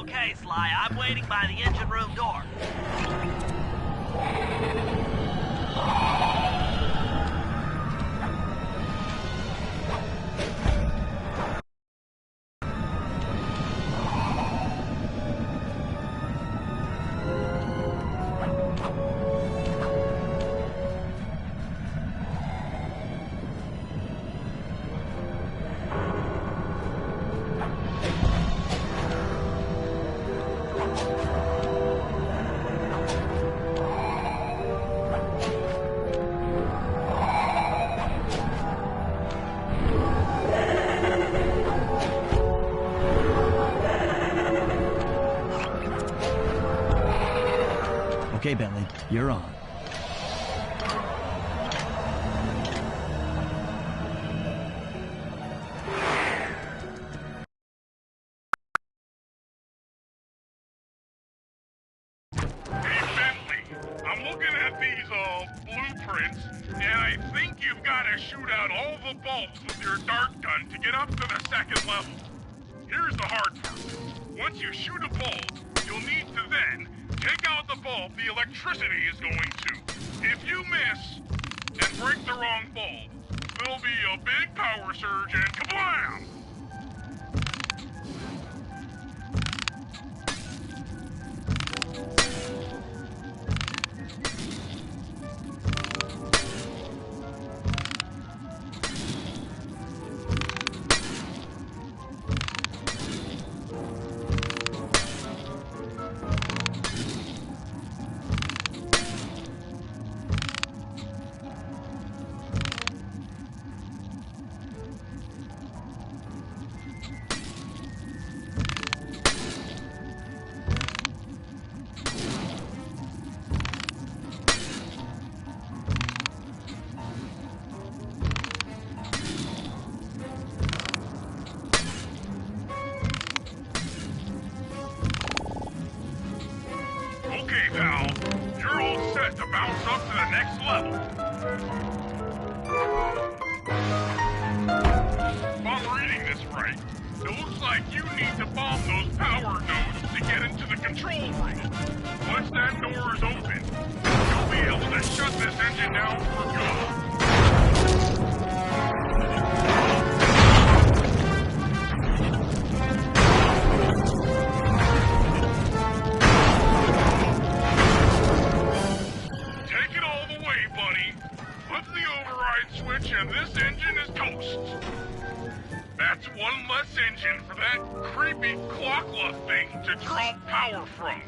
Okay, Sly, I'm waiting by the engine room door. Okay, Bentley, you're on. I'm looking at these blueprints, and I think you've got to shoot out all the bulbs with your dart gun to get up to the second level. Here's the hard part. Once you shoot a bulb, you'll need to then take out the bulb the electricity is going to. If you miss and break the wrong bulb, there'll be a big power surge and kablam! Okay, pal. You're all set to bounce up to the next level. If I'm reading this right, it looks like you need to bomb those power nodes to get into the control room. Once that door is open, you'll be able to shut this engine down for good. Switch and this engine is toast. That's one less engine for that creepy clockla thing to draw power from.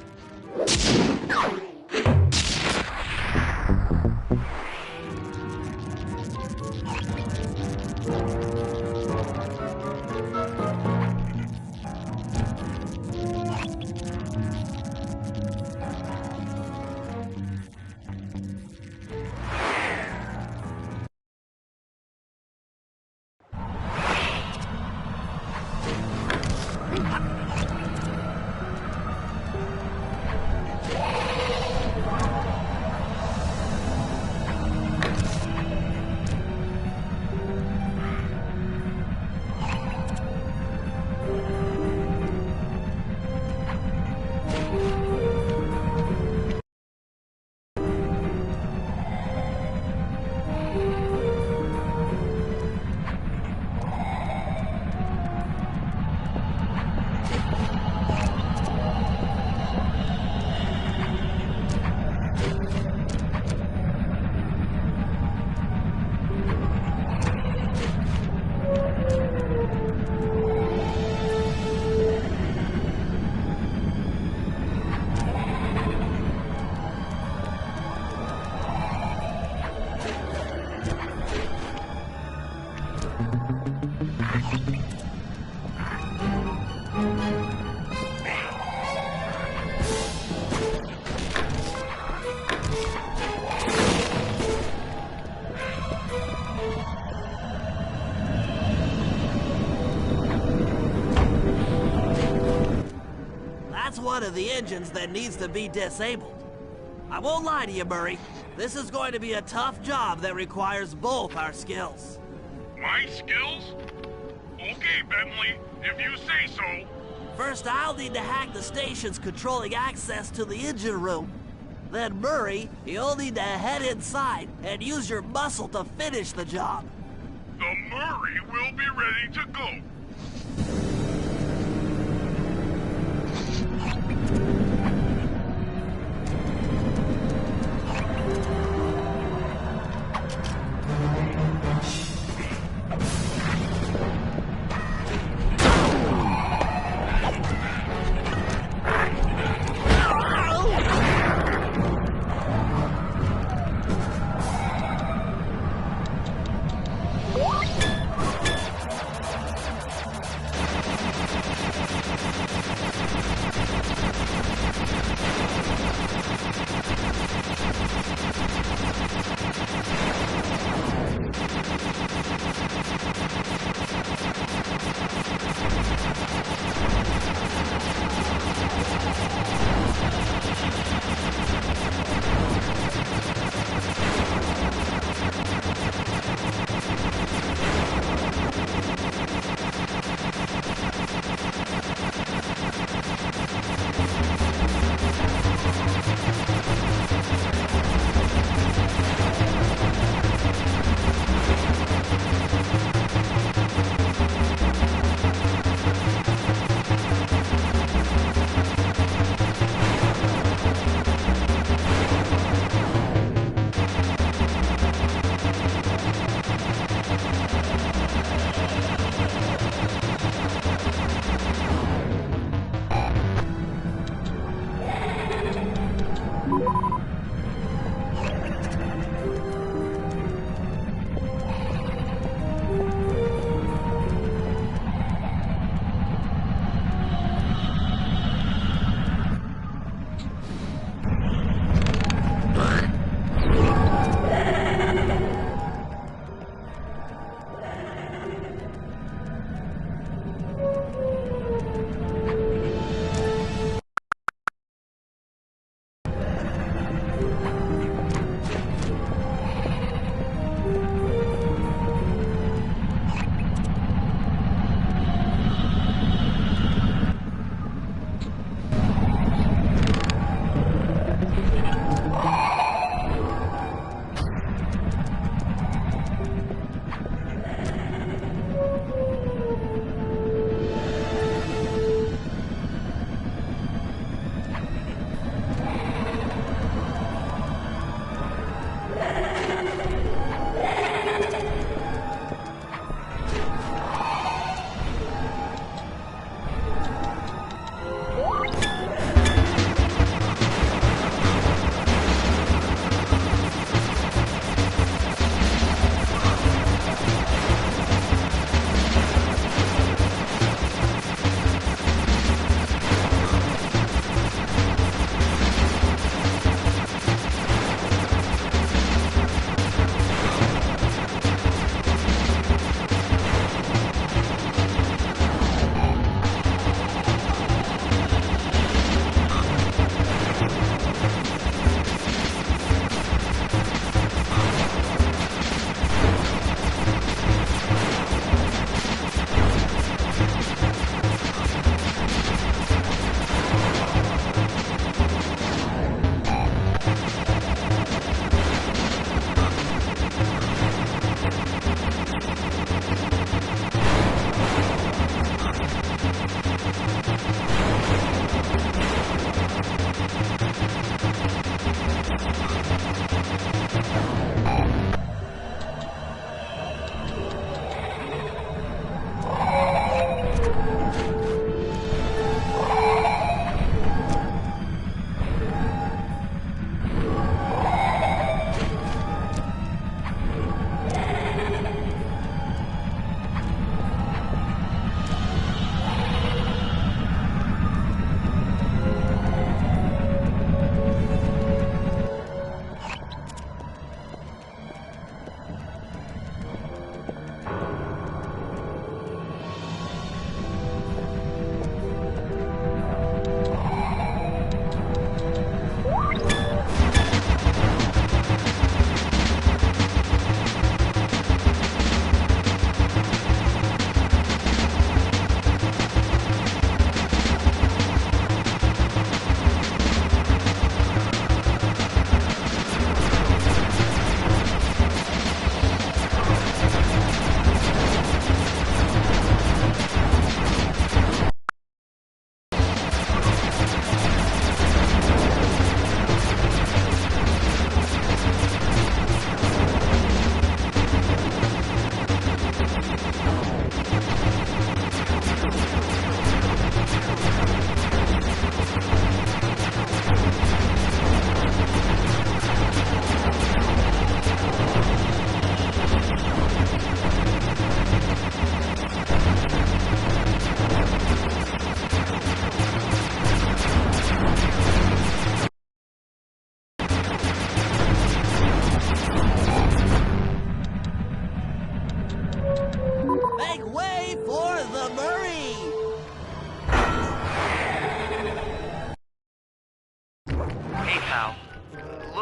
the engines that needs to be disabled. I won't lie to you, Murray. This is going to be a tough job that requires both our skills. My skills? Okay, Bentley, if you say so. First, I'll need to hack the stations controlling access to the engine room. Then, Murray, you'll need to head inside and use your muscle to finish the job. The Murray will be ready to go.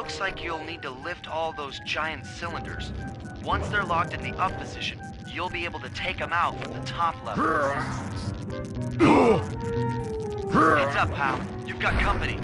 looks like you'll need to lift all those giant cylinders. Once they're locked in the up position, you'll be able to take them out from the top level. Heads up, pal. You've got company.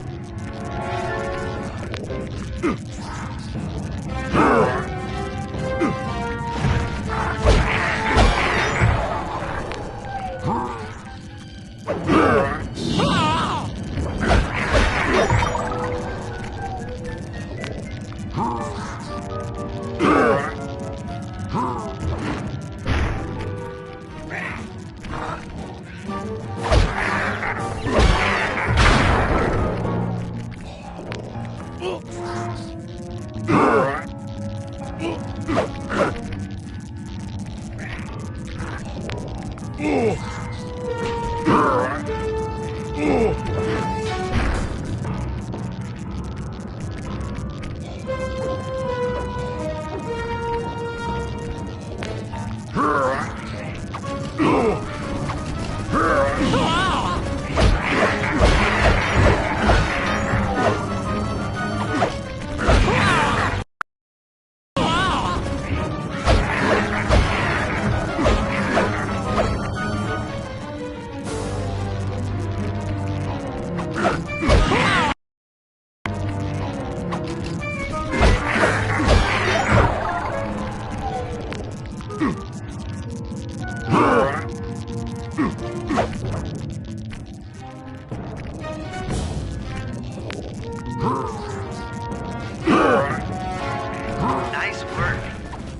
Nice work.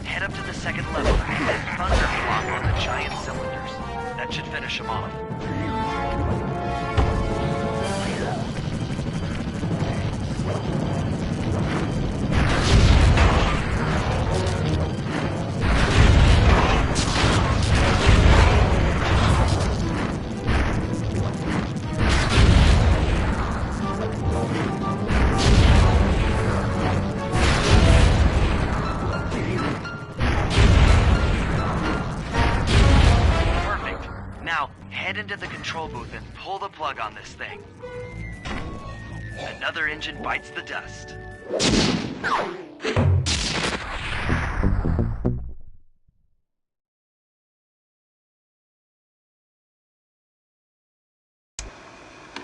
Head up to the second level and thunderclop on the giant cylinders. That should finish them off. Head into the control booth and pull the plug on this thing. Another engine bites the dust.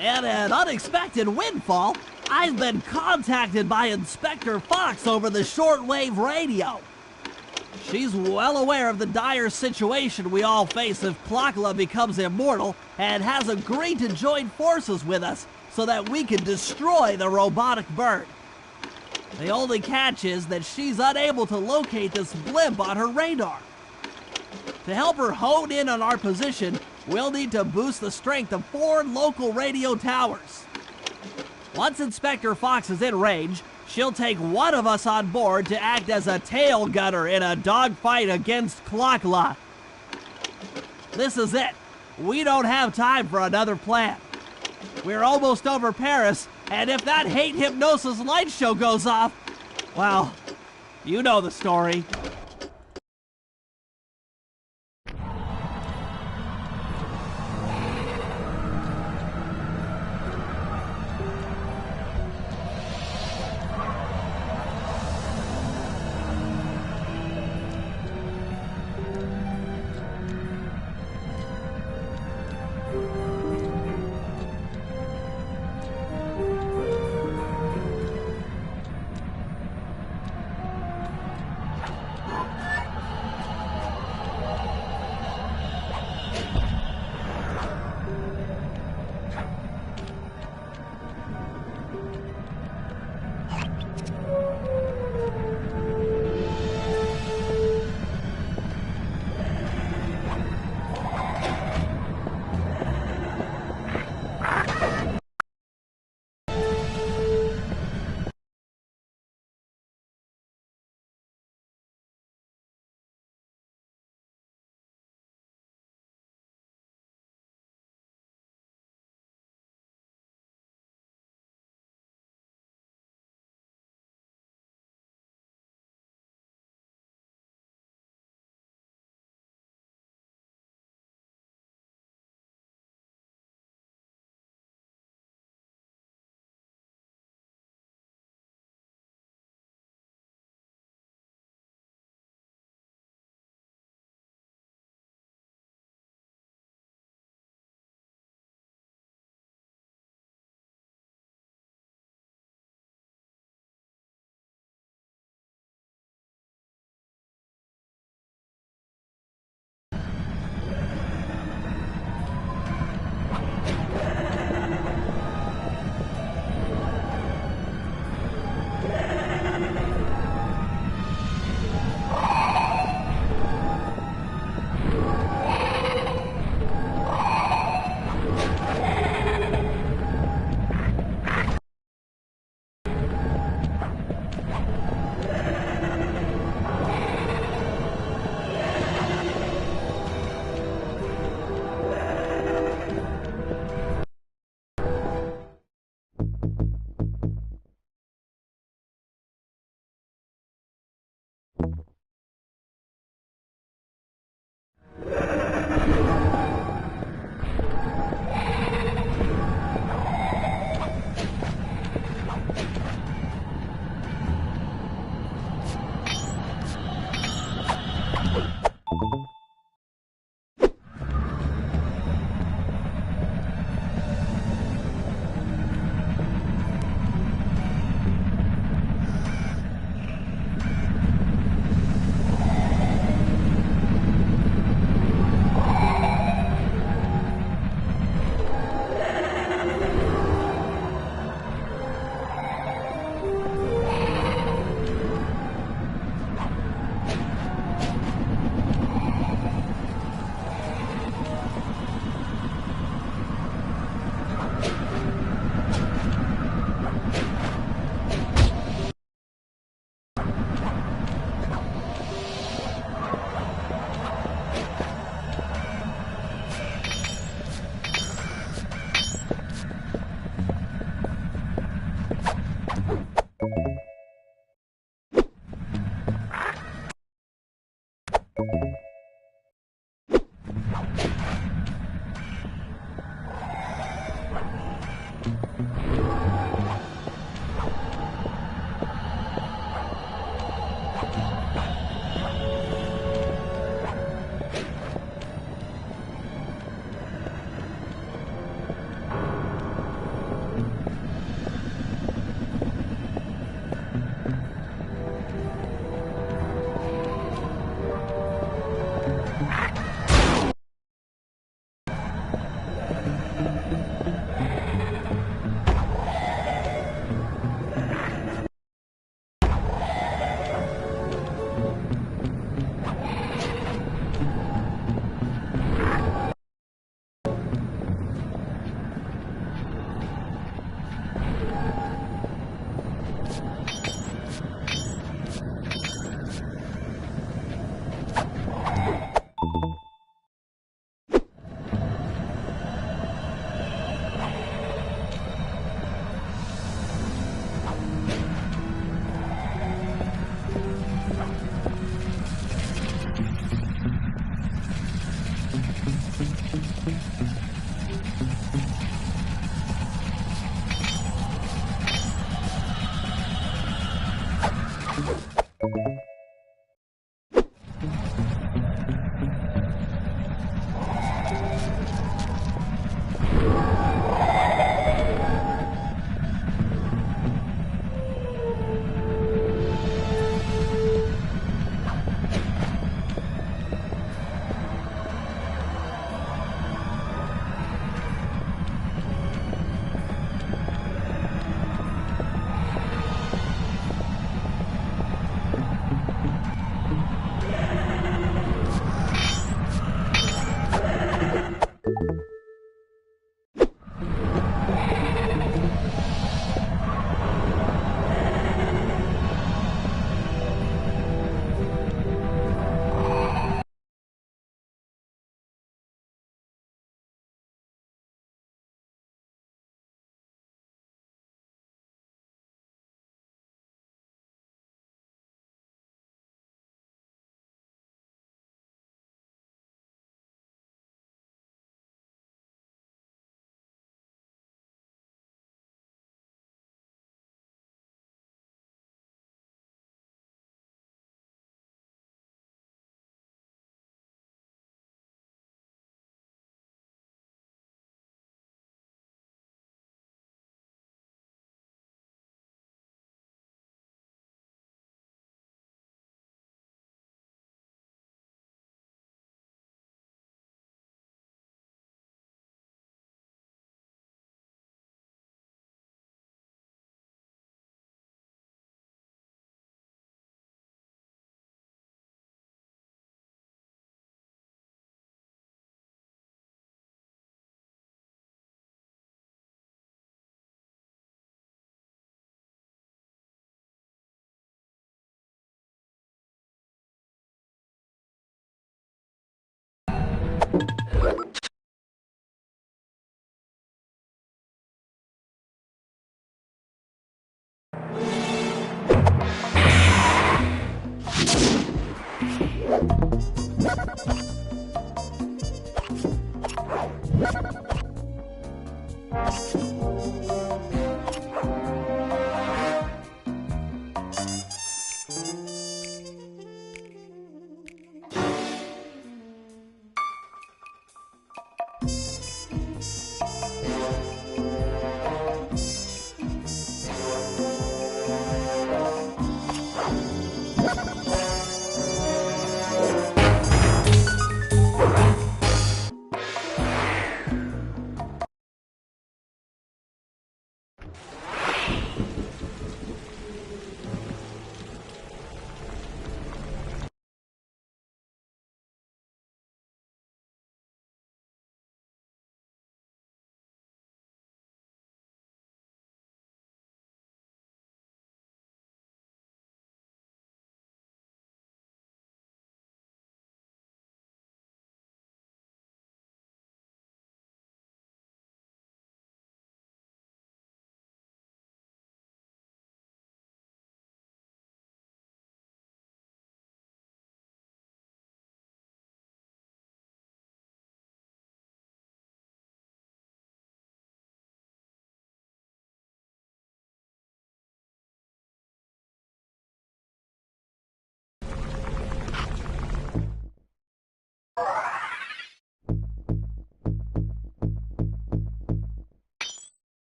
And an unexpected windfall, I've been contacted by Inspector Fox over the shortwave radio. She's well aware of the dire situation we all face if Klakla becomes immortal and has agreed to join forces with us so that we can destroy the robotic bird. The only catch is that she's unable to locate this blimp on her radar. To help her hone in on our position, we'll need to boost the strength of 4 local radio towers. Once Inspector Fox is in range, she'll take one of us on board to act as a tail gunner in a dogfight against Klakla. This is it. We don't have time for another plan. We're almost over Paris, and if that hate hypnosis light show goes off, well, you know the story.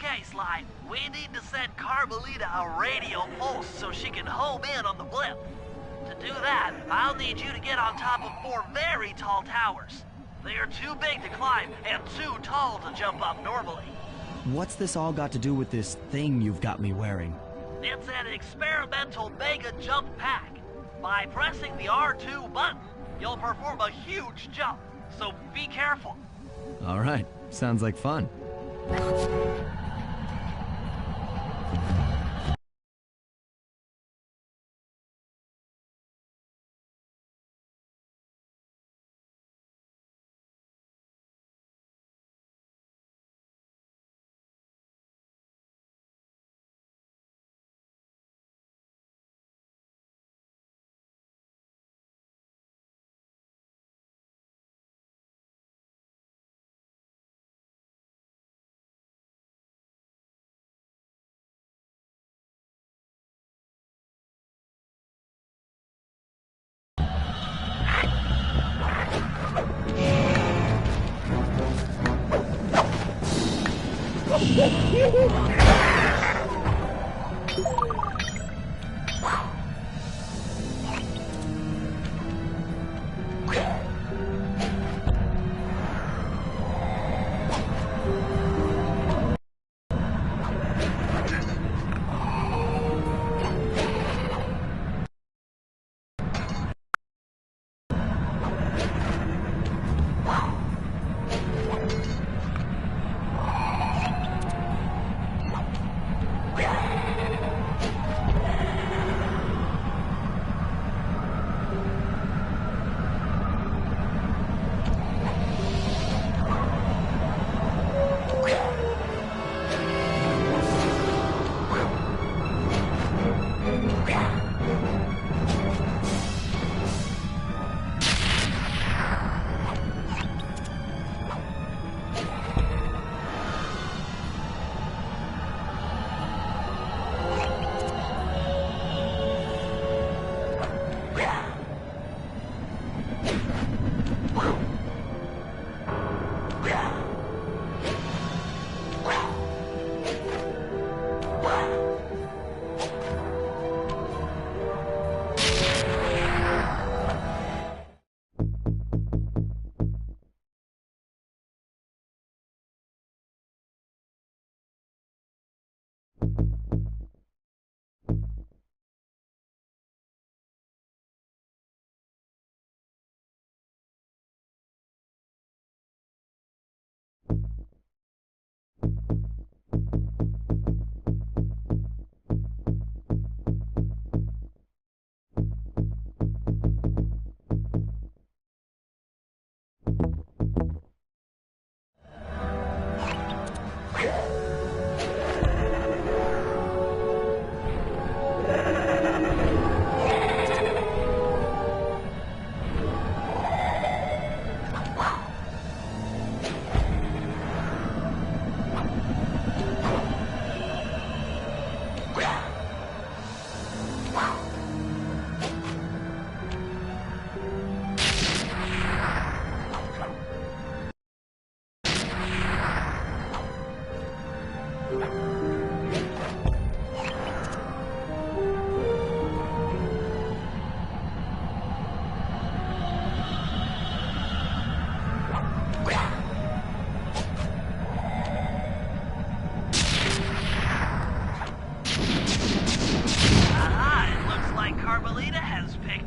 Okay, Sly, we need to send Carmelita a radio pulse so she can home in on the blip. To do that, I'll need you to get on top of 4 very tall towers. They are too big to climb and too tall to jump up normally. What's this all got to do with this thing you've got me wearing? It's an experimental mega jump pack. By pressing the R2 button, you'll perform a huge jump, so be careful. All right, sounds like fun.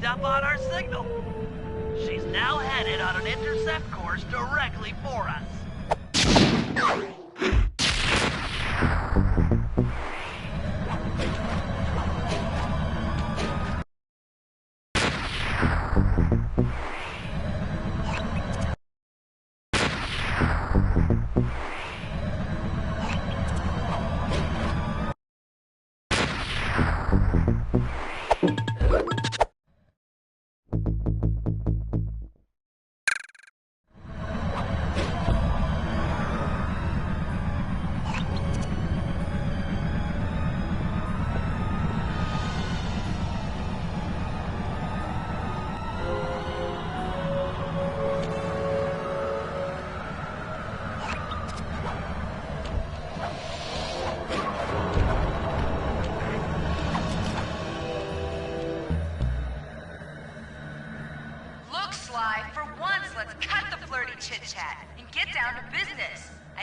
Up on our signal. She's now headed on an intercept course directly for us.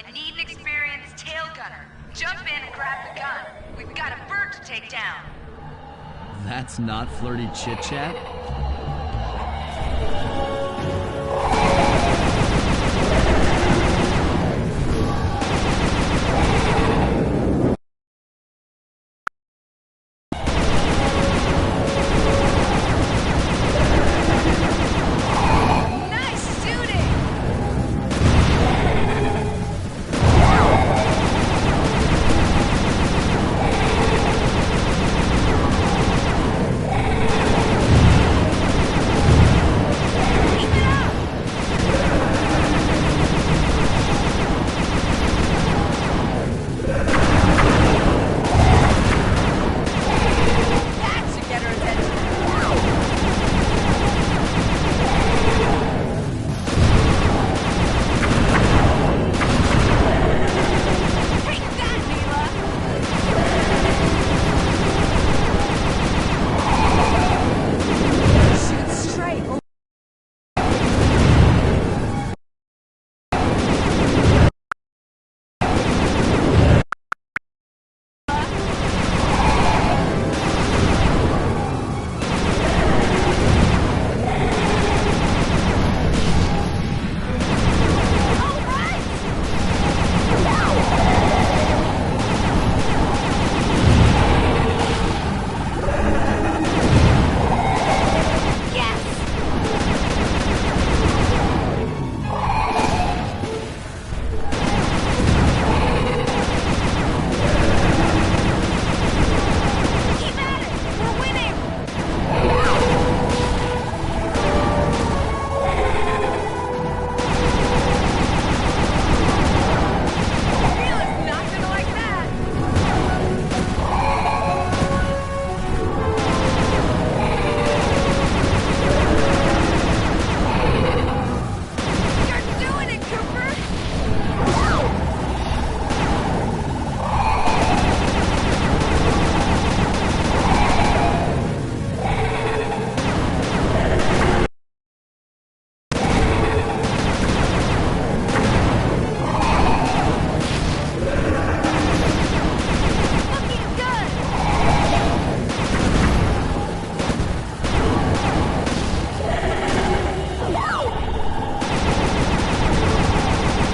I need an experienced tail gunner. Jump in and grab the gun. We've got a bird to take down. That's not flirty chit-chat? Nice shooting! Keep it up! That should get her attention. Take that, Mila! Shoot straight. All right! Yes! Keep at it! We're winning! Mila's not gonna like that! You're doing it, Cooper! Looking good!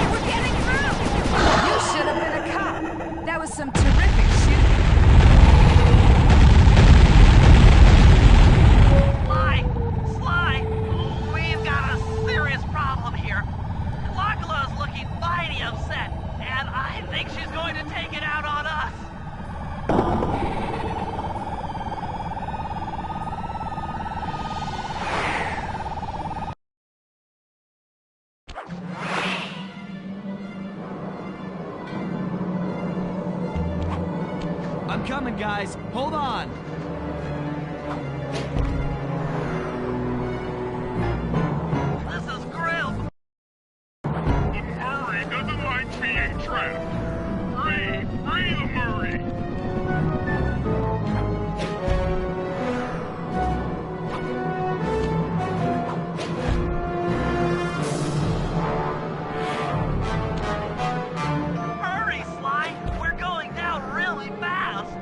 We're getting through! You should have been a cop. That was some terrific shooting. Sly, we've got a serious problem here. Lagla's looking mighty upset, and I think she's going to take it out on us. I'm coming, guys. Hold on. This is Grill. The Murray doesn't like being trapped. Free the Murray. Hurry, Sly. We're going down really fast.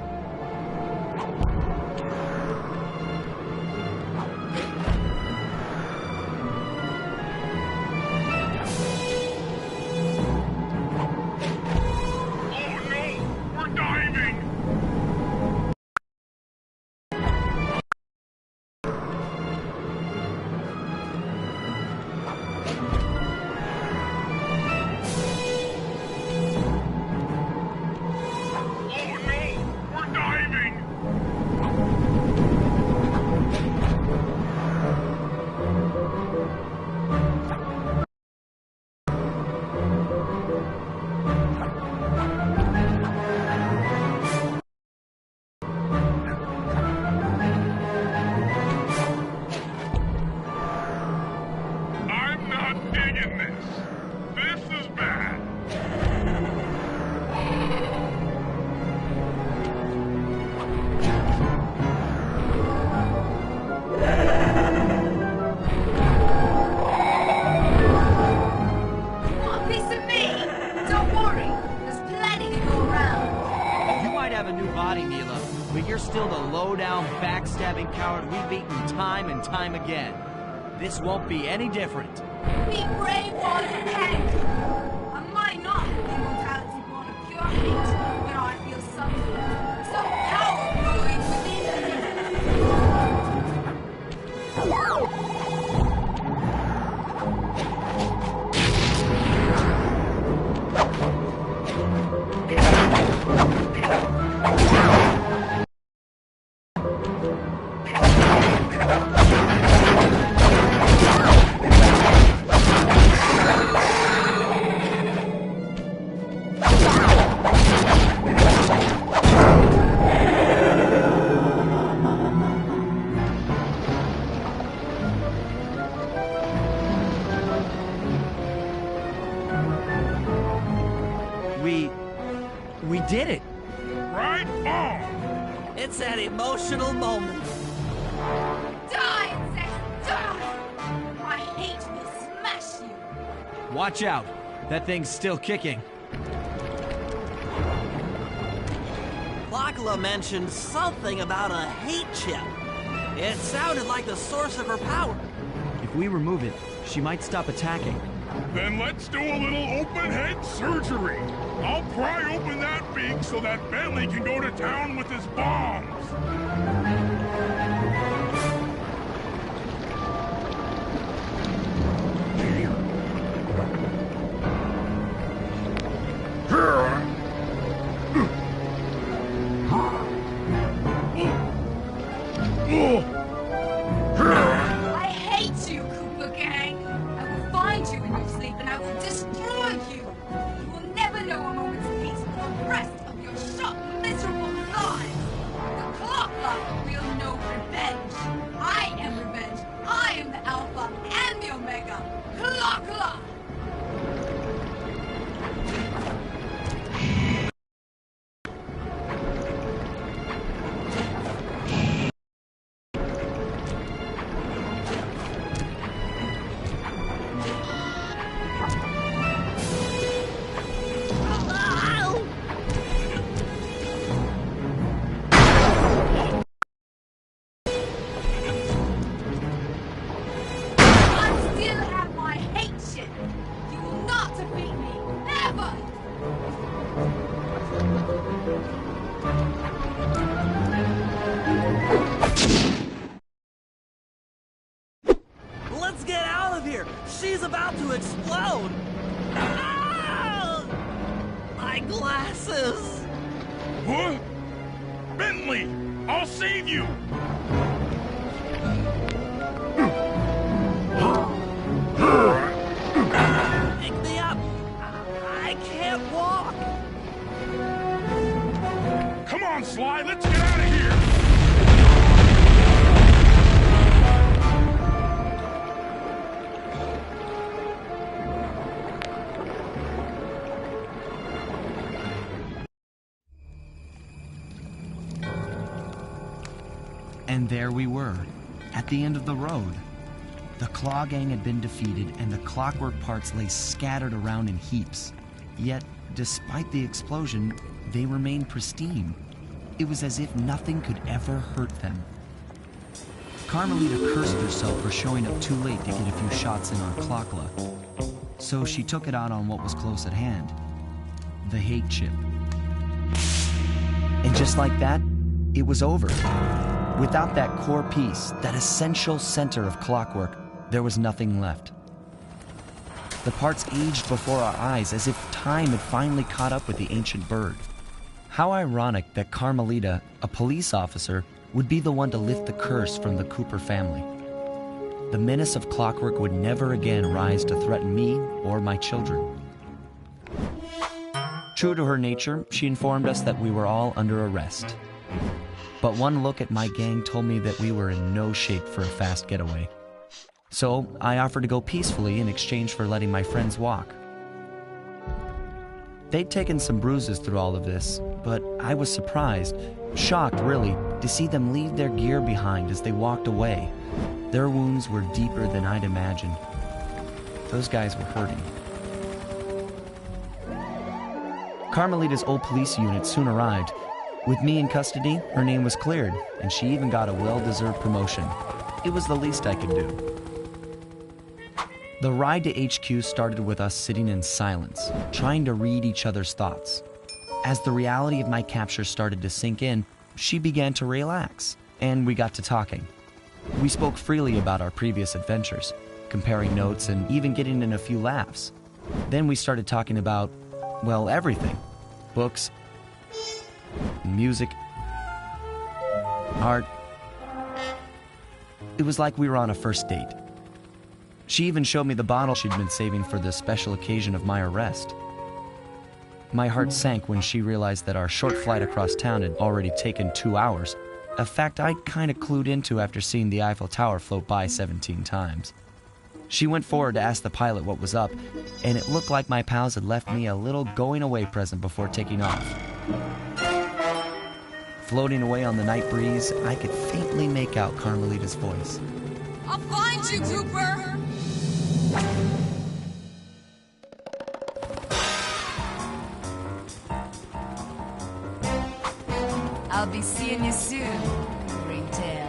body, Mila, but you're still the low-down, backstabbing coward we've beaten time and time again. This won't be any different. Be brave while you can. I might not have the mortality born of pure hate when I feel something so powerful within me. We did it! Right on! It's an emotional moment. Die, insect, die! My hate will smash you. Watch out! That thing's still kicking. Clockla mentioned something about a hate chip. It sounded like the source of her power. If we remove it, she might stop attacking. Then let's do a little open-head surgery. I'll pry open that beak so that Bentley can go to town with his bombs. I hate you, Cooper Gang. I will find you in your sleep and I will destroy you. You will never know a moment's peace for the rest of your short, miserable lives. The Clockla will know revenge. I am revenge. I am the Alpha and the Omega. Clockla! Let's get out of here! She's about to explode! Ah! My glasses! What? Bentley! I'll save you! Pick me up! I can't walk! Come on, Sly, let's get out of here! And there we were, at the end of the road. The Claw Gang had been defeated, and the clockwork parts lay scattered around in heaps. Yet, despite the explosion, they remained pristine. It was as if nothing could ever hurt them. Carmelita cursed herself for showing up too late to get a few shots in on Clockla. So she took it out on what was close at hand, the hate chip. And just like that, it was over. Without that core piece, that essential center of clockwork, there was nothing left. The parts aged before our eyes as if time had finally caught up with the ancient bird. How ironic that Carmelita, a police officer, would be the one to lift the curse from the Cooper family. The menace of clockwork would never again rise to threaten me or my children. True to her nature, she informed us that we were all under arrest. But one look at my gang told me that we were in no shape for a fast getaway. So I offered to go peacefully in exchange for letting my friends walk. They'd taken some bruises through all of this, but I was surprised, shocked really, to see them leave their gear behind as they walked away. Their wounds were deeper than I'd imagined. Those guys were hurting. Carmelita's old police unit soon arrived. With me in custody, her name was cleared, and she even got a well-deserved promotion. It was the least I could do. The ride to HQ started with us sitting in silence, trying to read each other's thoughts. As the reality of my capture started to sink in, she began to relax, and we got to talking. We spoke freely about our previous adventures, comparing notes and even getting in a few laughs. Then we started talking about, well, everything. Books, music, art. It was like we were on a first date. She even showed me the bottle she'd been saving for the special occasion of my arrest. My heart sank when she realized that our short flight across town had already taken 2 hours, a fact I'd kind of clued into after seeing the Eiffel Tower float by 17 times. She went forward to ask the pilot what was up, and it looked like my pals had left me a little going-away present before taking off. Floating away on the night breeze, I could faintly make out Carmelita's voice. I'll find you, Cooper! I'll be seeing you soon, Ringtail.